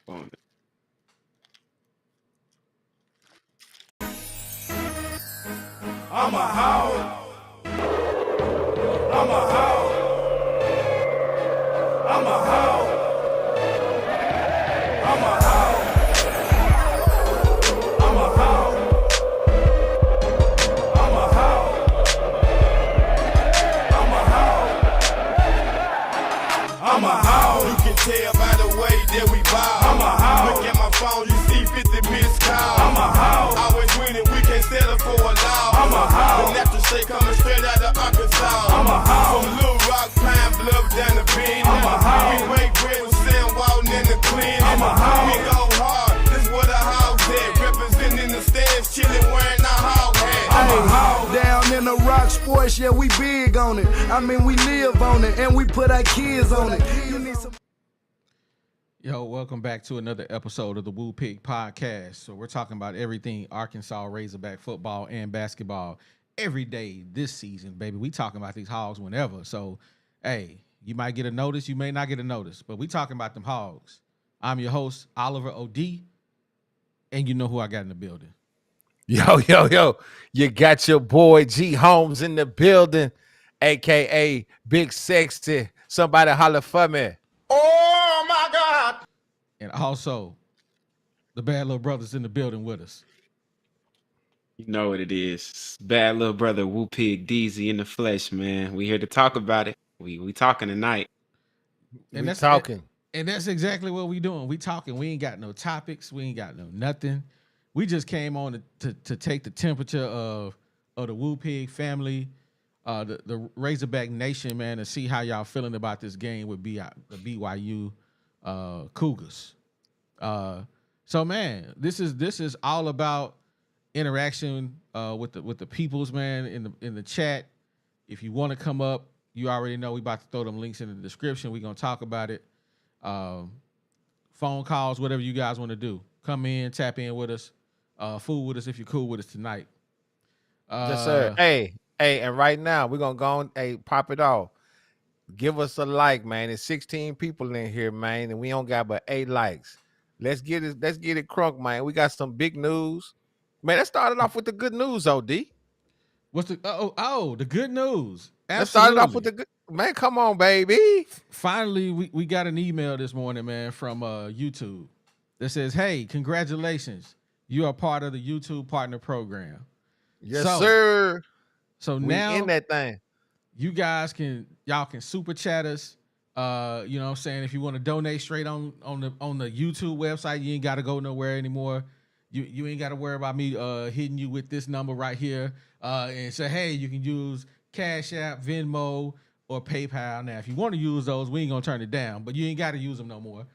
on it. I'm a hog. I'm a hog. I'm a hog. I'm a hog. I'm a hog. I'm a hog. I'm a hog. I'm a hog. You can tell by the way that we ball. I'm a hog. Look at my phone, you see 50 missed calls. I'm a hog. Always winning, we can't settle for a loss. I'm a hog. The natural shit coming straight out of Arkansas. I'm a hog. From Little Rock, Pine Bluff down the bend. I'm a hog. We break bread with Sam Walton in the clean. I'm a hog. We go hard, this where the hogs at. Representing the stands, chilling, wearing our hog hat. I'm a hog. Down in the rock sports, yeah, we big on it. I mean, we live on it, and we put our kids on it. You need some. Yo, welcome back to another episode of the Woo Pig Podcast. So we're talking about everything Arkansas Razorback football and basketball every day this season, baby. We talking about these hogs whenever. So, hey, you might get a notice, you may not get a notice, but we talking about them hogs. I'm your host, Oliver O.D., and you know who I got in the building. Yo. You got your boy G Holmes in the building, a.k.a. Big Sexy. Somebody holler for me. Oh my God. And also, the Bad Little Brothers in the building with us. You know what it is. Bad little brother Woo Pig Deezy in the flesh, man. We here to talk about it. We talking tonight. And that's talking. And that's exactly what we doing. We talking. We ain't got no topics. We ain't got no nothing. We just came on to take the temperature of the Woo Pig family, the Razorback Nation, man, and see how y'all feeling about this game with the BYU Cougars. So, man, this is all about interaction with the peoples, man, in the chat. If you want to come up, you already know we about to throw them links in the description. We're gonna talk about it. Phone calls, whatever you guys want to do. Come in, tap in with us, fool with us if you're cool with us tonight. Yes, sir. Hey, and right now we're gonna go on, pop it off. Give us a like, man. There's 16 people in here, man, and we don't got but 8 likes. Let's get it crunk, man. We got some big news. Man, let's start it off with the good news, OD. What's the the good news? Absolutely. Let's start it off with the good, man. Come on, baby. Finally, we got an email this morning, man, from YouTube that says, "Hey, congratulations, you are part of the YouTube Partner Program." Yes, sir. So we now in that thing. You guys can super chat us. You know what I'm saying? If you want to donate straight on the YouTube website, you ain't got to go nowhere anymore. You ain't got to worry about me hitting you with this number right here and say, hey, you can use Cash App, Venmo, or PayPal. Now, if you want to use those, we ain't gonna turn it down, but you ain't got to use them no more.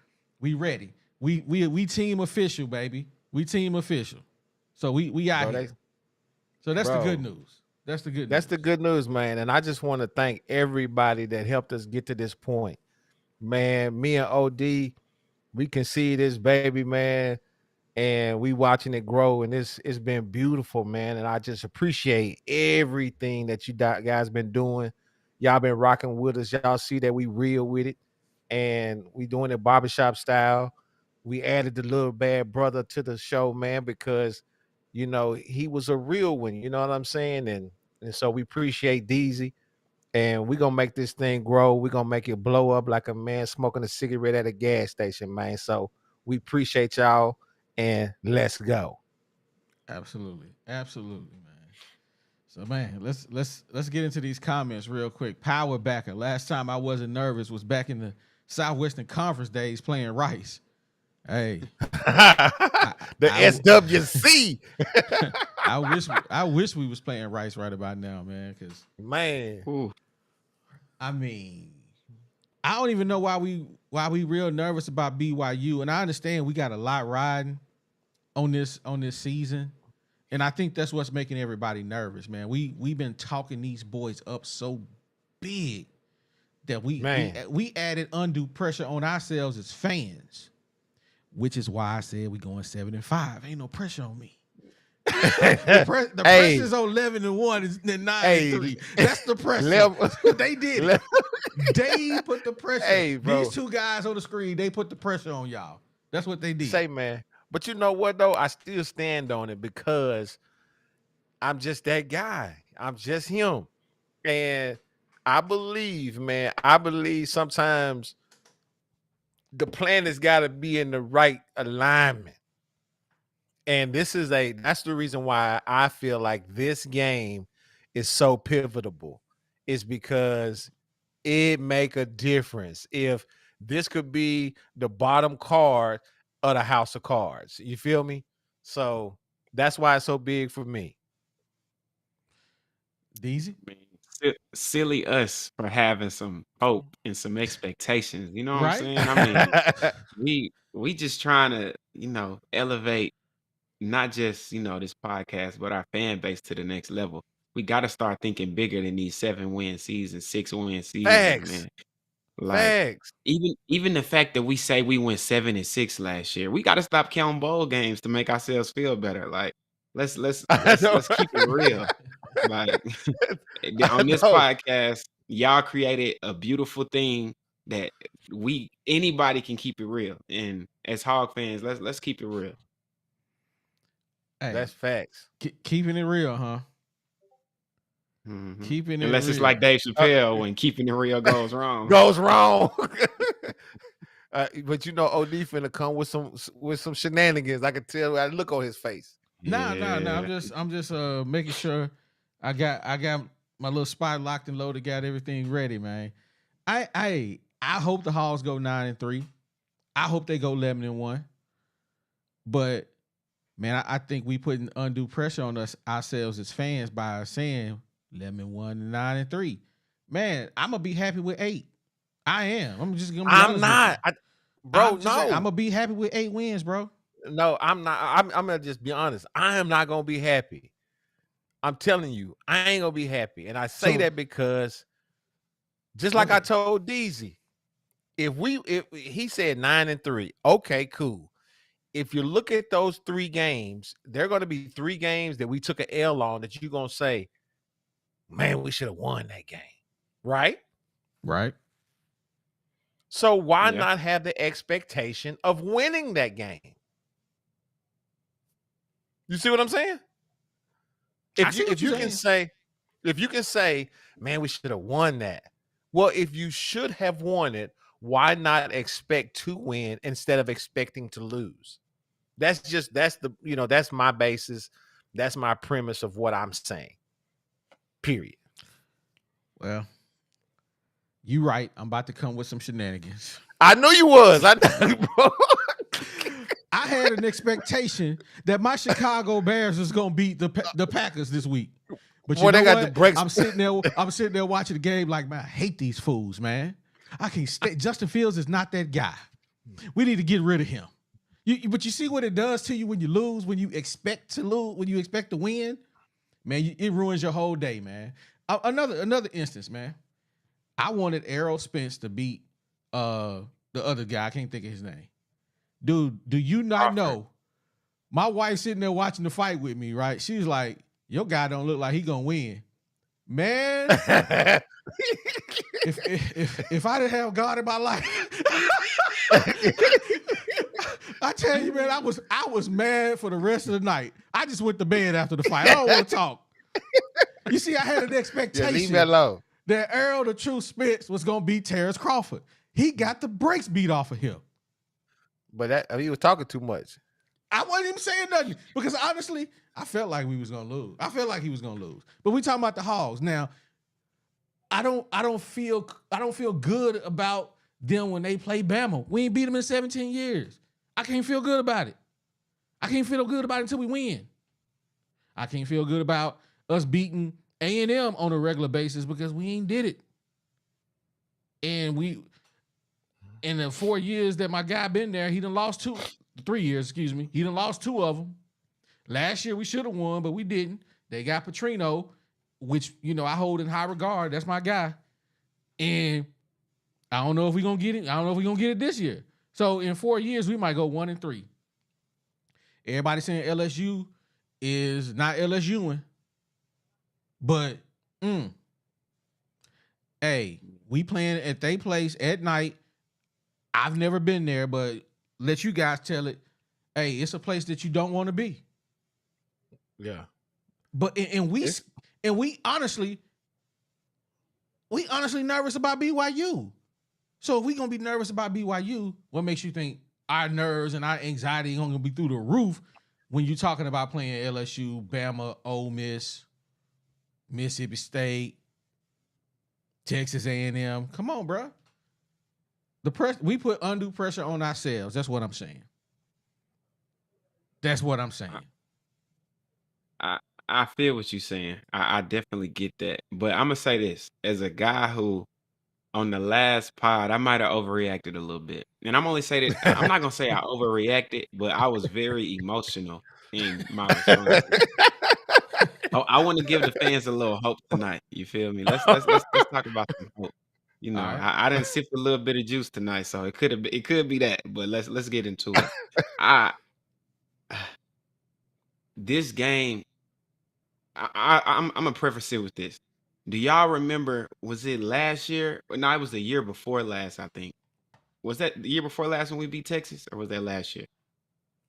We ready. We team official, baby. We team official. So we out here. So that's the good news. That's the good news. That's the good news, man. And I just want to thank everybody that helped us get to this point. Man, me and OD, we can see this baby, man, and we watching it grow, and it's been beautiful, man. And I just appreciate everything that you guys been doing. Y'all been rocking with us. Y'all see that we real with it, and we doing it barbershop style. We added the little bad brother to the show, man, because you know, he was a real one, you know what I'm saying? And so we appreciate Deezy, and we're going to make this thing grow. We're going to make it blow up like a man smoking a cigarette at a gas station, man. So we appreciate y'all, and let's go. Absolutely, man. So, man, let's get into these comments real quick. Power backer. Last time I wasn't nervous was back in the Southwestern Conference days playing Rice. Hey, the SWC. I wish we was playing Rice right about now, man. Because man, I mean, I don't even know why we real nervous about BYU, and I understand we got a lot riding on this season, and I think that's what's making everybody nervous, man. We've been talking these boys up so big that we added undue pressure on ourselves as fans. Which is why I said we going 7-5. Ain't no pressure on me. The pressure's on 11-1 and 9-3. That's the pressure. They did it. They put the pressure. Hey, bro. These two guys on the screen, they put the pressure on y'all. That's what they did. Say, man. But you know what though? I still stand on it because I'm just that guy. I'm just him. And I believe, man, sometimes the plan has got to be in the right alignment. And that's the reason why I feel like this game is so pivotal, is because it make a difference. If this could be the bottom card of the house of cards, you feel me? So that's why it's so big for me. Deezy? I mean, silly us for having some hope and some expectations. You know what I'm Right? saying? I mean, we just trying to, elevate not just, this podcast, but our fan base to the next level. We got to start thinking bigger than these 7-win seasons, 6-win seasons, Facts. man. Like Facts. even the fact that we say we went 7-6 last year, we got to stop counting bowl games to make ourselves feel better. Like let's let's I let's know, let's keep it real. Like I on this know. podcast, y'all created a beautiful thing that anybody can keep it real. And as Hog fans, let's keep it real. Hey, That's facts. keeping it real, huh? Mhm. Keeping it Unless it's real. like Dave Chappelle when keeping it real goes wrong. Goes wrong. But OD finna come with some shenanigans. I can tell. I look on his face. No. Yeah. I'm just making sure I got my little spot locked and loaded, got everything ready, man. I hope the Hogs go 9-3. I hope they go 11-1. But man, I think we putting undue pressure on ourselves as fans by saying 11-1 and 9-3. Man, I'm gonna be happy with 8. I am. I'm just gonna be I'm honest not, bro. no, I'm gonna be happy with 8 wins, bro. No, I'm not. I'm gonna just be honest. I am not gonna be happy. I'm telling you, I ain't gonna be happy, and I say that because, just like I told Deezy, if he said 9-3, okay, cool. If you look at those 3 games, they're going to be 3 games that we took an L on that you're going to say, man, we should have won that game. Right? Right. So why not have the expectation of winning that game? You see what I'm saying? If you can say, man, we should have won that. Well, if you should have won it, why not expect to win instead of expecting to lose? That's my basis. That's my premise of what I'm saying. Period. Well, you right. I'm about to come with some shenanigans. I knew you was. I know, bro. I had an expectation that my Chicago Bears was gonna beat the Packers this week. But you know they got what? the breaks. I'm sitting there watching the game like, man, I hate these fools, man. I can't stay. Justin Fields is not that guy. We need to get rid of him. But you see what it does to you when you lose, when you expect to lose, when you expect to win, man. It ruins your whole day, man. Another instance, man. I wanted Errol Spence to beat the other guy. I can't think of his name. Dude, do you not know? My wife sitting there watching the fight with me, right? She's like, your guy don't look like he gonna win. Man, if I didn't have God in my life, I tell you, man, I was mad for the rest of the night. I just went to bed after the fight. I don't want to talk. You see, I had an expectation leave me alone. that Errol the True Spence was gonna beat Terrence Crawford. He got the brakes beat off of him. But he was talking too much. I wasn't even saying nothing because honestly, I felt like we was gonna lose. I felt like he was gonna lose. But we talking about the Hogs now. I don't feel good about them when they play Bama. We ain't beat them in 17 years. I can't feel good about it. I can't feel good about it until we win. I can't feel good about us beating A&M on a regular basis because we ain't did it. And in the 4 years that my guy been there, he done lost 3 years, excuse me. He done lost 2 of them. Last year we should have won, but we didn't. They got Petrino, which, I hold in high regard. That's my guy. And I don't know if we're going to get it. I don't know if we're going to get it this year. So in 4 years, we might go 1-3. Everybody saying LSU is not LSUing. But, hey, we playing at their place at night. I've never been there, but let you guys tell it. Hey, it's a place that you don't want to be. Yeah. But and we honestly nervous about BYU. So if we gonna be nervous about BYU, what makes you think our nerves and our anxiety gonna be through the roof when you're talking about playing LSU, Bama, Ole Miss, Mississippi State, Texas A&M? Come on, bro. We put undue pressure on ourselves. That's what I'm saying. I feel what you're saying. I definitely get that. But I'm gonna say this as a guy who, on the last pod, I might have overreacted a little bit, and I'm only say that I'm not gonna say I overreacted, but I was very emotional in my response. I want to give the fans a little hope tonight. You feel me? Let's talk about some hope. You know, All right. I didn't sift a little bit of juice tonight, so it could be that. But let's get into it. I this game, I'm gonna preface it with this. Do y'all remember? Was it last year? No, it was the year before last. I think. Was that the year before last when we beat Texas, or was that last year?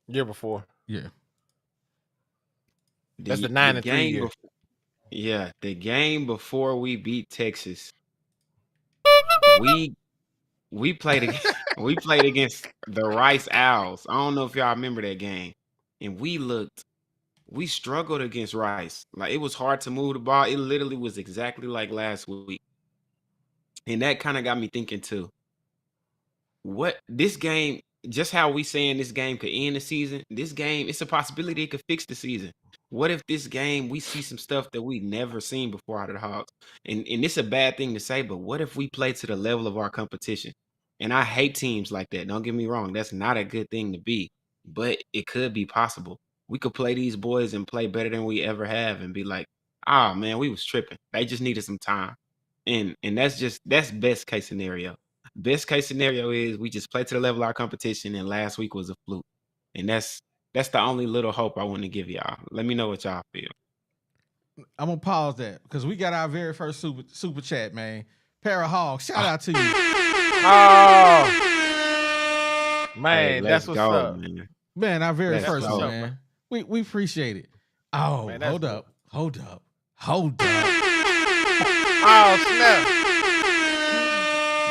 Year before. Yeah. That's the 9-3 game year. Yeah, the game before we beat Texas, we played we played against the Rice Owls. I don't know if y'all remember that game, and we struggled against Rice. Like, it was hard to move the ball. It literally was exactly like last week, and that kind of got me thinking too. What this game, just how we saying this game could end the season, this game, it's a possibility it could fix the season. What if this game we see some stuff that we never seen before out of the Hogs? And it's a bad thing to say, but what if we play to the level of our competition? And I hate teams like that. Don't get me wrong. That's not a good thing to be, but it could be possible. We could play these boys and play better than we ever have and be like, oh man, we was tripping. They just needed some time. And that's best case scenario. Best case scenario is we just play to the level of our competition, and last week was a fluke. And that's the only little hope I want to give y'all. Let me know what y'all feel. I'm gonna pause that because we got our very first super chat, man. Para Hog, shout out to you. Oh man, Hey, that's what's up. Man, our very Let's first go. one, man. We appreciate it. Oh, Man, hold that's up. Oh, snap.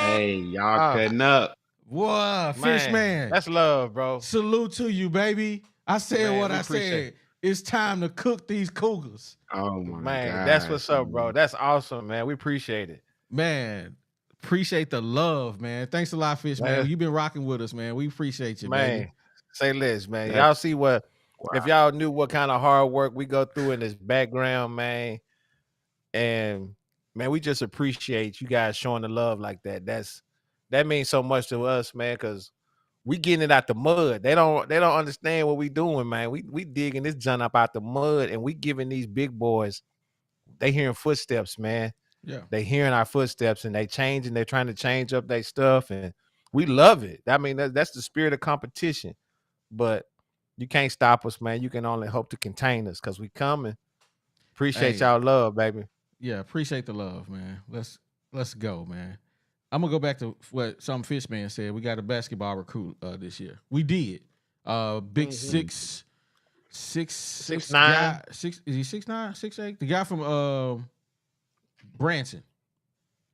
Hey, y'all cutting up. Whoa, Fish man. That's love, bro. Salute to you, baby. I said Man, what we I appreciate said. It's time to cook these cougars. Oh my Man, God. that's what's up, bro. That's awesome, man. We appreciate it. Man, appreciate the love, man. Thanks a lot, Fish man. You've been rocking with us, man. We appreciate you, man. baby. Say less, man. Y'all see what if y'all knew what kind of hard work we go through in this background, man. And man, we just appreciate you guys showing the love like that. That means so much to us, man, because we getting it out the mud. They don't understand what we doing, man. We digging this junk up out the mud, and we giving these big boys, they hearing footsteps, man. Yeah. They hearing our footsteps, and they changing. They're trying to change up their stuff, and we love it. I mean, that's the spirit of competition. But you can't stop us, man. You can only hope to contain us because we coming. Appreciate y'all love, baby. Yeah, appreciate the love, man. Let's go, man. I'm gonna go back to what some Fish man said. We got a basketball recruit this year. We did. Big 6'9". Guy, is he 6'9", 6'8"? The guy from Branson.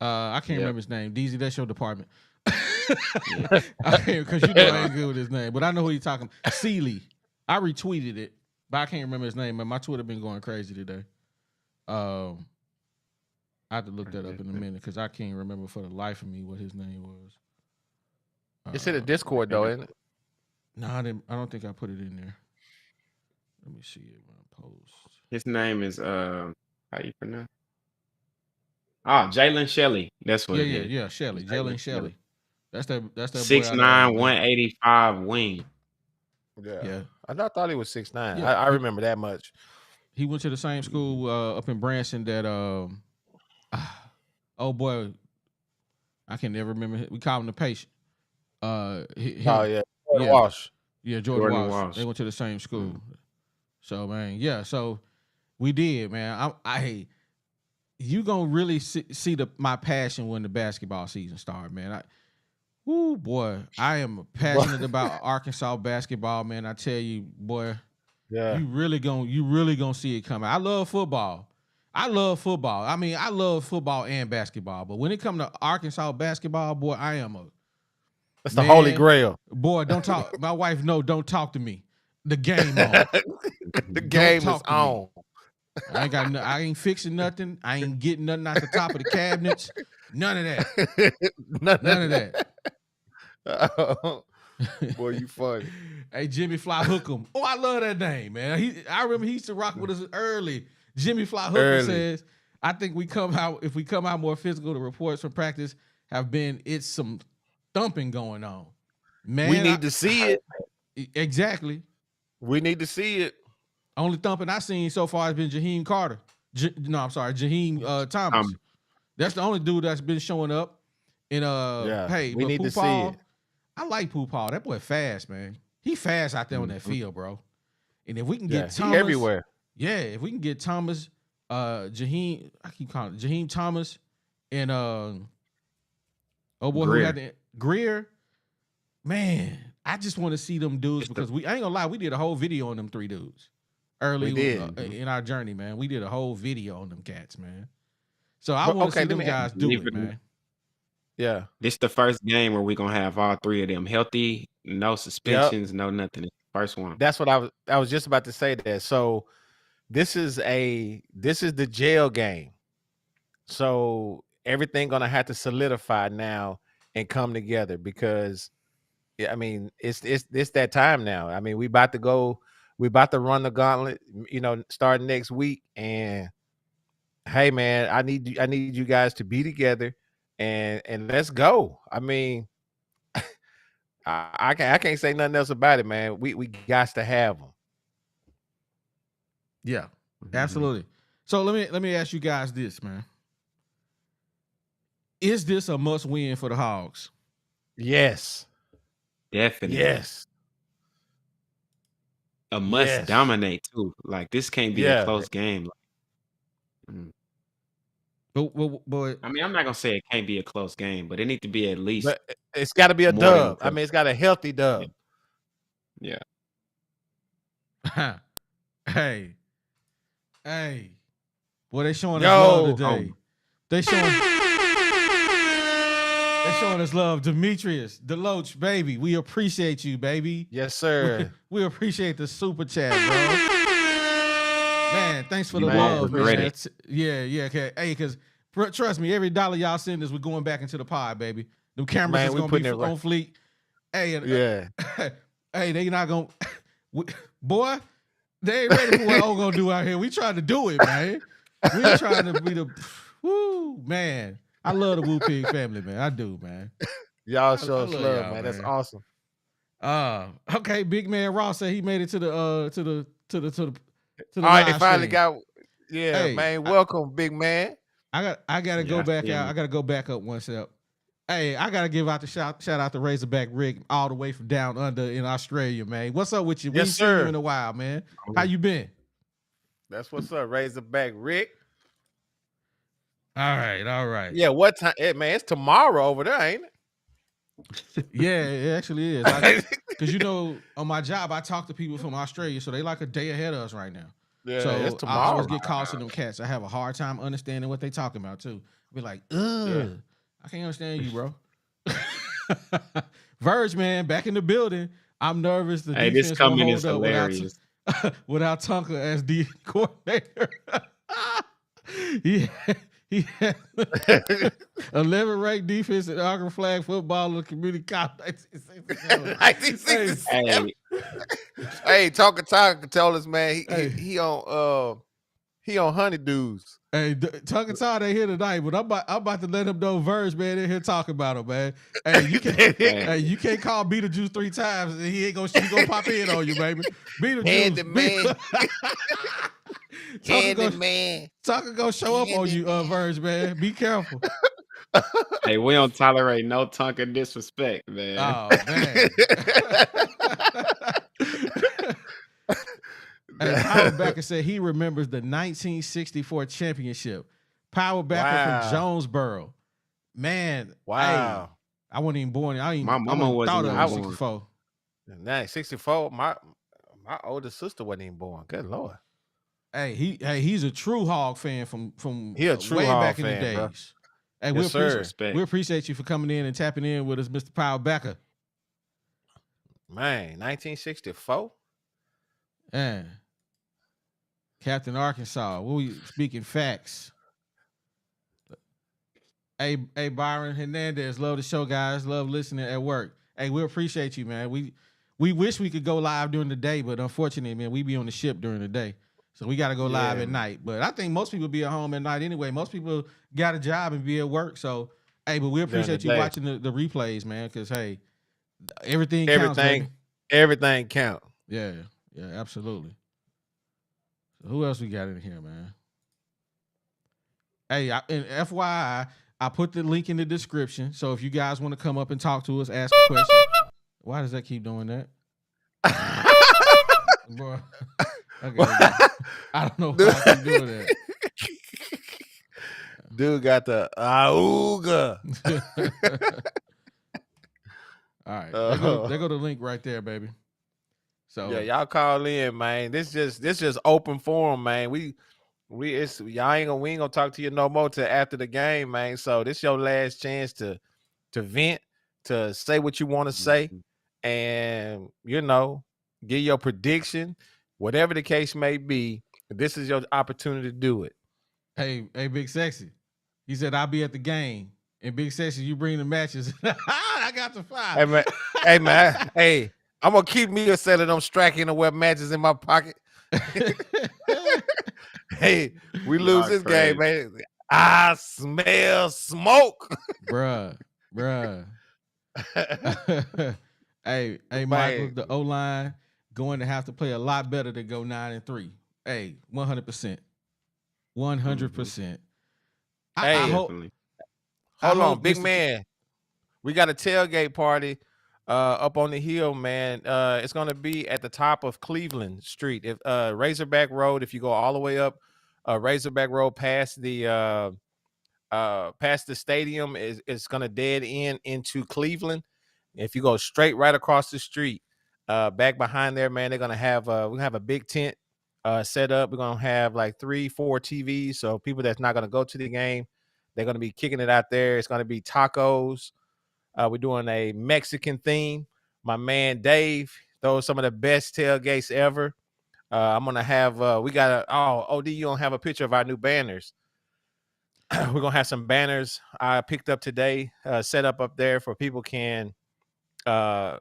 I can't remember his name. DZ, that's your department. Because you know I ain't good with his name, but I know who you're talking. Seeley. I retweeted it, but I can't remember his name. Man, my Twitter been going crazy today. I have to look that up in a minute because I can't remember for the life of me what his name was. It's in the Discord though, isn't it? No, I don't think I put it in there. Let me see it when I post. His name is how you pronounce? Jalen Shelley. That's what it is. Yeah, Shelley. Jalen Shelley. That's that 6'9", 185 wing. Yeah. I thought he was 6'9". Yeah. I remember that much. He went to the same school up in Branson that oh boy, I can never remember. We call him the patient. Jordan Walsh. Yeah, Jordan Walsh. They went to the same school. So man, yeah. So we did, man. You gonna really see my passion when the basketball season started, man. Woo, boy, I am passionate about Arkansas basketball, man. I tell you, boy, Yeah. you really gonna see it coming. I love football. I love football and basketball, but when it comes to Arkansas basketball, boy, I am a That's the holy man, grail. boy. Don't talk. My wife, no, don't talk to me. The game on. The game is talk to me. on. I ain't fixing nothing. I ain't getting nothing out the top of the cabinets. None of that. None of that. Boy, you funny. Hey, Jimmy Fly Hookem. Oh, I love that name, man. I remember he used to rock with us early. Jimmy Fly Hookem says, I think if we come out more physical, the reports from practice have been it's some thumping going on. Man, We need to see it. Exactly. We need to see it. Only thumping I seen so far has been Jaheim Carter. Jaheim Thomas. That's the only dude that's been showing up. And hey, we need to see it. I like Pooh Paul. That boy fast, man. He fast out there on that field, bro. And if we can get Thomas everywhere. Yeah, if we can get Thomas, Jaheim, I keep calling it Jaheim Thomas, and Greer. who had the Greer, man, I just want to see them dudes because I ain't gonna lie, we did a whole video on them three dudes early in our journey, man. We did a whole video on them cats, man. So I want to see them guys do it, man. Yeah. This the first game where we're gonna have all three of them healthy, no suspensions, no nothing. It's the first one. That's what I was just about to say that. So this is the jail game. So everything gonna have to solidify now and come together because I mean it's that time now. I mean, we about to run the gauntlet, starting next week. And hey man, I need you guys to be together and let's go. I mean, I can't say nothing else about it, man. We got to have them. Yeah, absolutely. So let me ask you guys this, man. Is this a must win for the Hogs? Yes. Definitely. Yes. A must dominate too. Like this can't be a close game. But I mean, I'm not gonna say it can't be a close game, but it needs to be at least. But it's got to be a more than dub. I mean, it's got a healthy dub. Yeah. Hey, boy, they showing us love today. They showing us love. Demetrius, Deloach, baby, we appreciate you, baby. Yes, sir. We appreciate the super chat, bro. Man, thanks for the love, man. Yeah. Okay. Hey, because trust me, every dollar y'all send us, we're going back into the pod, baby. Them cameras is gonna be on fleek. Hey, hey, they not gonna. Boy, they ain't ready for what I'm gonna do out here. We trying to do it, man. We trying to be the. Woo, man. I love the Woo Pig family, man. I do, man. Y'all show us love, man. Man. That's awesome. Okay, Big Man Ross said he made it to the all right, they finally stream. got. Yeah, hey, man. Welcome, big man. I gotta go back out. I gotta go back up one step. Hey, I gotta give out the shout out to Razorback Rick all the way from down under in Australia, man. What's up with you? Yes, sir. Seen you in a while, man. How you been? That's what's up, Razorback Rick. All right. Yeah, what time? Man, it's tomorrow over there, ain't it? Yeah, it actually is. Because on my job, I talk to people from Australia, so they like a day ahead of us right now. Yeah, so it's tomorrow. I always get calls from them cats. I have a hard time understanding what they talking about too. I be like, I can't understand you, bro. Verge, man, back in the building. I'm nervous. The this coming is hilarious. Without Tonka as D coordinator. He had 11 ranked defense in Arkansas flag football in the community college. 1967. Hey, Tonka told us, man, he on honeydews. Hey, Tonka ain't here tonight, but I'm about to let him know Verge, man, in here talking about him, man. Hey, you can't call Beetlejuice 3 times and he gonna pop in on you, baby. Beetlejuice, Candy man. Tonka gonna show up on you, Verge, man. Be careful. Hey, we don't tolerate no Tonka disrespect, man. Oh man. Hey, Power Backer said he remembers the 1964 championship. Power Backer from Jonesboro. Man, wow. I wasn't even born. I My wasn't mama even thought wasn't of even it born. 64. Nah, 64. My older sister wasn't even born. Good Lord. Hey, he's a true Hog fan from He a true way Hog back in the fan, bro. days. Hey, Yes, sir. Respect. we appreciate you for coming in and tapping in with us, Mr. Powell Becker. Man, 1964. Yeah. Captain Arkansas. We speaking facts. Hey, Byron Hernandez, love the show, guys. Love listening at work. Hey, we appreciate you, man. We wish we could go live during the day, but unfortunately, man, we be on the ship during the day. So we got to go live at night. But I think most people be at home at night anyway. Most people got a job and be at work. So, hey, but we appreciate you watching the replays, man, because, hey, everything counts, baby. Everything count. Yeah, absolutely. So who else we got in here, man? Hey, and FYI, I put the link in the description. So if you guys want to come up and talk to us, ask a question. Why does that keep doing that? Bro. Okay, I don't know why I keep doing that. Dude got the auga. All right, there go the link right there, baby. So yeah, y'all call in, man. This just open forum, man. We ain't gonna talk to you no more till after the game, man. So this your last chance to vent, to say what you want to say, and give your prediction, whatever the case may be. This is your opportunity to do it. Hey, Big Sexy. He said I'll be at the game. And Big Sexy, you bring the matches. I got the 5. Hey man, hey, I'm gonna keep me a set of them striking and wear matches in my pocket. Hey, we lose this game, man. I smell smoke. Bruh. Hey, Michael, the O-line going to have to play a lot better to go 9-3. Hey, 100%. 100%. I hope. Hold on, big man. We got a tailgate party up on the hill, man. It's gonna be at the top of Cleveland Street. If Razorback Road, if you go all the way up Razorback Road past the stadium, it's gonna dead end into Cleveland. If you go straight right across the street, back behind there, man, they're gonna have we have a big tent set up. We're gonna have like 3-4 TVs, so people that's not gonna go to the game, they're gonna be kicking it out there. It's gonna be tacos. We're doing a Mexican theme. My man Dave throws some of the best tailgates ever. I'm gonna have we got OD, you don't have a picture of our new banners. We're gonna have some banners I picked up today, set up there for people can have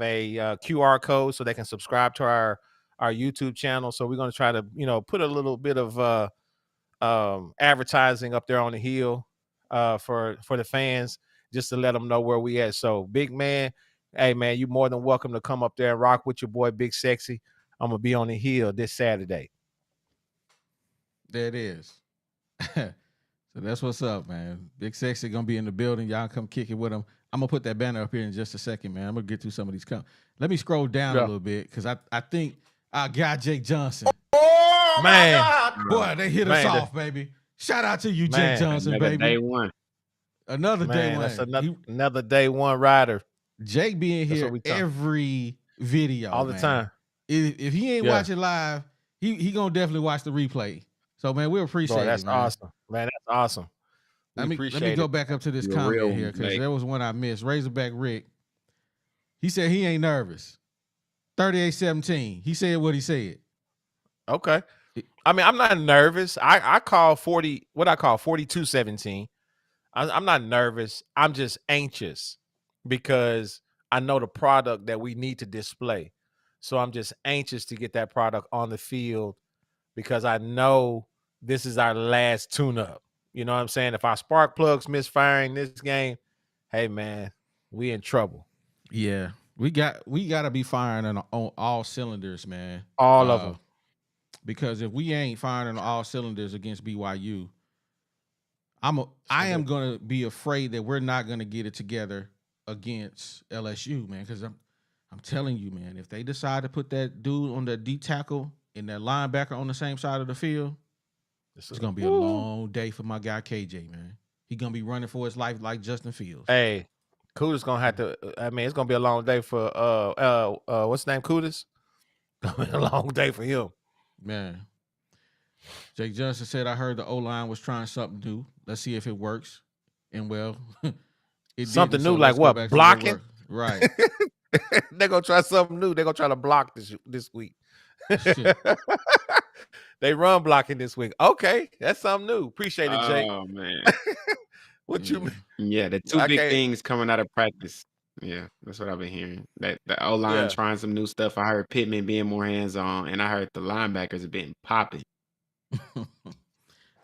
a QR code so they can subscribe to our YouTube channel. So we're gonna try to put a little bit of advertising up there on the hill for the fans, just to let them know where we at. So big man, hey man, you more than welcome to come up there and rock with your boy Big Sexy. I'm gonna be on the hill this Saturday. There it is. So that's what's up, man. Big Sexy gonna be in the building. Y'all come kick it with him. I'm gonna put that banner up here in just a second, man. I'm gonna get through some of these. Let me scroll down a little bit because I think our guy Jake Johnson. Oh man, boy, they hit us off, baby. Shout out to you, Jake Johnson, baby. Day one. Another day one. That's another day one rider. Jake being here every video all the time. If he ain't watching live, he gonna definitely watch the replay. So man, we appreciate it. That's awesome, man. That's awesome. Let me go back up to this comment here because there was one I missed. Razorback Rick. He said he ain't nervous. 38-17. He said what he said. Okay. I mean, I'm not nervous. I call 40 what I call 42-17. I'm not nervous. I'm just anxious because I know the product that we need to display. So I'm just anxious to get that product on the field because I know this is our last tune-up. You know what I'm saying? If our spark plugs misfiring this game, hey man, we in trouble. Yeah, we got to be firing on all cylinders, man. All of them. Because if we ain't firing on all cylinders against BYU, I am gonna be afraid that we're not gonna get it together against LSU, man. Because I'm telling you, man, if they decide to put that dude on the D tackle and that linebacker on the same side of the field, it's gonna be a long day for my guy KJ, man. He gonna be running for his life like Justin Fields. Hey, Kuda's gonna have to. I mean, it's gonna be a long day for what's his name? Kuda's. Gonna be a long day for him. Man. Jake Johnson said, I heard the O-line was trying something new. Let's see if it works. And well, it something didn't, new, so like what? Blocking? Right. They're gonna try something new. They're gonna try to block this week. They run blocking this week. Okay, that's something new. Appreciate it, Jake. Oh man. What you mean? Yeah, the two big things coming out of practice. Yeah, that's what I've been hearing. That the O-line trying some new stuff. I heard Pittman being more hands-on, and I heard the linebackers have been popping.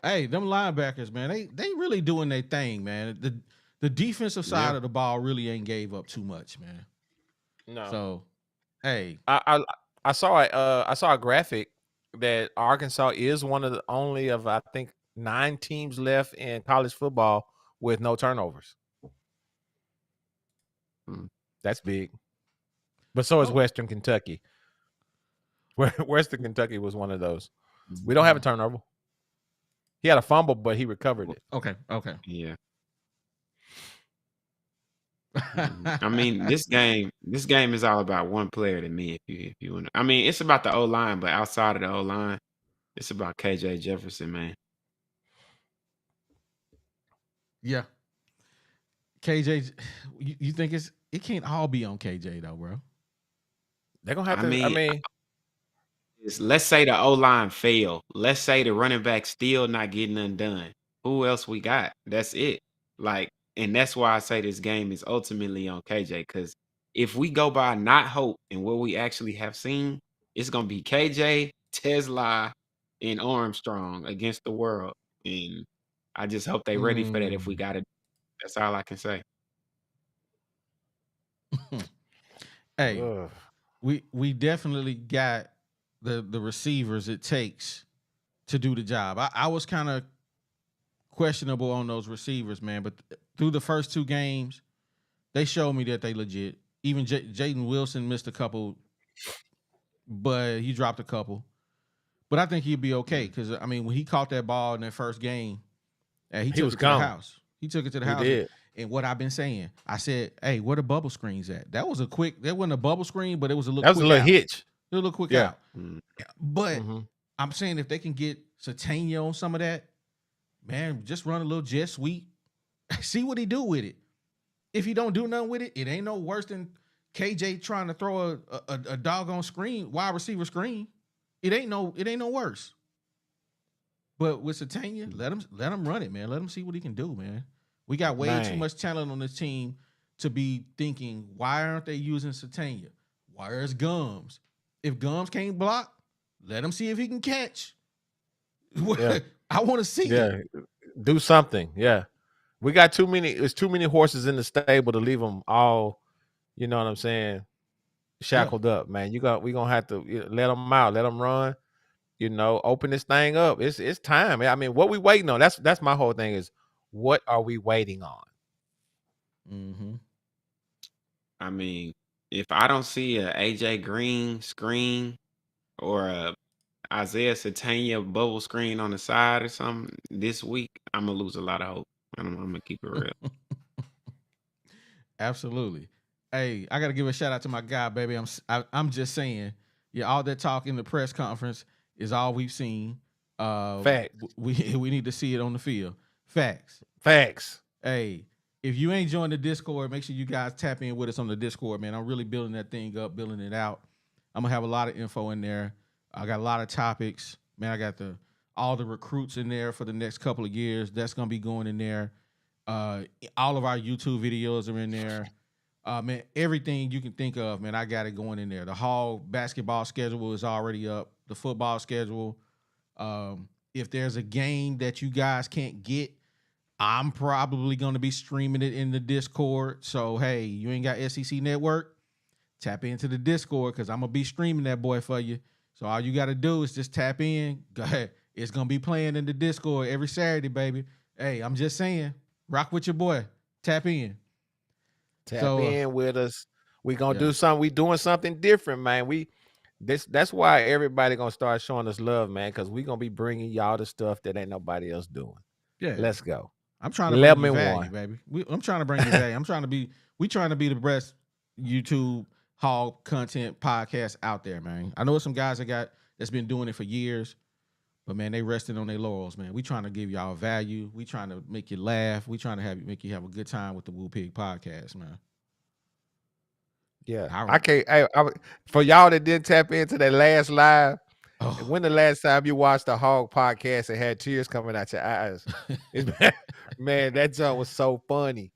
Hey, them linebackers, man, they really doing their thing, man. The defensive side of the ball really ain't gave up too much, man. No. So, hey, I saw a graphic that Arkansas is one of the only of I think 9 teams left in college football with no turnovers. That's big. But so is Western Kentucky. Western Kentucky was one of those. We don't have a turnover. He had a fumble, but he recovered it. Okay. Yeah. I mean, this game is all about one player to me. If you want, I mean, it's about the O-line, but outside of the O-line, it's about KJ Jefferson, man. Yeah. KJ, you think it can't all be on KJ though, bro? They're gonna have to. I mean, let's say the O-line fail. Let's say the running back still not getting undone. Who else we got? That's it. Like, and that's why I say this game is ultimately on KJ. Because if we go by not hope and what we actually have seen, it's gonna be KJ, Tesla, and Armstrong against the world. And I just hope they ready for that. If we got it, that's all I can say. Hey, we definitely got the receivers it takes to do the job. I was kind of questionable on those receivers, man, but through the first 2 games, they showed me that they legit. Even Jaden Wilson missed a couple, but he dropped a couple. But I think he'd be okay because, I mean, when he caught that ball in that first game, he took it to the house. He took it to the house. Did. And what I've been saying, I said, hey, where the bubble screens at? That wasn't a bubble screen, but it was a little That was a little hitch. A little quick out. But I'm saying if they can get Satania on some of that, man, just run a little jet sweep. See what he do with it. If he don't do nothing with it, it ain't no worse than KJ trying to throw a doggone screen, wide receiver screen. It ain't no worse. But with Satania, let him run it, man. Let him see what he can do, man. We got way too much talent on this team to be thinking, why aren't they using Satania? Where's Gholmes? If Gholmes can't block, let him see if he can catch. Yeah. I want to see it. Do something. Yeah. We got too many. There's too many horses in the stable to leave them all, you know what I'm saying, shackled up, man. We gonna have to let them out, let them run. You know, open this thing up. It's time. I mean, what we waiting on? That's my whole thing is, what are we waiting on? I mean, if I don't see a AJ Green screen or a Isaiah Satania bubble screen on the side or something this week, I'm gonna lose a lot of hope. I'm gonna keep it real. Absolutely. Hey, I gotta give a shout out to my guy, baby. I'm just saying, all that talk in the press conference is all we've seen. Facts. We need to see it on the field. Facts. Hey, if you ain't joined the Discord, make sure you guys tap in with us on the Discord, man. I'm really building that thing up, building it out. I'm gonna have a lot of info in there. I got a lot of topics, man. I got all the recruits in there for the next couple of years. That's gonna be going in there. All of our YouTube videos are in there. Man, everything you can think of, man, I got it going in there. The Hall basketball schedule is already up. The football schedule. If there's a game that you guys can't get, I'm probably going to be streaming it in the Discord. So, hey, you ain't got SEC Network? Tap into the Discord because I'm going to be streaming that boy for you. So all you got to do is just tap in. Go ahead. It's going to be playing in the Discord every Saturday, baby. Hey, I'm just saying, rock with your boy. Tap in. Tap in with us. We going to do something. We doing something different, man. That's why everybody going to start showing us love, man, because we going to be bringing y'all the stuff that ain't nobody else doing. Yeah. Let's go. I'm trying to bring you 11-1. value, baby. I'm trying to bring you value. We trying to be the best YouTube hog content podcast out there, man. I know some guys that's been doing it for years, but man, they resting on their laurels, man. We trying to give y'all value. We trying to make you laugh. We trying to make you have a good time with the Woo Pig podcast, man. Yeah, I can't. For y'all that didn't tap into that last live, when the last time you watched the Hog podcast and had tears coming out your eyes? Man, that joke was so funny.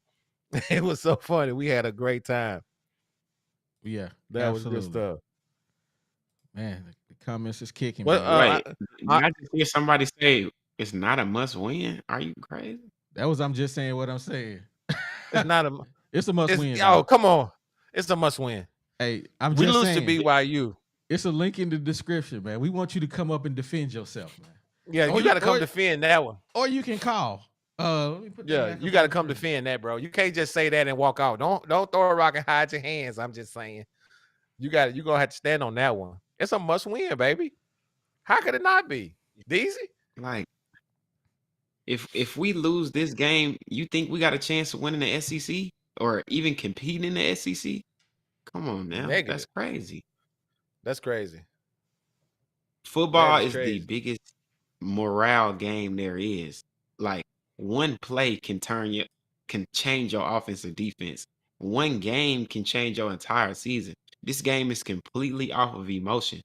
It was so funny. We had a great time. Yeah, that absolutely. was good stuff. Man, the comments is kicking. Wait, I just hear somebody say it's not a must win. Are you crazy? I'm just saying what I'm saying. It's not it's a must win. Oh, come on. It's a must win. Hey, we lose to BYU. It's a link in the description, man. We want you to come up and defend yourself, man. Yeah, you got to come defend that one. Or you can call. You got to come defend that, bro. You can't just say that and walk out. Don't throw a rock and hide your hands. I'm just saying. You're gonna have to stand on that one. It's a must win, baby. How could it not be? Easy? Like, if we lose this game, you think we got a chance of winning the SEC or even competing in the SEC? Come on now. Negative. That's crazy. That's crazy. Football is the biggest morale game there is. Like, one play can change your offense or defense. One game can change your entire season. This game is completely off of emotion.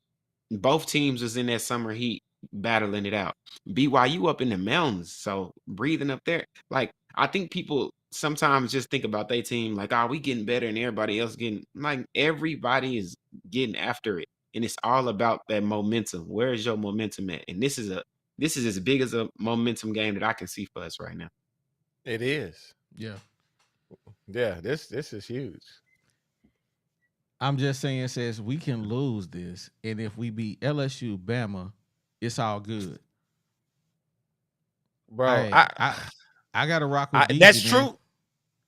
Both teams was in that summer heat battling it out. BYU up in the mountains, so breathing up there. Like, I think people sometimes just think about their team like, oh, we getting better and everybody else getting, like, everybody is getting after it. And it's all about that momentum. Where is your momentum at? And this is as big as a momentum game that I can see for us right now. It is. Yeah. Yeah, this is huge. I'm just saying, it says we can lose this, and if we beat LSU, Bama, it's all good. Bro, I got to rock with DZ, that's man.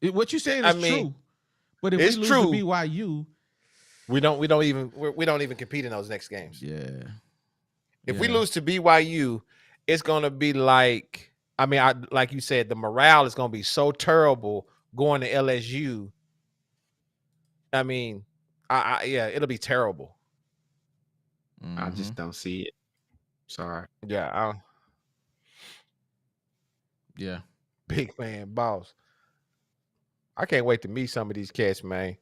true. What you saying is true. But if we lose to BYU, we don't even compete in those next games. Yeah. If we lose to BYU, it's gonna be like, like you said, the morale is gonna be so terrible going to LSU. It'll be terrible. Mm-hmm. I just don't see it. Sorry. Yeah. Yeah. Big man, boss. I can't wait to meet some of these cats, man.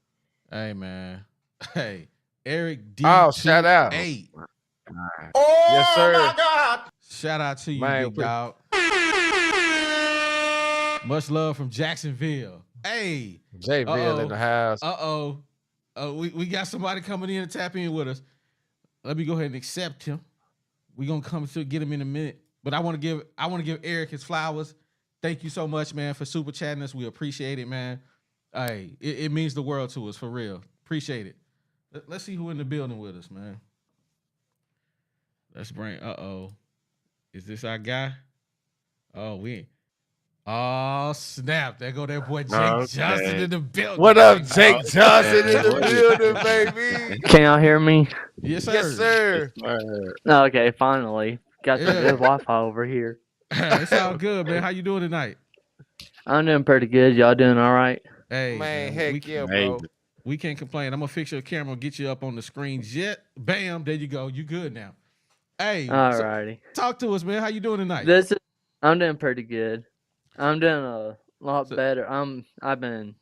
Hey, man. Hey, Eric D. Oh, shout out. 8. Oh, yes, sir. My God. Shout out to you, man, big dog. Much love from Jacksonville. Hey. Jayville in the house. We got somebody coming in and tap in with us. Let me go ahead and accept him. We're gonna come to get him in a minute. But I want to give Eric his flowers. Thank you so much, man, for super chatting us. We appreciate it, man. Hey, it means the world to us, for real. Appreciate it. Let's see who in the building with us, man. Let's bring. Is this our guy? Oh, snap. There go that boy Jake Johnson in the building. What up, Jake Johnson in the building, baby? Can y'all hear me? Yes, sir. Yes, sir. Okay, finally. Got some good Wi-Fi over here. It's all good, man. How you doing tonight? I'm doing pretty good. Y'all doing all right? Hey, man, heck yeah, bro. We can't complain. I'm going to fix your camera, get you up on the screen. Bam, there you go. You good now. Hey. All righty. Talk to us, man. How you doing tonight? I'm doing pretty good. I'm doing a lot better. I've been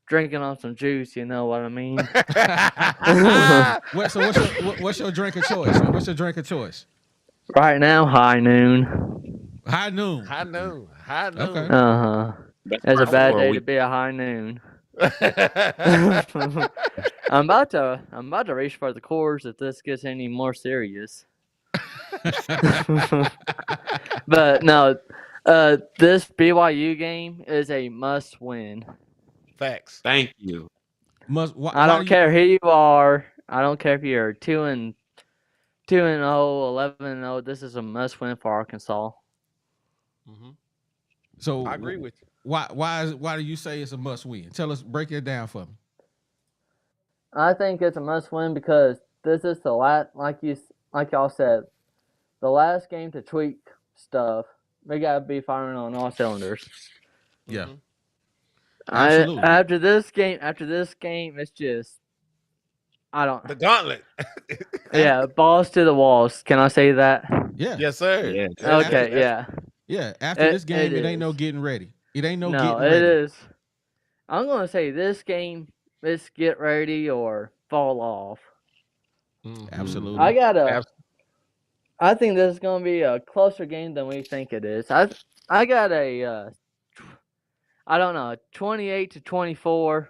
drinking on some juice, you know what I mean? What's your drink of choice? What's your drink of choice? Right now, high noon. High noon. Okay. It's a bad day to be a high noon. I'm about to reach for the cores if this gets any more serious. But no, this BYU game is a must win. Facts. Thank you. I don't care who you are. I don't care if you're 2-0, 11-0. This is a must win for Arkansas. Mm-hmm. So I agree with you. Why do you say it's a must win? Tell us, break it down for me. I think it's a must win because this is the last, like y'all said, the last game to tweak stuff we gotta be firing on all cylinders. Yeah, Mhm. absolutely. After this game, it's just I don't. The gauntlet. Yeah, balls to the walls. Can I say that? Yeah, Yes, sir. Yeah. after Okay, yeah. after this It game, it ain't no is. getting ready. It ain't no No, getting it ready. is. I'm gonna say this game. Let's get ready or fall off. Mhm. Absolutely. I gotta. Abs- I think this is gonna be a closer game than we think it is. I got a. I don't know, 28-24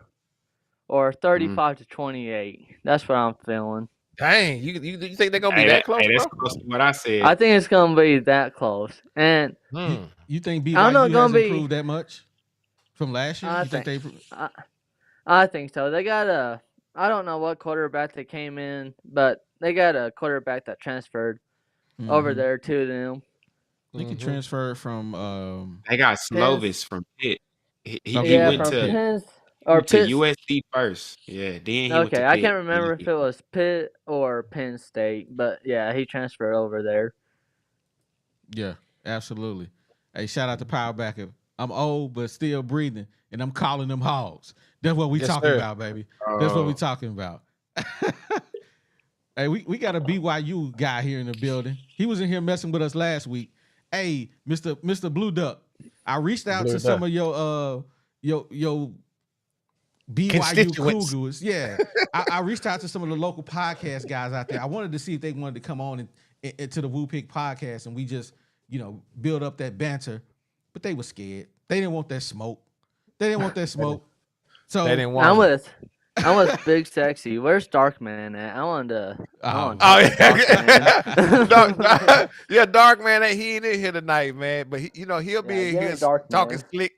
or Mm. 35-28. That's what I'm feeling. Dang, you think they're gonna be that close, That's bro? close to what I said. I think it's gonna be that close, and Hmm. You think I'm not BYU gonna has be. improved that much from last year? I You think think. they? I think so. They got a. I don't know what quarterback they came in, but they got a quarterback that transferred over there to them. I think he Mhm. transferred from. They got Penn, Slovis from Pitt. He Okay, yeah, went from to Penn or Pitt. USC first. Yeah, then he went to Okay, I Pitt. can't remember if it was Pitt or Penn State, but yeah, he transferred over there. Yeah, absolutely. Hey, shout out to Power Backup. I'm old but still breathing, and I'm calling them hogs. That's what we Yes, talking sir. about, baby. That's what we Oh, talking about. Hey, we got a BYU guy here in the building. He was in here messing with us last week. Hey, Mr. Blue Duck, I reached out Blue to some Duck. of your BYU Constituents. Cougars. Yeah, I reached out to some of the local podcast guys out there. I wanted to see if they wanted to come on and to the Woo Pig podcast, and we just build up that banter. But they were scared. They didn't want that smoke. They didn't want that smoke. So They didn't I'm want it. with Big Sexy. Where's Dark Man at? I want to Oh talk to Dark yeah, Man. yeah, Dark Man. He ain't in here tonight, man. But he'll be Yeah, in give here me Dark talking Man. slick.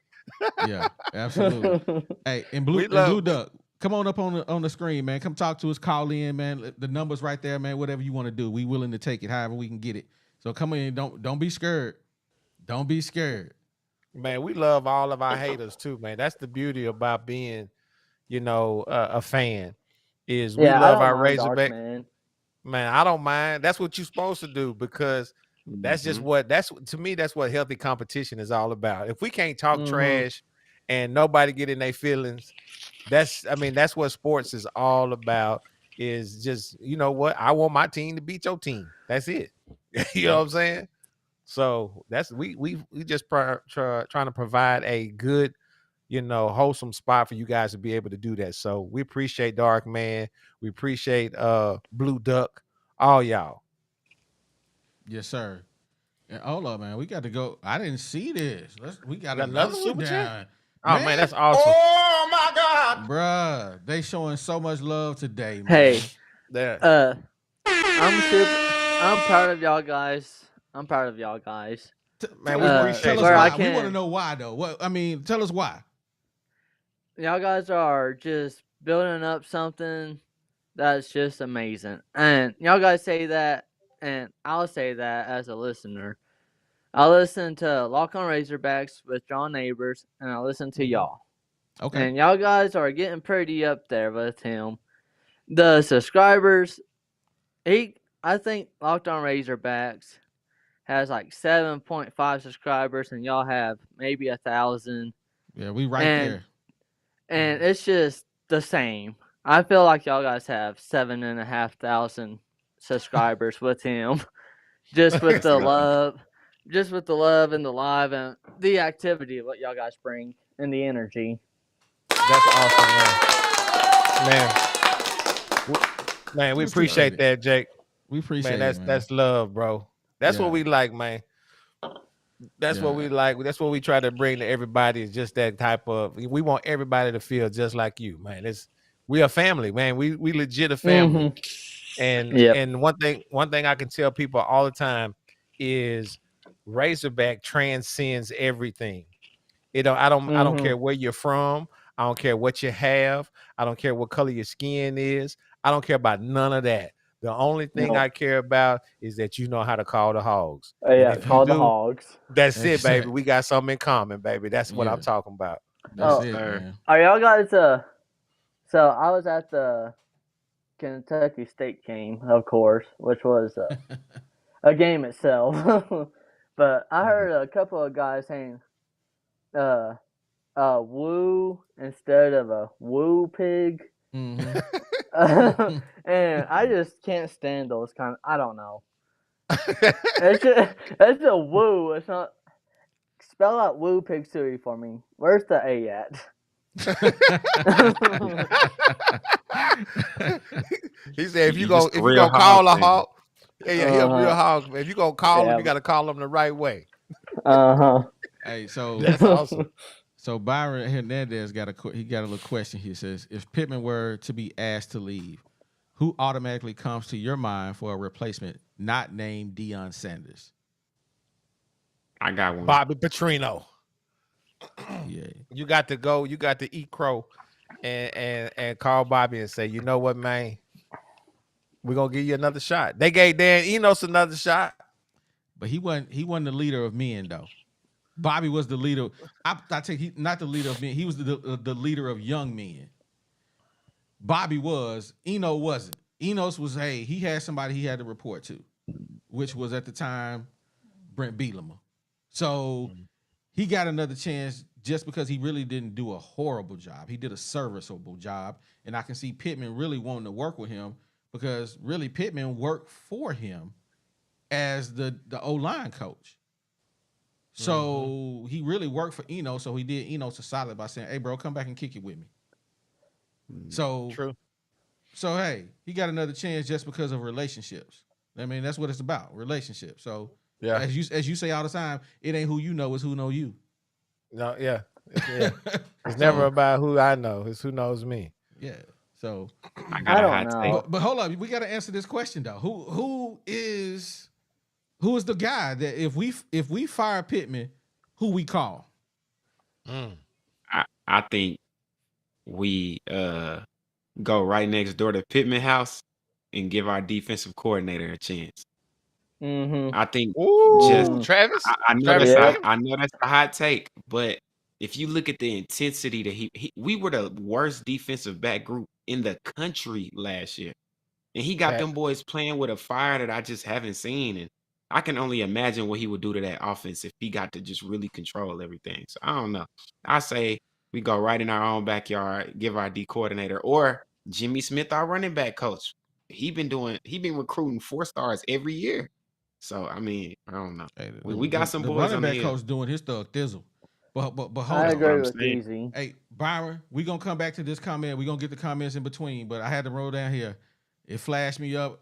yeah, absolutely. Hey, and We Blue love. Duck, come on up on the screen, man. Come talk to us. Call in, man. The number's right there, man. Whatever you want to do, we willing to take it. However we can get it. So come in. Don't be scared. Don't be scared. Man, we love all of our haters too, man. That's the beauty about being, a fan. Is we Yeah, I love don't our mind Dark Razorback. Man. Man, I don't mind. That's what you're supposed to do because that's just mhm. that's to me, that's what healthy competition is all about. If we can't talk Mhm. trash and nobody get in their feelings, that's what sports is all about. Is just, you know what? I want my team to beat your team. That's it. You know what I'm saying? So that's we just trying to provide a good, wholesome spot for you guys to be able to do that. So we appreciate Dark Man. We appreciate Blue Duck, all y'all. Yes, sir. And hold up, man. We got to go. I didn't see this. We got Got another another one super chat? down. Oh man, that's awesome. Oh my God! Bruh, they showing so much love today, man. Hey, There. I'm proud of y'all guys. I'm proud of y'all guys. Man, Tell we us why. appreciate Tell us where I why. We want to can. know why, though. What I mean, tell us why. Y'all guys are just building up something that's just amazing. And y'all guys say that, and I'll say that as a listener. I listen to Lock on Razorbacks with John Neighbors, and I listen to y'all. Okay. And y'all guys are getting pretty up there with him. The subscribers, I think Locked on Razorbacks has like 7.5 subscribers, and y'all have maybe 1,000. Yeah, we right and, there. And it's just the same. I feel like y'all guys have 7,500 subscribers with him, just with the love, and the live and the activity of what y'all guys bring and the energy. That's awesome, man. We appreciate that, Jake. We appreciate Man, it, man. that's love, bro. That's what Yeah. we like, man. That's what we like. That's what we try to bring to everybody. Is just that type of. We want everybody to feel just like you, man. We a family, man. We legit a family. And Yep. and one thing I can tell people all the time is Razorback transcends everything. I don't care where you're from. I don't care what you have. I don't care what color your skin is. I don't care about none of that. The only thing I care about is that you know how to call the hogs. Yeah, and if call you the do, hogs. that's it, baby. We got something in common, baby. That's what I'm talking about. That's it, man. Are y'all guys so I was at the Kentucky State game, of course, which was a game itself. But I heard a couple of guys saying woo instead of a woo pig. Mhm. And I just can't stand those kind of, I don't know. It's a woo. It's not, spell out woo pig suey for me. Where's the A at? He said if you just a real go call a hog fan. hog, yeah, he a real Uh-huh. hog. If you go call him, Yeah. you got to call him the right way. Uh-huh. Hey, so That's awesome. so Byron Hernandez got a little question. He says, if Pittman were to be asked to leave, who automatically comes to your mind for a replacement not named Deion Sanders? I got one. Bobby Petrino. Yeah. You got to go. You got to eat crow, and call Bobby and say, you know what, man, we're gonna give you another shot. They gave Dan Enos another shot, But he wasn't the leader of men though. Bobby was the leader. I take he not the leader of men. He was the leader of young men. Bobby was. Eno wasn't. Enos was. Hey, he had somebody he had to report to, which was at the time Brent Bielema. So he got another chance just because he really didn't do a horrible job. He did a serviceable job, and I can see Pittman really wanting to work with him because really Pittman worked for him as the O-line coach. So he really worked for Eno. So he did Enos a solid by saying, "Hey, bro, come back and kick it with me." So true. So hey, he got another chance just because of relationships. I mean, that's what it's about, relationships. So Yeah. as you say all the time, it ain't who you know, it's who know you. No, yeah. It's never about who I know. It's who knows me. Yeah. So I got a don't hot know. take. but hold up, we got to answer this question though. Who is the guy that if we fire Pittman, who we call? I think we go right next door to Pittman House and give our defensive coordinator a chance. Mm-hmm. I think Ooh, Travis. I know Travis that's Yep. I know that's a hot take, but if you look at the intensity that we were the worst defensive back group in the country last year. And he got them boys playing with a fire that I just haven't seen. And I can only imagine what he would do to that offense if he got to just really control everything. So I don't know. I say we go right in our own backyard, give our D coordinator or Jimmy Smith, our running back coach. He been recruiting 4 stars every year. So I mean, I don't know. Hey, We got some the boys running on the back hill. coach doing his stuff thizzle. But hold I on. agree I'm with saying. Easy. Hey, Byron, we gonna come back to this comment. We're gonna get the comments in between, but I had to roll down here. It flashed me up.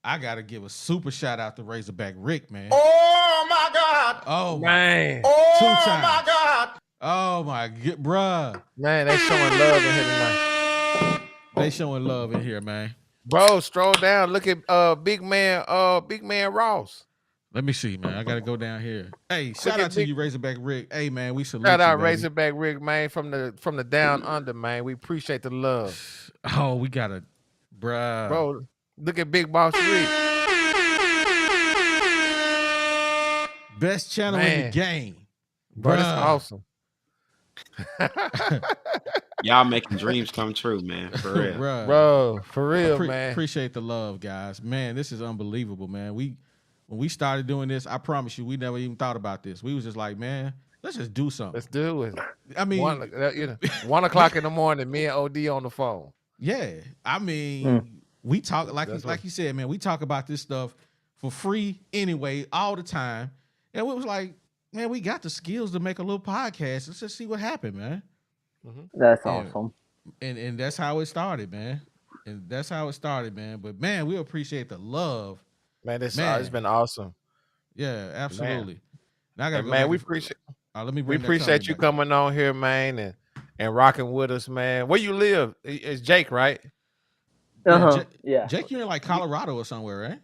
I gotta give a super shout out to Razorback Rick, man. Oh my God! Oh Man. Oh 2 times. my God! Oh my god, bruh. Man, they showing love in here tonight. They showing love in here, man. Bro, stroll down. Look at big man Ross. Let me see, man. I gotta go down here. Hey, shout at out to big- you, Razorback Rick. Hey, man, we salute Shout you, out baby. Razorback Rick, man, from the down under, man. We appreciate the love. Oh, we got a bruh. Bro, look at Big Boss Rick. Best channel in the Man. game. Bro, that's Bruh. awesome. Y'all making dreams come true, man. For real. Bruh. Bro, for real, man. Appreciate the love, guys. Man, this is unbelievable, man. When we started doing this, I promise you, we never even thought about this. We was just like, man, let's just do something. Let's do it. I mean, 1 o'clock in the morning, me and OD on the phone. yeah. I mean, we talk That's like you said, man. We talk about this stuff for free anyway, all the time, and we was like, man, we got the skills to make a little podcast. Let's just see what happened, man. That's Yeah. awesome. And that's how it started, man. But man, we appreciate the love. Man, it's Man. been awesome. Yeah, absolutely. Now I gotta And go man, back we and- appreciate let me we bring that appreciate comment you back. coming on here, man, and rocking with us, man. Where you live? It's Jake, right? Uh-huh. Yeah. Jake, you're in like Colorado or somewhere, right?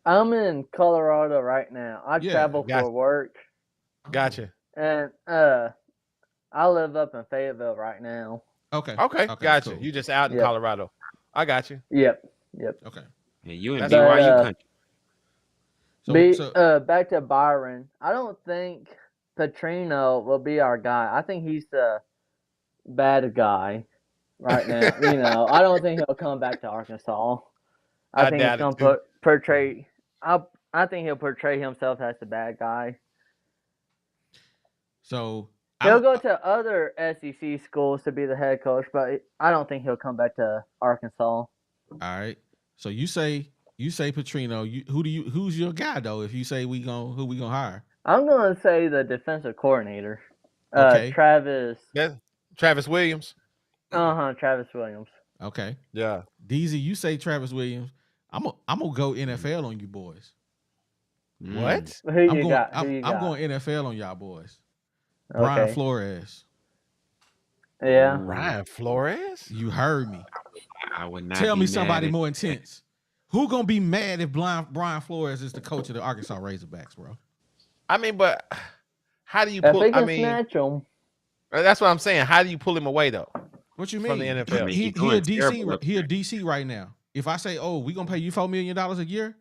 I'm in Colorado right now. I Yeah, travel gotcha. for work, Gotcha. and I live up in Fayetteville right now. Okay. Okay, gotcha. cool. You just out in Yep. Colorado. I got you. Yep. Okay. Yeah, you in That's BYU right. country. So Back to Byron. I don't think Petrino will be our guy. I think he's the bad guy right now. I don't think he'll come back to Arkansas. I think he's doubt it, going too. to portray. I think he'll portray himself as the bad guy. So He'll go to other SEC schools to be the head coach, but I don't think he'll come back to Arkansas. All right. So you say Petrino. Who's your guy though? If you say who we gonna hire? I'm gonna say the defensive coordinator. Okay. Travis. Yeah. Travis Williams. Travis Williams. Okay. Yeah. DZ, you say Travis Williams. I'm gonna go NFL on you boys. What? Who you got? I'm going NFL on y'all boys. Okay. Brian Flores. Yeah. Brian Flores? You heard me. I would not Tell be me somebody mad more intense. Who gonna be mad if Brian Flores is the coach of the Arkansas Razorbacks, bro? I mean, but how do you If pull? he can I mean, snatch him. that's what I'm saying. How do you pull him away though? What you mean? From the NFL. I mean, He he's a doing DC. terrible up He a there. DC right now. If I say, "Oh, we gonna pay you $4 million a year,"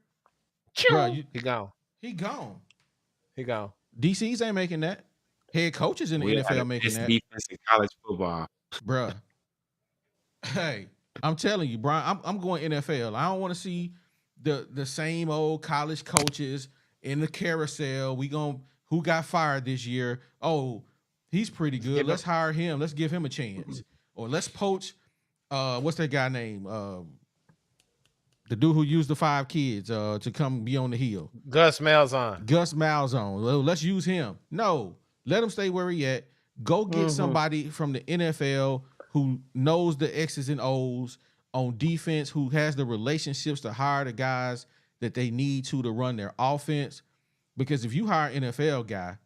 bro, He gone. he gone. He gone. DCs ain't making that. Head coaches in the NFL making that, defense in college football. bruh. Hey, I'm telling you, Brian. I'm going NFL. I don't want to see the same old college coaches in the carousel. Who got fired this year? Oh, he's pretty good. Let's hire him. Let's give him a chance. Or let's poach. What's that guy name? The dude who used the 5 kids to come be on the hill. Gus Malzahn. Gus Malzahn. Well, let's use him. No, let him stay where he at. Go get somebody from the NFL who knows the X's and O's on defense, who has the relationships to hire the guys that they need to run their offense. Because if you hire an NFL guy,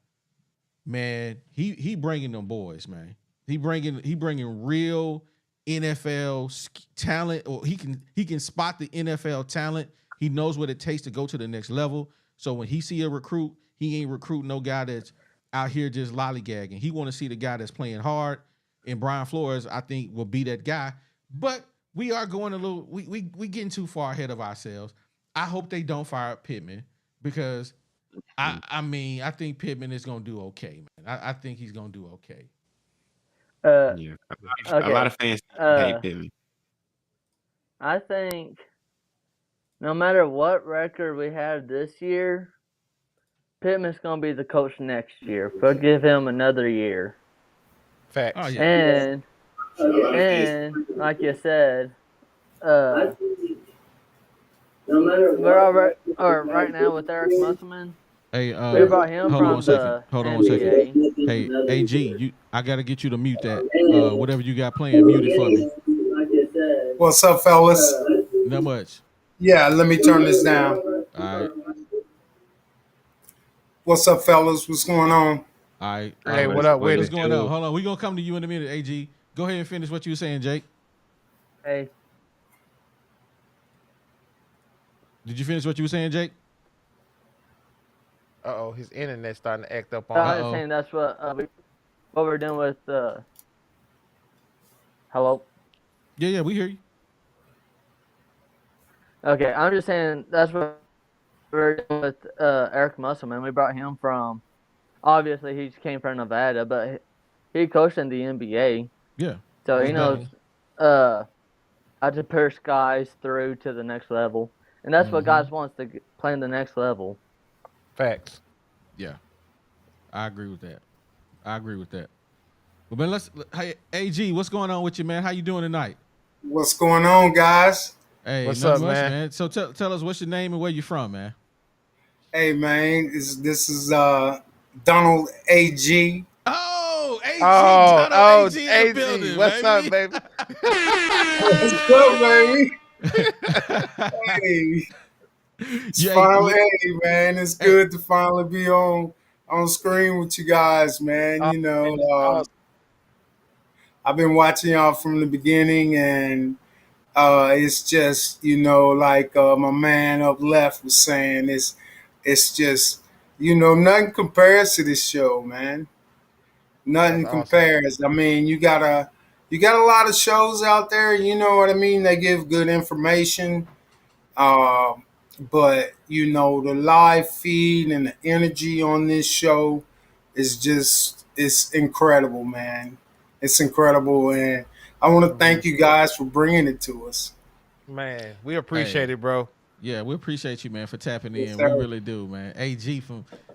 man, he bringing them boys, man. He bringing real NFL talent, or he can spot the NFL talent. He knows what it takes to go to the next level. So when he see a recruit, he ain't recruiting no guy that's out here just lollygagging. He want to see the guy that's playing hard. And Brian Flores, I think, will be that guy. But we are going a little. We getting too far ahead of ourselves. I hope they don't fire Pittman because I mean I think Pittman is gonna do okay, man. I think he's gonna do okay. Yeah, a lot of fans hate Pittman. I think no matter what record we have this year, Pittman's gonna be the coach next year. We'll give him another year. Facts. Oh, yeah. And like you said, we're all right now with Eric Musselman. Hey, we brought him hold from on a second. Hold on a second. NBA. Hey, AG, I gotta get you to mute that. Whatever you got playing, mute it for me. What's up, fellas? Not much. Yeah, let me turn this down. All right. What's up, fellas? What's going on? All right. Hey, what up, What's Willie? going on? Hold on. We're gonna come to you in a minute, AG. Go ahead and finish what you were saying, Jake. Hey. Did you finish what you were saying, Jake? His internet's starting to act up I on. was saying that's what we're doing with. Hello. Yeah, we hear you. Okay, I'm just saying that's what we're doing with Eric Musselman. We brought him from. Obviously, he came from Nevada, but he coached in the NBA. Yeah. So he knows how to push guys through to the next level, and that's what guys wants to play in the next level. Facts. Yeah, I agree with that. Well, man, hey, AG, what's going on with you, man? How you doing tonight? What's going on, guys? Hey, what's not up, much, man? So tell us what's your name and where you from, man. Hey, man, this is Donald AG. Oh, AG, Donald AG in the AG. building, What's up, baby? What's up, baby? Hey. Hey, man, it's good to finally be on screen with you guys, man. You know, I've been watching y'all from the beginning, and it's just, like my man up left was saying, it's just, nothing compares to this show, man. Nothing compares. I mean, you got a lot of shows out there, you know what I mean? They give good information. But the live feed and the energy on this show it's incredible, man. It's incredible, and I want to thank you guys for bringing it to us. Man, we appreciate it, bro. Yeah, we appreciate you, man, for tapping in. Yes, we really do, man. AG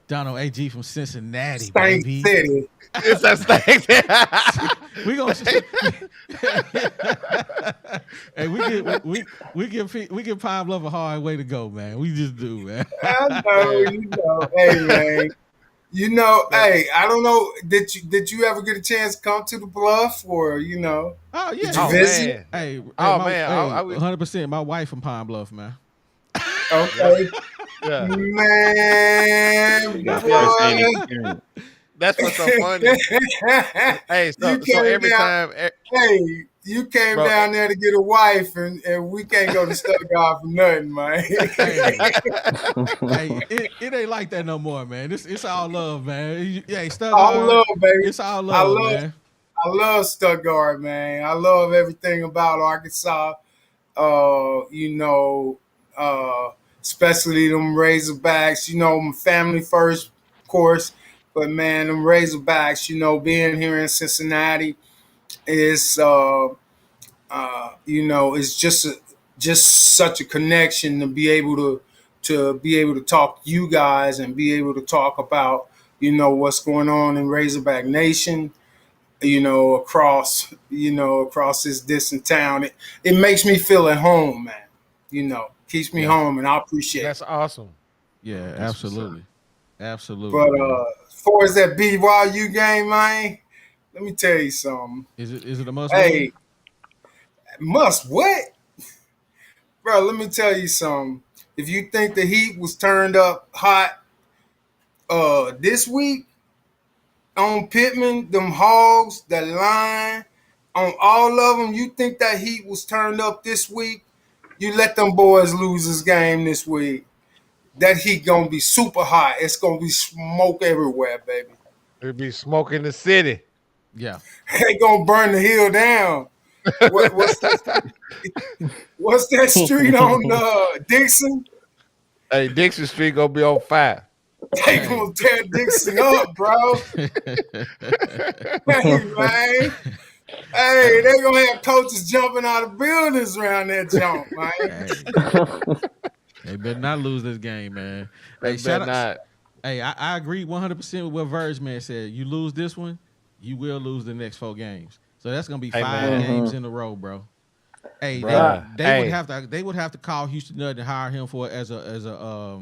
Donald AG from Cincinnati, Stank baby. City. It's a stank. We gonna hey, we give Pine Bluff a hard way to go, man. We just do, man. I know, Hey, man. Hey, I don't know. Did you ever get a chance to come to the Bluff, or Oh yeah. did you visit? Hey, Oh, my, man, hey, I would- 100%. My wife from Pine Bluff, man. Okay, Yeah. man, Got boy. first-hand experience. That's what's so funny. Hey, You so came every down- time, Hey, you came Bro, down there to get a wife, and we can't go to Stuttgart for nothing, man. Hey, it ain't like that no more, man. It's all love, man. Hey, All love, baby. It's all love, man. I love Stuttgart, man. I love everything about Arkansas. Especially them Razorbacks. My family first, of course. But man, them Razorbacks. Being here in Cincinnati is, it's just such a connection to be able to talk to you guys and be able to talk about what's going on in Razorback Nation. Across this distant town. It makes me feel at home, man. Keeps me home, and I appreciate that's it. awesome. Yeah, absolutely. Absolutely. But man. as far as that BYU game, man, let me tell you something. Is it a must Hey, win? must what? Bro, let me tell you something. If you think the Heat was turned up hot this week on Pittman, them Hogs, the line, on all of them, you think that Heat was turned up this week, you let them boys lose this game this week. That Heat gonna be super hot. It's gonna be smoke everywhere, baby. It'd be smoke in the city. Yeah. They gonna burn the hill down. What's that street on Dixon? Hey, Dixon Street gonna be on fire. They gonna tear Dixon up, bro. Hey, man. Hey, they gonna have coaches jumping out of buildings around that jump, man. They better not lose this game, man. They Hey, shout better out. not. Hey, I agree 100% with what Verge man said. You lose this one, you will lose the next 4 games. So that's gonna be Hey, 5 man. games in a row, bro. Hey, Bruh. they Hey. would have to call Houston Nutt and hire him for as a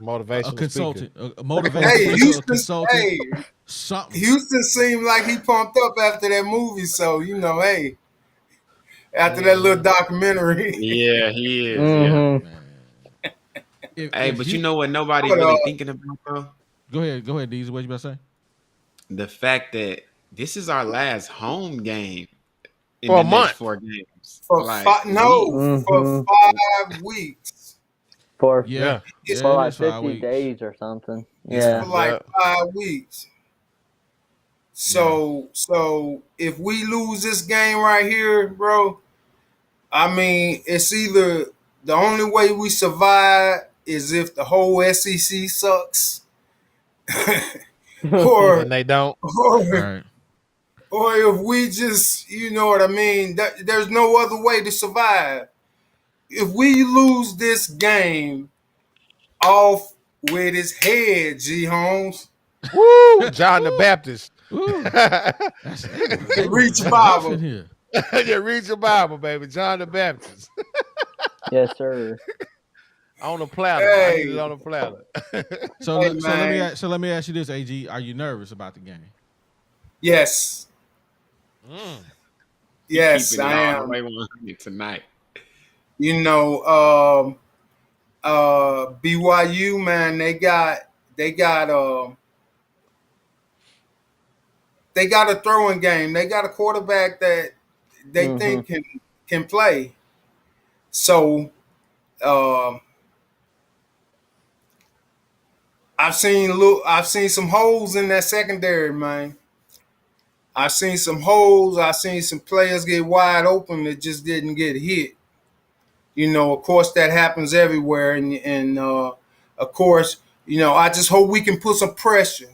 Motivational consultant, speaker. a motivational Hey, speaker, a Houston. consultant, Hey, something. Houston seemed like he pumped up after that movie. So hey, after that little documentary. Yeah, he is. Mhm. Yeah. If Hey, but you you know what nobody But, really thinking about, though? go ahead, Deezy, what you about to say? The fact that this is our last home game in For the a month. next 4 games. for Like, for 5 weeks. For Yeah, It's for it like is 5 50 weeks. days or something. It's Yeah. for like Yeah. 5 weeks. So if we lose this game right here, bro, I mean, it's either the only way we survive is if the whole SEC sucks, or And they don't. or Right. or if we just, you know what I mean. There's no other way to survive. If we lose this game off with his head, G Holmes, Woo! John the Baptist. Ooh, Yeah, they Reach rough Bible. in here. read your Bible, baby. John the Baptist. Yes, sir. On a platter. I Hey. need it on a platter. So, Hey, man. let me ask you this, AG: are you nervous about the game? Yes, yes, keeping it I all the am. way 100 tonight. BYU, man, they got a throwing game. They got a quarterback that they think can play. So I've seen some holes in that secondary, man. I've seen some holes. I've seen some players get wide open that just didn't get hit. Of course, that happens everywhere, and of course, I just hope we can put some pressure.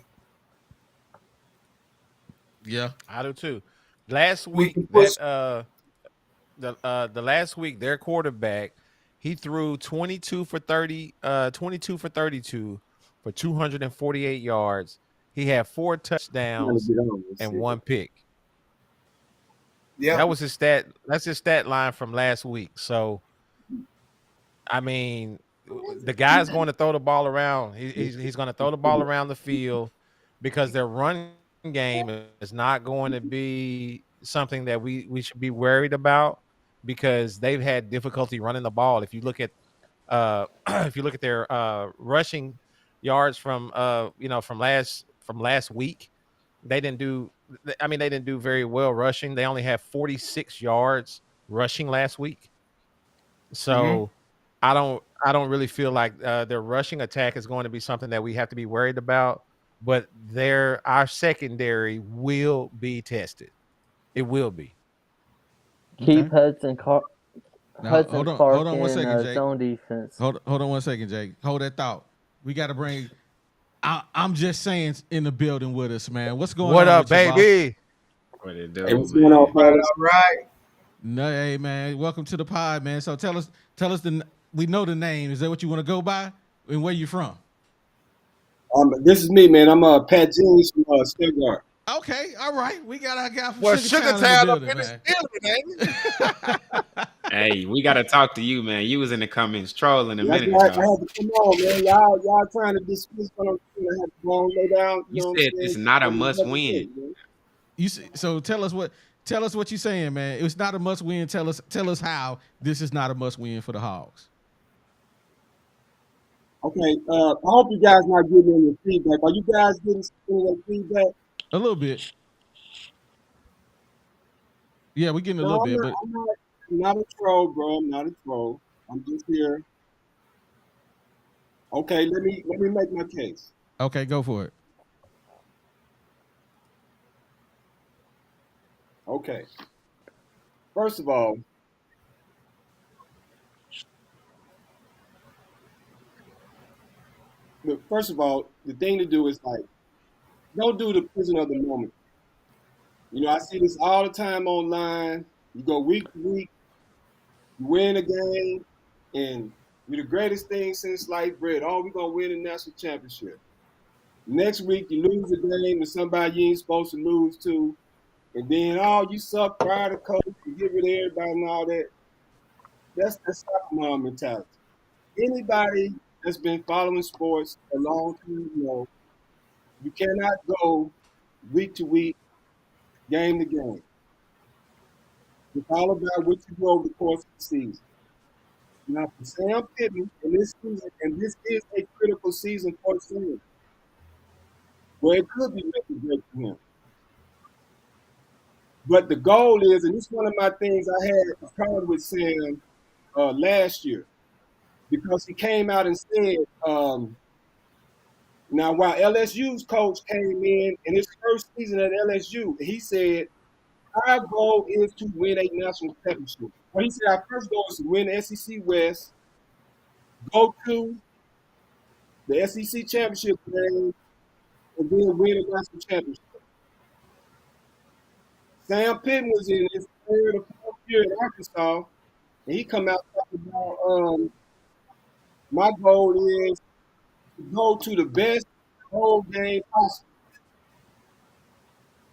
Yeah. I do too. Last We week, can push. the last week, their quarterback, he threw 22 for 32 for 248 yards. He had 4 touchdowns and 1 pick. Yeah. That was his stat. That's his stat line from last week. So, I mean, the guy's going to throw the ball around. He's going to throw the ball around the field because their run game is not going to be something that we should be worried about because they've had difficulty running the ball. If you look at if you look at their rushing yards from from last week, they didn't do very well rushing. They only have 46 yards rushing last week. So I don't really feel like their rushing attack is going to be something that we have to be worried about. But our secondary will be tested. It will be. Keep Okay. Now Hudson hold Clark on one in second, Jake. zone defense. Hold on one second, Jake. Hold that thought. We got to bring. I'm just saying in the building with us, man. What's going on? What up, with you, baby? What it do, Hey, what's going on, All right, fellas? all right. No, hey man, welcome to the pod, man. So tell us we know the name. Is that what you want to go by? And where you from? This is me, man. I'm Pat Jeans from Stuttgart. Okay, all right. We got our guy from Well, Sugartown Sugartown up in the building, in the man. building, ain't Hey, we gotta talk to you, man. You was in the comments trolling a That's minute why I ago. had to come on, man. Y'all trying to dismiss what I'm saying. I had to go on, lay down. You know said what I'm it's saying? not a I'm must never win. say, man. You see, so tell us what you're saying, man. It's not a must win. Tell us how this is not a must win for the Hogs. Okay, I hope you guys not getting any feedback. Are you guys getting any feedback? A little bit. Yeah, we're getting a No, little bit, but I'm not a troll, bro. I'm not a troll. I'm just here. Okay, let me make my case. okay, go for it. Okay. First of all, the thing to do is like don't do the prison of the moment. You know, I see this all the time online. You go week to week, you win a game, and you're the greatest thing since sliced bread. Oh, we're gonna win the national championship. Next week you lose a game to somebody you ain't supposed to lose to, and then you suck, fire the coach, and get rid of everybody and all that. That's soccer mom mentality. Anybody that's been following sports a long time know you cannot go week to week, game to game. It's all about what you do over the course of the season. Now, for Sam Pittman in this season, and this is a critical season for Sam, where it could be make or break for him. But the goal is, and this is one of my things I had a problem with Sam last year, because he came out and said, now while LSU's coach came in his first season at LSU, he said, our goal is to win a national championship. Well, he said our first goal is to win the SEC West, go to the SEC championship game, and then win a national championship. Sam Pittman was in his third or fourth year in Arkansas, and he come out talking about my goal is to go to the best whole game possible.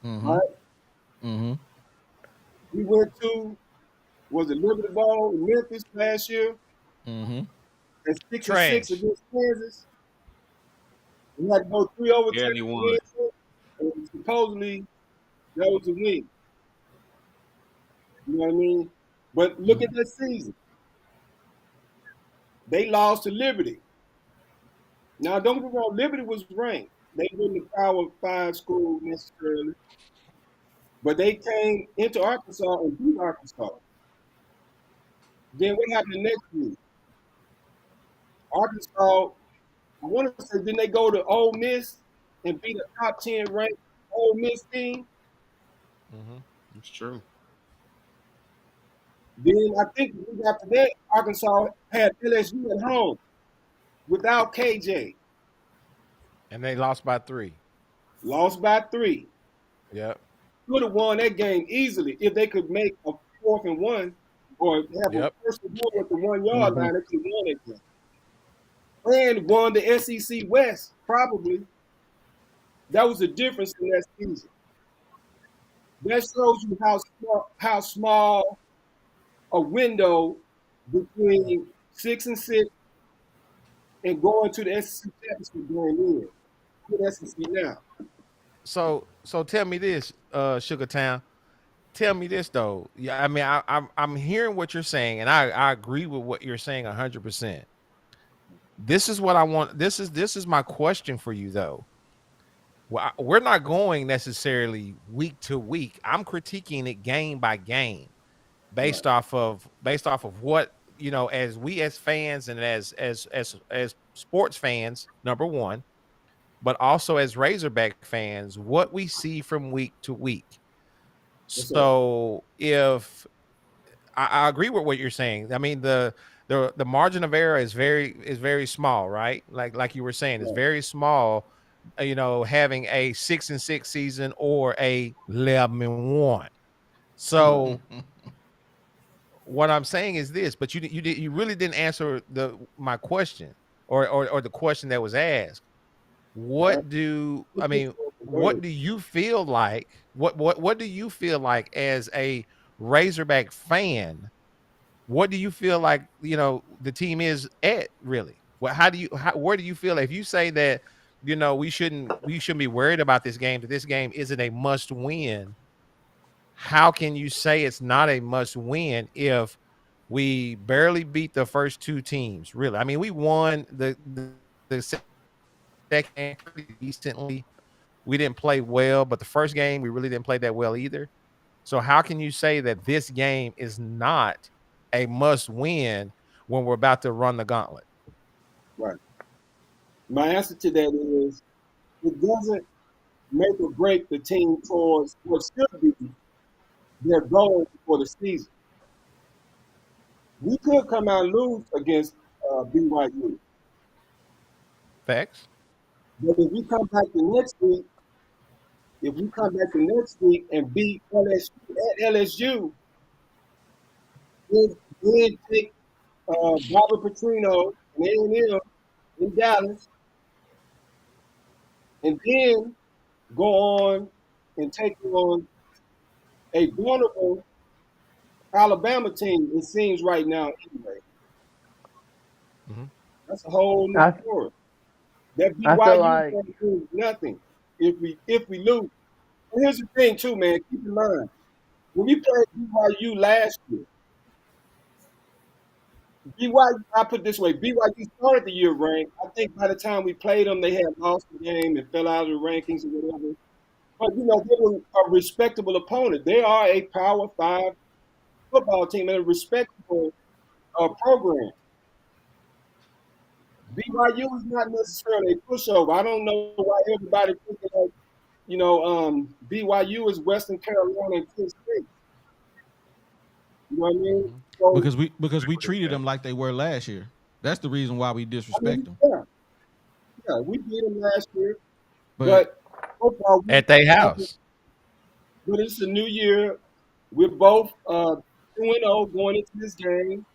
Mm-hmm. All right? Mm-hmm. We went to Liberty Bowl in Memphis last year. Mm-hmm. And 6-6 Trash. against Kansas. We had to go 3 overtimes Barely to won. win it, and supposedly that was a win. You know what I mean? But look at that season. They lost to Liberty. Now, don't get me wrong, Liberty was ranked. They weren't the Power 5 school necessarily. But they came into Arkansas and beat Arkansas. Then what happened the next week? Arkansas, I want to say, didn't they go to Ole Miss and beat a top 10 ranked Ole Miss team? Mm-hmm. It's true. Then I think the week after that, Arkansas had LSU at home without KJ. And they lost by 3. Lost by 3. Yep. Could have won that game easily if they could make a 4th and 1 or have a Yep. 1st and 1 with the 1 yard line. They could have won that game. and won the SEC West, probably. That was the difference in that season. That shows you how small a window between 6-6 and going to the SEC championship game is. The SEC now. So tell me this, Sugar Town. Tell me this though. Yeah, I mean, I'm hearing what you're saying, and I agree with what you're saying 100%. This is what I want. This is my question for you though. Well, we're not going necessarily week to week. I'm critiquing it game by game, based off of what as we as fans and as sports fans, number one, but also as Razorback fans, what we see from week to week. So if I agree with what you're saying, I mean the margin of error is very small, right? Like you were saying, it's very small. Having a 6-6 season or a 11-1. So what I'm saying is this, but you really didn't answer my question or the question that was asked. What do you feel like? What do you feel like as a Razorback fan? What do you feel like the team is at really? Where do you feel if you say that we shouldn't be worried about this game, that this game isn't a must win? How can you say it's not a must win if we barely beat the first two teams? Really, I mean, we won the second pretty decently. We didn't play well, but the first game we really didn't play that well either. So how can you say that this game is not a must win when we're about to run the gauntlet? Right. My answer to that is it doesn't make or break the team towards what should be their goal for the season. We could come out and lose against BYU. Facts. But if we come back the next week, and beat LSU at LSU, then take Bobby Petrino and A&M in Dallas, and then go on and take on a vulnerable Alabama team, it seems right now anyway. Mm-hmm. That's a whole new story. That BYU means nothing if we lose. And here's the thing too, man. Keep in mind, when we played BYU last year, I put it this way, BYU started the year ranked. I think by the time we played them, they had lost the game and fell out of the rankings or whatever. But, they were a respectable opponent. They are a Power 5 football team and a respectable program. BYU is not necessarily a pushover. I don't know why everybody thinking like, BYU is Western Carolina and Penn State. You know what I mean? So, because we treated them like they were last year. That's the reason why we disrespect them. Yeah, we beat them last year, but at their house. But it's a new year. We're both 2-0 going into this game,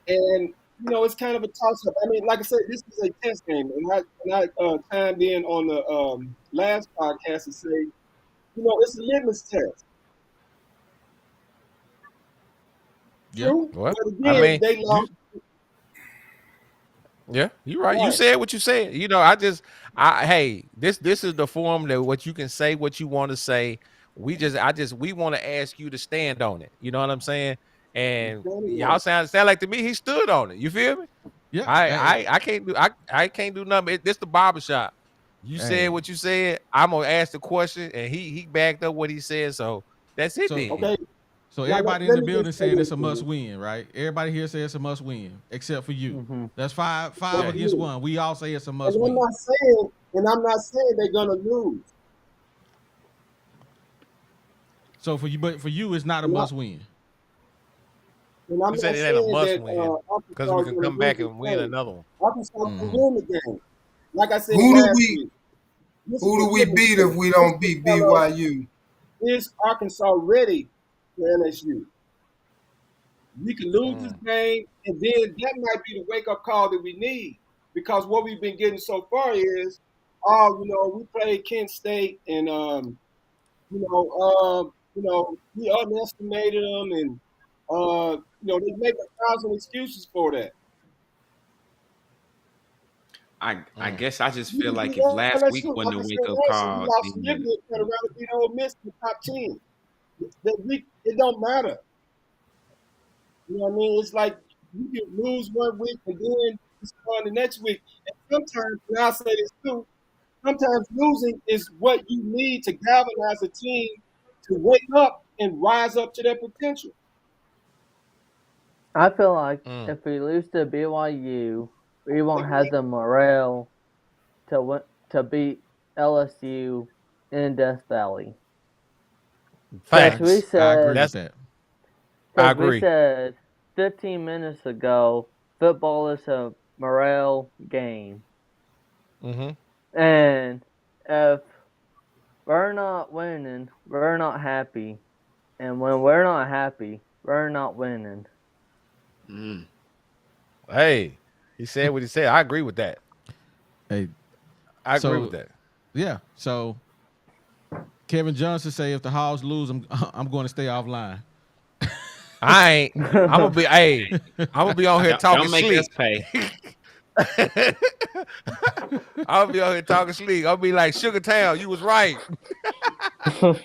and it's kind of a toss-up. I mean, like I said, this is a test game, and I chimed in on the last podcast to say, it's a litmus test. Yeah. True, well, but again, they lost. Yeah, you're right. You said what you said. Hey, this is the forum that what you can say what you want to say. We want to ask you to stand on it. You know what I'm saying? And y'all sound like to me he stood on it. You feel me? Yeah. I can't do nothing. This the barbershop. You said what you said. I'm gonna ask the question, and he backed up what he said. So that's it. Okay. So everybody in the building saying it's a must win, right? Everybody here says it's a must win, except for you. Mm-hmm. That's five against one. We all say it's a must win. I'm not saying they're gonna lose. So for you, it's not a must win. You said it ain't a must win because we can come back and win another one. Arkansas can win the game. Like I said, who do we beat if we don't beat BYU? Is Arkansas ready for LSU? We can lose this game, and then that might be the wake-up call that we need. because what we've been getting so far is, oh, we played Kent State and we underestimated them, and they make 1,000 excuses for that. I guess I just feel like if LSU, last week wasn't a like I wake said up last week, we call, lost then significantly, turn around and beat Ole Miss in the top 10. It don't matter. You know what I mean? It's like you can lose one week and then it's on the next week. And sometimes, and I'll say this too, sometimes losing is what you need to galvanize a team to wake up and rise up to their potential. I feel like if we lose to BYU, we won't have the morale to beat LSU in Death Valley. Facts. We said, I agree with that. I agree. We said 15 minutes ago, football is a morale game. Mm-hmm. And if we're not winning, we're not happy. And when we're not happy, we're not winning. Hey, he said what he said. I agree with that. Hey, I agree with that. Yeah. So Kevin Johnson say if the Hogs lose, I'm going to stay offline. I ain't. I'm gonna be. Hey, I'm gonna be on here talking don't make sleep. us pay. I'll be on here talking sleep. I'll be like, Sugar Town, you was right. But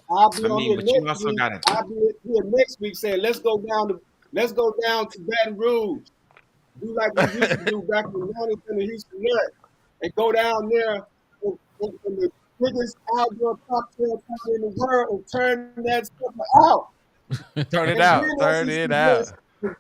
I'll be on here you next also week. gotta I'll be here next week saying, let's go down to Baton Rouge. Do like we used to do back in the 90s in the Houston Nuts, and go down there in the biggest outdoor cocktail party in the world and turn that stuff out. Turn it out. Turn it out. The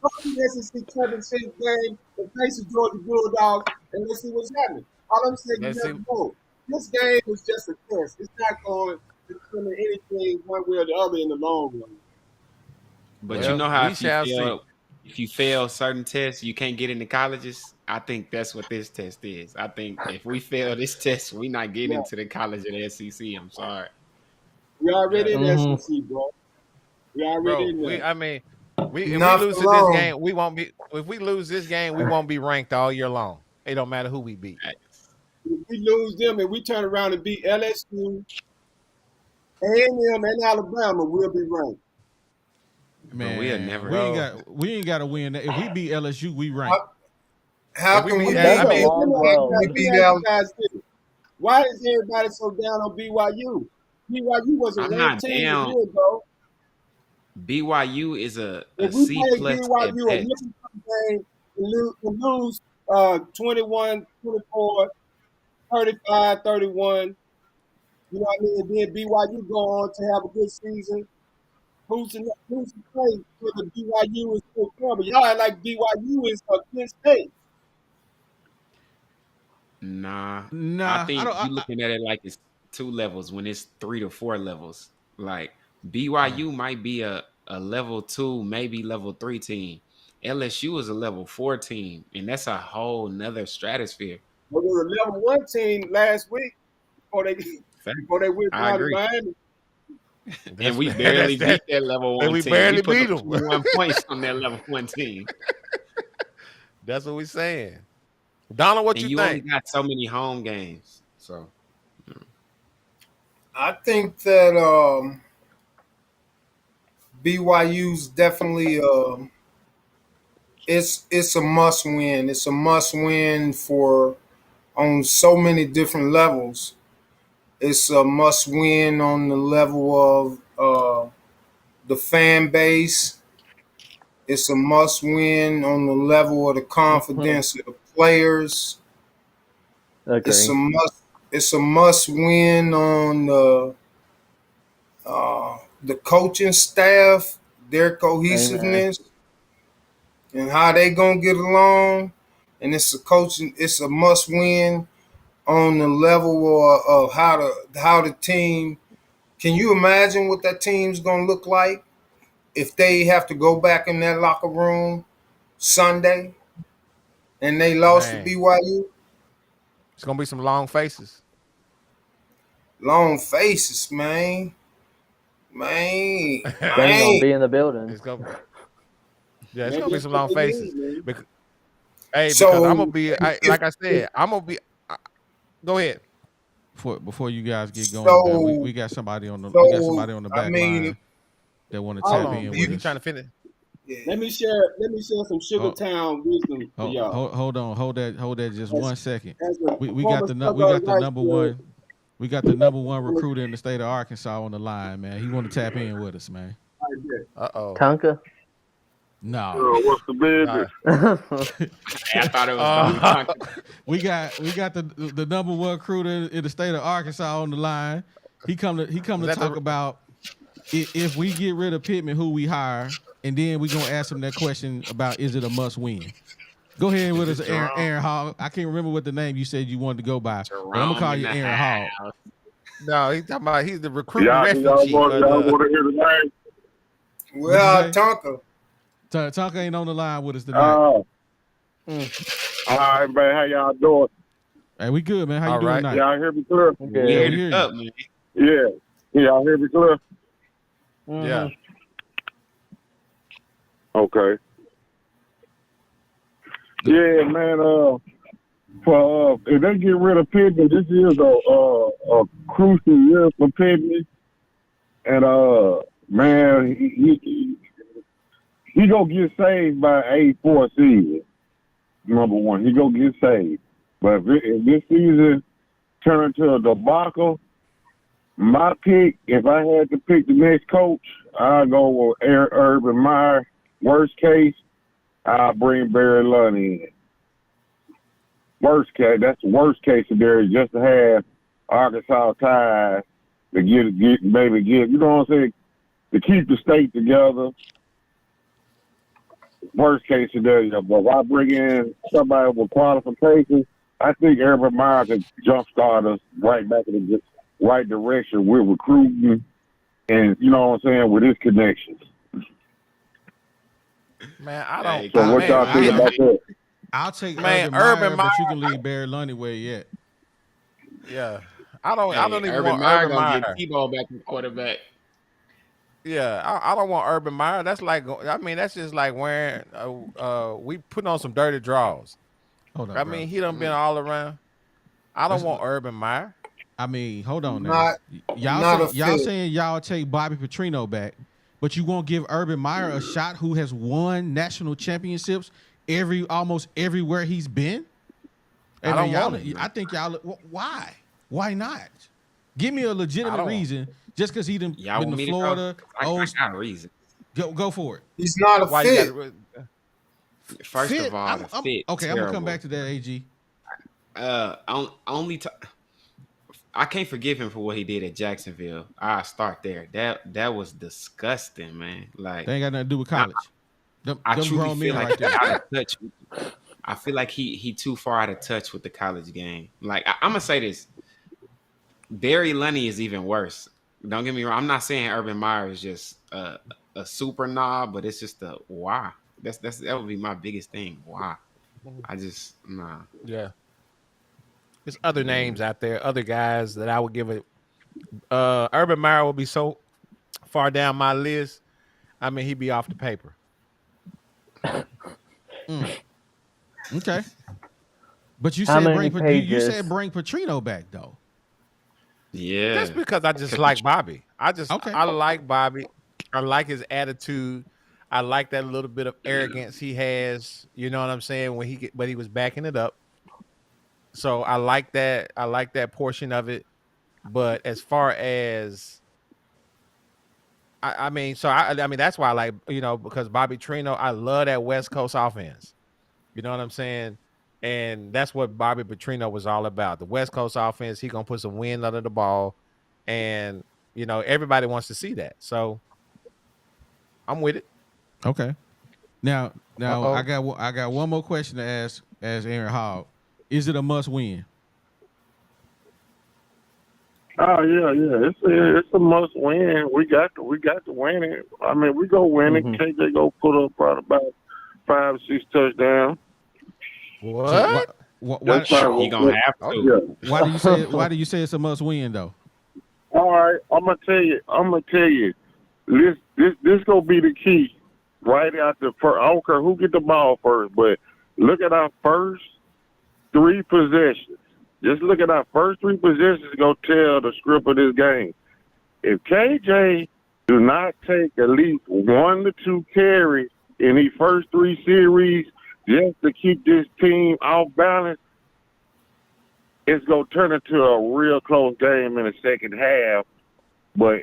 SEC championship game and face the Georgia Bulldogs, and let's see what's happening. All I'm saying, you never know. This game was just a test. It's not going to determine anything one way or the other in the long run. But you know how if you fail certain tests, you can't get into colleges? I think that's what this test is. I think if we fail this test, we're not getting into the college of the SEC. I'm sorry. We already in the SEC, bro. We already in there. If we lose to this game, we won't be. If we lose this game, we won't be ranked all year long. It don't matter who we beat. If we lose them and we turn around and beat LSU, A&M, and Alabama, we'll be ranked. Man, we ain't got to win. If we beat LSU, we rank. How can we beat Why is everybody so down on BYU? BYU was a ranked team a year ago. BYU is a C plus at best. Game and lose 21, 24, 35, 31. You know what I mean? And then BYU go on to have a good season. Who's to play for the BYU is so terrible? Y'all act like BYU is Kent State. Nah. I think you're looking at it like it's 2 levels when it's 3 to 4 levels. Like BYU might be a level 2, maybe level 3 team. LSU is a level 4 team, and that's a whole nother stratosphere. Well, they were a level 1 team last week before they went down to Miami. And we barely beat that level 1 team. We barely beat them. 1 points on that level 1 team. That's what we're saying. Donald, what you think? Only got so many home games. So I think that BYU's definitely it's a must win. It's a must win for on so many different levels. It's a must win on the level of the fan base. It's a must win on the level of the confidence of the players. Okay. It's a must win on the coaching staff, their cohesiveness, and how they gonna get along. And it's a must win on the level of how the team. Can you imagine what that team's gonna look like if they have to go back in that locker room Sunday and they lost to BYU? It's gonna be some long faces. Long faces, man. They ain't gonna be in the building. It's gonna be some long faces. Hey, So because I'm gonna be like I if, said, I'm gonna be. Go ahead. Before you guys get going, man, so we got somebody on the so I back mean, line that want to Hold tap on. in you, with He us. trying to finish. yeah. Let me share some Oh, Sugartown wisdom for y'all. hold on, hold that just As, 1 second. as a We got former the we Suburban got the high number school, one. We got the number one recruiter in the state of Arkansas on the line, man. He want to tap in with us, man. Uh-oh. Tonka. No, What's the business? I thought it was gonna be talking. we got the number one recruiter in the state of Arkansas on the line. He come to that talk the- about if we get rid of Pittman, who we hire, and then we gonna ask him that question about is it a must win. Go ahead with us, Aaron Hall. I can't remember what the name you said you wanted to go by, but I'm gonna call you Aaron Hall. No, he's talking about he's the recruiting Y'all refugee. want But, to hear the name? Well, Tonka. Tonka ain't on the line with us tonight. All right, man. How y'all doing? Hey, we good, man. How you All doing right. tonight? Y'all hear me clear? Okay. Yeah, Hear we hear it you. up, man. Yeah. Y'all hear me clear? Yeah. Okay. Yeah, man. For if they get rid of Pittman, this is a crucial year for Pittman, and man, he gonna get saved by A4 season. Number one, he gonna get saved. But if this season turn into a debacle, my pick, if I had to pick the next coach, I'd go with Urban Meyer. Worst case, I'll bring Barry Lundy in. Worst case, that's the worst case scenario, just to have Arkansas ties to get, you know what I'm saying, to keep the state together. Worst case scenario, but if I bring in somebody with qualifications, I think Urban Meyer can jumpstart us right back in the right direction with recruiting and, you know what I'm saying, with his connections. Man, I don't. So what y'all think about that? I'll take Man, Urban Meyer, but you can leave Barry Lundy where he at. Yeah. I don't even Urban want Meyer Urban gonna Meyer. get T-Ball back in quarterback. Yeah, I don't want Urban Meyer. That's like, I mean, that's just like wearing, we putting on some dirty draws. Hold on, I bro. mean, he done been all around. I don't want Urban Meyer. I mean, hold on now. Y'all saying y'all take Bobby Petrino back, but you won't give Urban Meyer a shot who has won national championships almost everywhere he's been? Hey, I man, don't want him. I think y'all. Why? Why not? Give me a legitimate reason. Just because he done Y'all been want to me Florida. to go? I got a reason. Go for it. He's not a Why fit. you First Fit? of all, the fit. Okay, I'm gonna come back to that. Ag. I can't forgive him for what he did at Jacksonville. I start there. That was disgusting, man. Like, They ain't got nothing to do with college. I them truly grown feel men like right he's there. out of touch. I feel like he too far out of touch with the college game. Like, I'm gonna say this: Barry Lundy is even worse. Don't get me wrong. I'm not saying Urban Meyer is just a super knob, but it's just a why. That would be my biggest thing. Why? I just nah. Yeah. There's other names out there, other guys that I would give it. Urban Meyer will be so far down my list. I mean, he'd be off the paper. Okay. But you How said many pages? bring Petrino back though. Yeah. That's because I just like Bobby. I like Bobby. I like his attitude. I like that little bit of arrogance he has. You know what I'm saying? But he was backing it up. So I like that. I like that portion of it. But as far as I mean, that's why I like, because Bobby Trino, I love that West Coast offense. You know what I'm saying? And that's what Bobby Petrino was all about. The West Coast offense, he gonna put some wind under the ball, and everybody wants to see that. So I'm with it. Okay. Now Uh-oh. I got one more question to ask Aaron Hall. Is it a must win? Oh yeah. It's a must win. We got to win it. I mean, we go win it. KJ go put up probably about 5 or 6 touchdowns. What? Why He gonna have to. Yeah. Why do you say it's a must win though? All right, I'm gonna tell you. This gonna be the key right out the first. I don't care who get the ball first, but look at our first 3 possessions. Just look at our first 3 possessions to go tell the script of this game. If KJ do not take at least 1 to 2 carries in these first 3 series just to keep this team off balance, it's going to turn into a real close game in the second half. But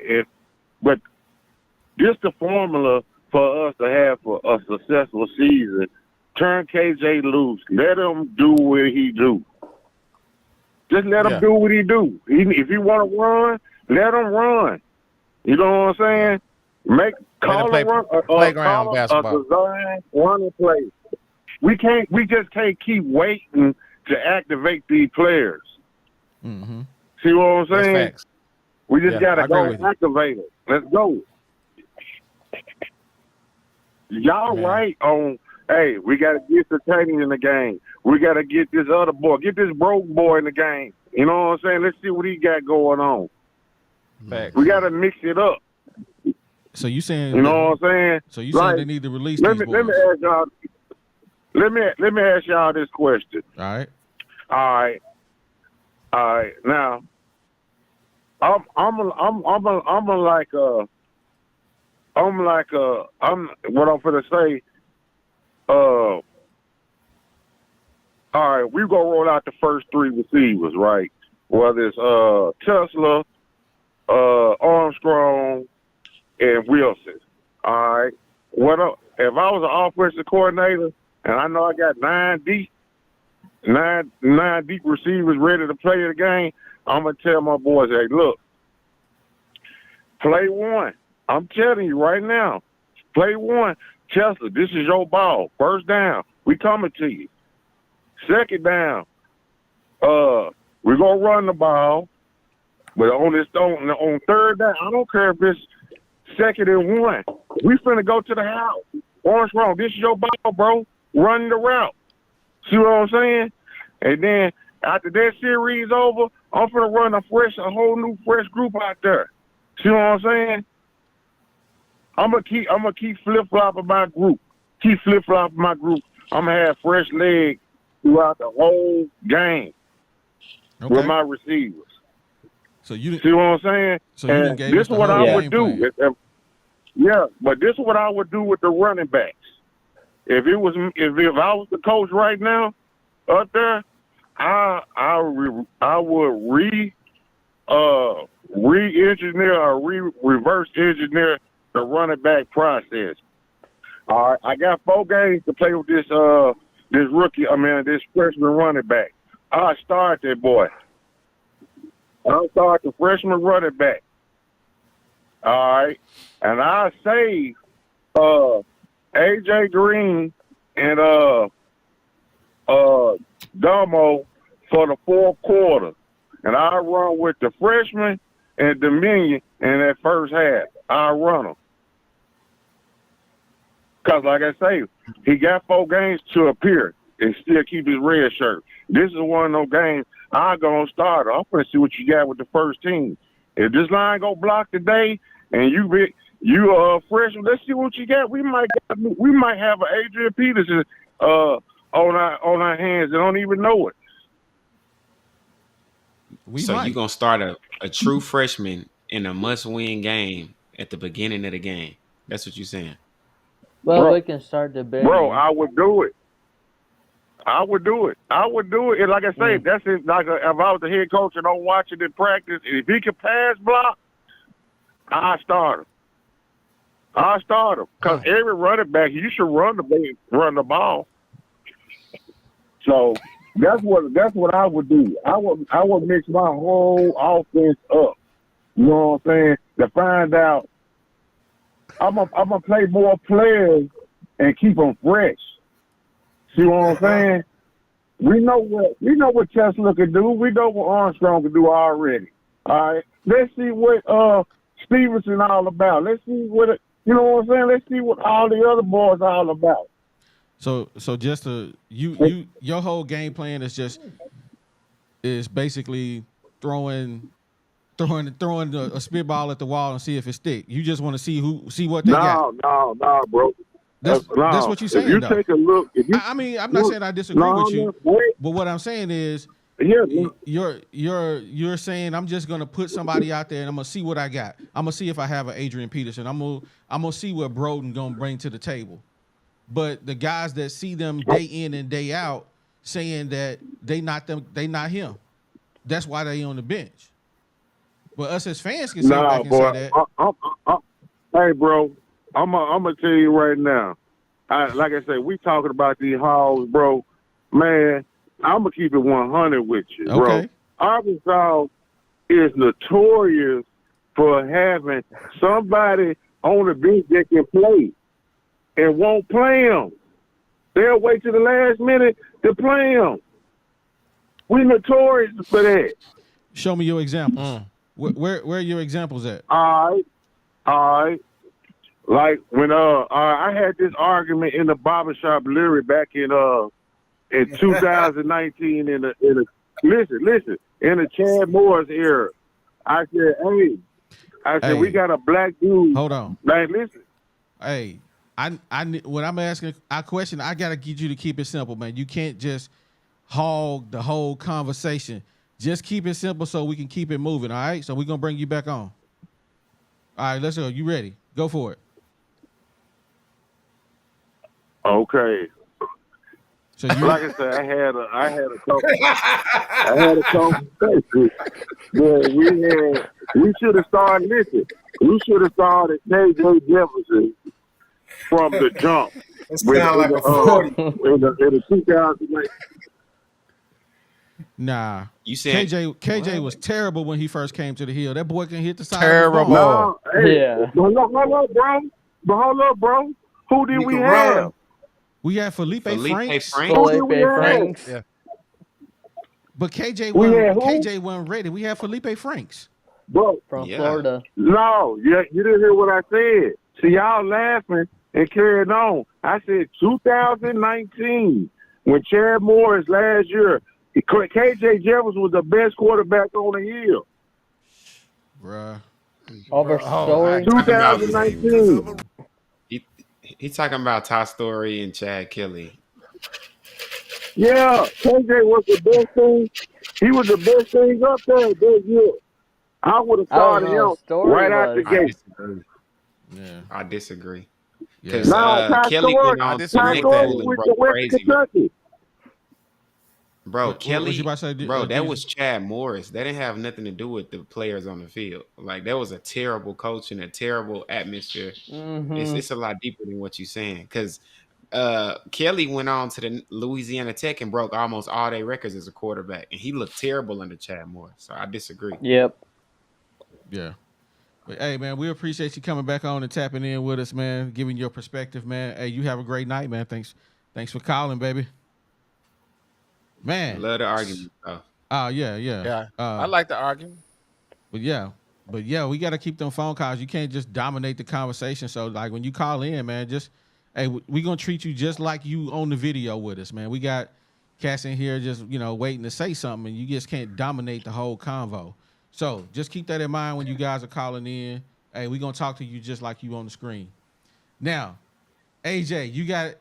just the formula for us to have for a successful season, turn KJ loose. Let him do what he do. Just let him do what he do. If he want to run, let him run. You know what I'm saying? Call a run, playground basketball. A design running play. We just can't keep waiting to activate these players. Mm-hmm. See what I'm saying? That's facts. We just gotta go and activate it. Let's go. Y'all right on. Hey, we gotta get the Titans in the game. We gotta get this other boy, get this broke boy in the game. You know what I'm saying? Let's see what he got going on. Facts. We gotta mix it up. So you saying? You know what I'm saying? So you saying they need to release these boys? Let me ask y'all. Let me ask y'all this question. All right. Now, I'm what I'm gonna say. All right, we gonna roll out the first 3 receivers, right? Whether it's Tesla, Armstrong, and Wilson. All right. If I was an offensive coordinator and I know I got 9 deep receivers ready to play the game, I'm gonna tell my boys, hey, look, play 1. I'm telling you right now, play 1. Tesla, this is your ball. First down, we coming to you. Second down, we're gonna run the ball, but on third down, I don't care if it's 2nd and 1. We finna go to the house. Armstrong, this is your ball, bro. Run the route. See what I'm saying? And then after that series over, I'm finna run a whole new fresh group out there. See what I'm saying? I'm gonna keep flip flopping my group. I'm gonna have fresh legs throughout the whole game with my receivers. So you see what I'm saying? So you and this is what I would do. But this is what I would do with the running backs. If I was the coach right now up there, I would re-engineer or reverse engineer the running back process. All right, I got 4 games to play with this freshman running back. I'll start that boy. I'll start the freshman running back. All right, and I'll save AJ Green and Domo for the 4th quarter, and I'll run with the freshman and Dominion in that first half. I'll run them. Because, like I say, he got 4 games to appear and still keep his red shirt. This is one of those games I'm going to start. I'm going to see what you got with the first team. If this line go block today and you freshman, let's see what you got. We might have an Adrian Peterson on our hands and don't even know it. So you're going to start a true freshman in a must-win game at the beginning of the game. That's what you're saying. Well, we can start debating. Bro, I would do it. And like I say, that's it. Like if I was the head coach and I'm watching in practice, if he can pass block, I start him. Because every running back, you should run the ball. So that's what I would do. I would mix my whole offense up. You know what I'm saying? To find out, I'm gonna play more players and keep them fresh. See what I'm saying? We know what Tesla can do. We know what Armstrong can do already. All right. Let's see what Stevenson all about. Let's see what you know what I'm saying. Let's see what all the other boys are all about. So just your whole game plan is basically throwing a spitball at the wall and see if it sticks. You just want to see what they got. No, bro. That's what you're saying. If you though. take a look, I mean, I'm not saying I disagree with you, but what I'm saying is, you're saying I'm just gonna put somebody out there and I'm gonna see what I got. I'm gonna see if I have an Adrian Peterson. I'm gonna see what Broden gonna bring to the table. But the guys that see them day in and day out saying that they not him. That's why they on the bench. But us as fans can sit back and say that. Hey, bro, I'm gonna tell you right now. Like I said, we talking about these Hogs, bro. Man, I'm gonna keep it 100 with you, bro. Okay. Arkansas is notorious for having somebody on the bench that can play and won't play them. They'll wait till the last minute to play them. We notorious for that. Show me your examples. Where are your examples at? All right. Like when I had this argument in the barbershop literally back in 2019 in the listen in the Chad Morris era. I said, we got a black dude. Hold on. Like, listen. Hey, when I'm asking a question, I gotta get you to keep it simple, man. You can't just hog the whole conversation. Just keep it simple so we can keep it moving. All right. So we're gonna bring you back on. All right, let's go. You ready? Go for it. Okay. So like I said, I had a conversation. Yeah, we should have started. Listen, we should have started KJ Jefferson from the jump. It's kind of like a 40 in the 2000. Nah, you said KJ was terrible when he first came to the Hill. That boy can hit the side. Terrible. No, hey, Yeah. But hold up, bro. Who did we have? We had Felipe Franks. Felipe Franks. Yeah. But KJ wasn't ready. We had Felipe Franks. Bro, From Florida. No, you didn't hear what I said. See, y'all laughing and carrying on. I said 2019, when Chad Morris last year, KJ Jefferson was the best quarterback on the Hill. Bruh. Over Story. 2019. He's talking about Ty Story and Chad Kelly. Yeah, KJ was the best thing. He was the best thing up there that year. I would have started him right out the gate. I disagree. Yeah. Now, Kelly went on to Ty Story with the West Kentucky. Bro, Kelly, that was Chad Morris. That didn't have nothing to do with the players on the field. Like, that was a terrible coach and a terrible atmosphere. Mm-hmm. It's a lot deeper than what you're saying. Because Kelly went on to the Louisiana Tech and broke almost all their records as a quarterback. And he looked terrible under Chad Morris. So I disagree. Yep. Yeah. But, hey, man, we appreciate you coming back on and tapping in with us, man, giving your perspective, man. Hey, you have a great night, man. Thanks for calling, baby. Man, Love the argument. Yeah. I like the argument. But yeah, we got to keep them phone calls. You can't just dominate the conversation. So, like, when you call in, man, hey, we gonna treat you just like you on the video with us, man. We got cats in here just waiting to say something, and you just can't dominate the whole convo. So just keep that in mind when you guys are calling in. Hey, we gonna talk to you just like you on the screen. Now, AG, you got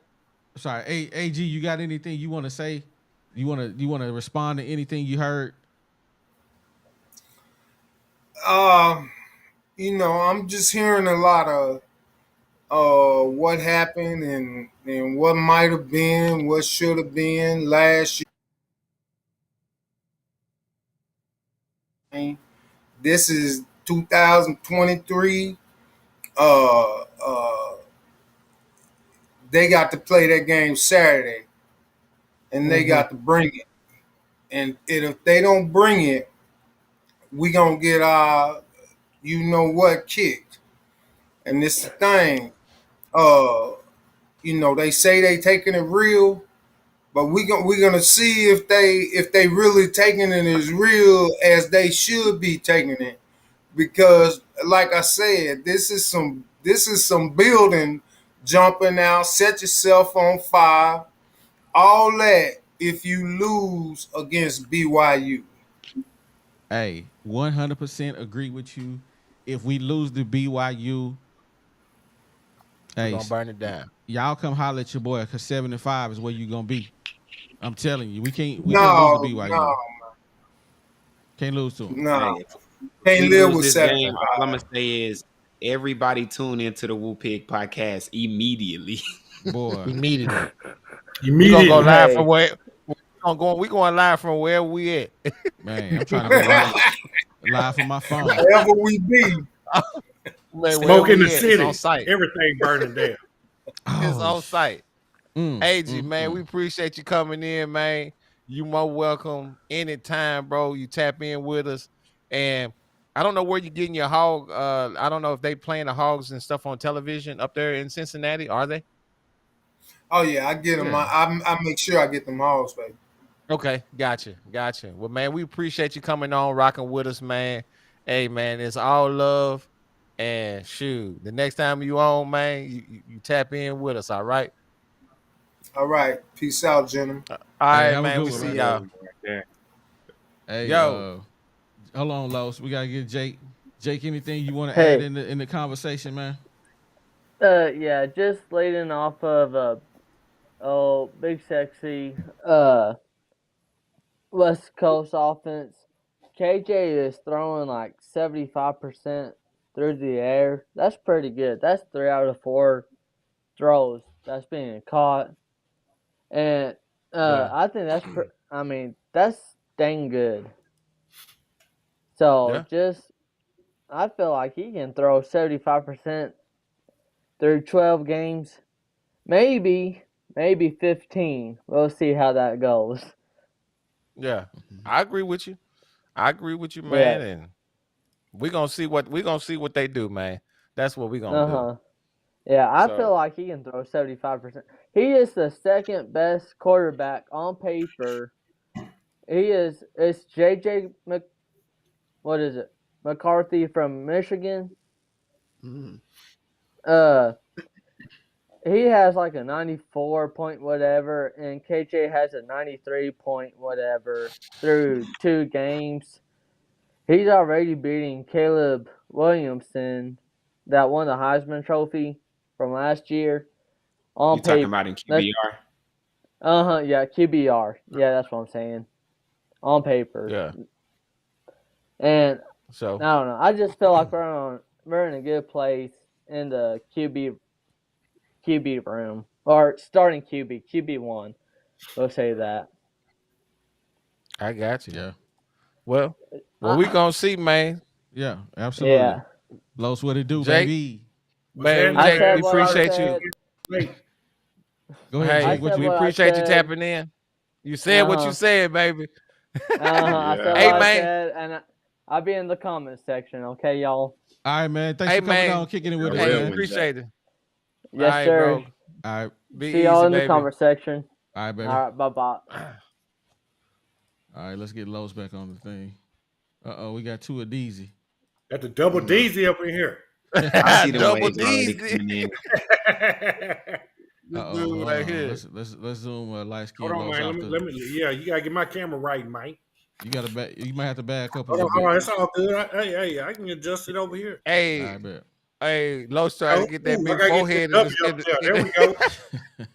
anything you want to say? You want to respond to anything you heard? I'm just hearing a lot of what happened and what might have been, what should have been last year. This is 2023. They got to play that game Saturday, and they got to bring it. And if they don't bring it, we gonna get our kicked. And this thing, they say they taking it real, but we're gonna see if they really taking it as real as they should be taking it. Because like I said, this is some building, jumping out, set yourself on fire, all that if you lose against BYU. Hey, 100% agree with you. If we lose to BYU, We're Hey, gonna burn it down. y'all come holler at your boy because 7-5 is where you gonna be. I'm telling you, we can't lose to No, BYU. Can't lose to him. no. Hey, if Can't we live lose with this 7 game, and all I'm 5. gonna say is everybody tune into the Woo Pig podcast immediately. Boy, Immediately. We gonna go Immediately. live Hey. from where we going live from where we at. man, I'm trying to go live from my phone. Wherever we be. Man, wherever Smoke in the we at, it's city. on site. Everything burning down. It's on site. AG, man, mm. we appreciate you coming in, man. You more welcome anytime, bro. You tap in with us. And I don't know where you're getting your hog. I don't know if they playing the hogs and stuff on television up there in Cincinnati. Are they? Oh yeah, I get them. Yeah. I make sure I get them hogs, baby. Okay, gotcha. Well, man, we appreciate you coming on, rocking with us, man. Hey, man, it's all love. And shoot, the next time you on, man, you tap in with us, all right? All right. Peace out, gentlemen. All right, have a man. good We one, see man. y'all. Hey, Yo. Hold on, Los. We gotta get Jake. Jake, anything you want to Hey. add in the conversation, man? Yeah, just leading off of big sexy West Coast offense. KJ is throwing like 75% through the air. That's pretty good. That's 3 out of 4 throws that's being caught, and I think that's that's dang good. So I feel like he can throw 75% through 12 games, maybe 15. We'll see how that goes. Yeah, I agree with you. Man. Yeah. And we're gonna see what they do, man. That's what we're gonna do. Yeah, I So- feel like he can throw 75%. He is the second best quarterback on paper. It's JJ McCarthy from Michigan. He has like a 94 point whatever, and KJ has a 93 point whatever through 2 games. He's already beating Caleb Williamson that won the Heisman Trophy from last year. On You talking paper, about in QBR? yeah, QBR. Yeah, that's what I'm saying. On paper. Yeah. And So I don't know. I just feel like we're in a good place in the QB room, or starting QB1. We'll say that. I got you. Yeah. Well, we gonna see, man. Yeah, absolutely. Yeah. Los, what it do, Jake? baby? Man, I Jake, said we what I appreciate you. said. Wait, Go ahead, Hey, Jake. What said we what I appreciate you said. tapping in. You said what you Uh-huh. said, baby. I said Hey, what I man. said, and I'll be in the comments section. Okay, y'all. All right, man. Thanks Hey, for coming man. on, kicking it with us, real Hey, man. appreciate it. Yes, All right, sir. bro. All right, Be See easy, y'all in the baby. comment section. all right, baby. All right, bye. All right, let's get Los back on the thing. We got two of Deezy. got the double DZ up in here. I see them Double waves already D's. coming in. This Hold dude right on. here. Let's zoom light skin Hold on, Los man. off Let me. Yeah, you gotta get my camera right, Mike. You might have to back up a Hold little on. bit. It's all good. Hey, I can adjust it over here. All Hey, right, bet. hey, Los trying to get that Ooh, big I gotta forehead get in this the, W up there. There we go.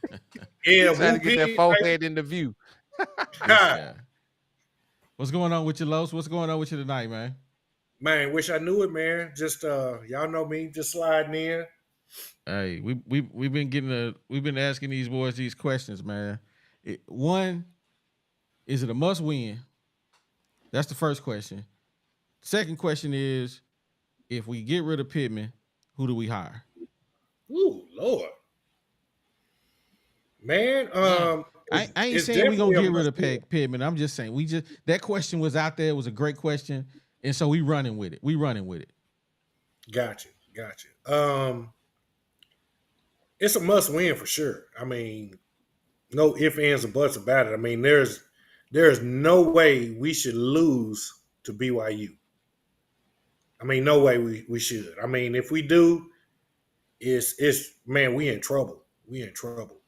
Yeah, trying to Woo get that Pig, forehead in the view. This guy. What's going on with you, Los? What's going on with you tonight, man? Man, wish I knew it, man. Just y'all know me, just sliding in. Hey, we've been asking these boys these questions, man. One, is it a must win? That's the first question. Second question is, if we get rid of Pittman, who do we hire? Ooh, Lord. Man, I ain't it's saying we gonna definitely a get rid of must-win. Pittman. I'm just saying that question was out there. It was a great question, and so we running with it. Gotcha. It's a must win for sure. I mean, no ifs, ands, or buts about it. I mean, there's no way we should lose to BYU. I mean, no way we should. I mean, if we do, it's man, we in trouble.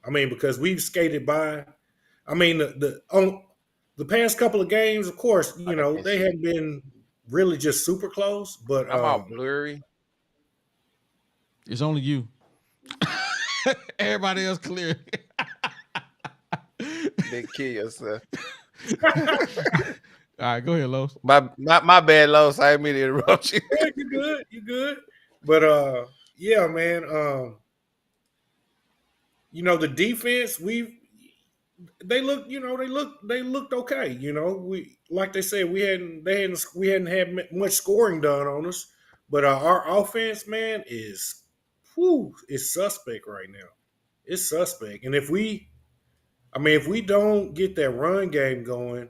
I mean, because we've skated by. I mean, on the past couple of games, of course, you know, they have been really just super close. But I'm all blurry. It's only you. Everybody else clear. Then kill yourself. All right, go ahead, Los. My bad, Los. I didn't mean to interrupt you. Yeah, you good. But yeah, man. The defense, they looked okay. We, like they said, we hadn't had much scoring done on us, but our offense, man, is suspect right now. It's suspect, and if we don't get that run game going,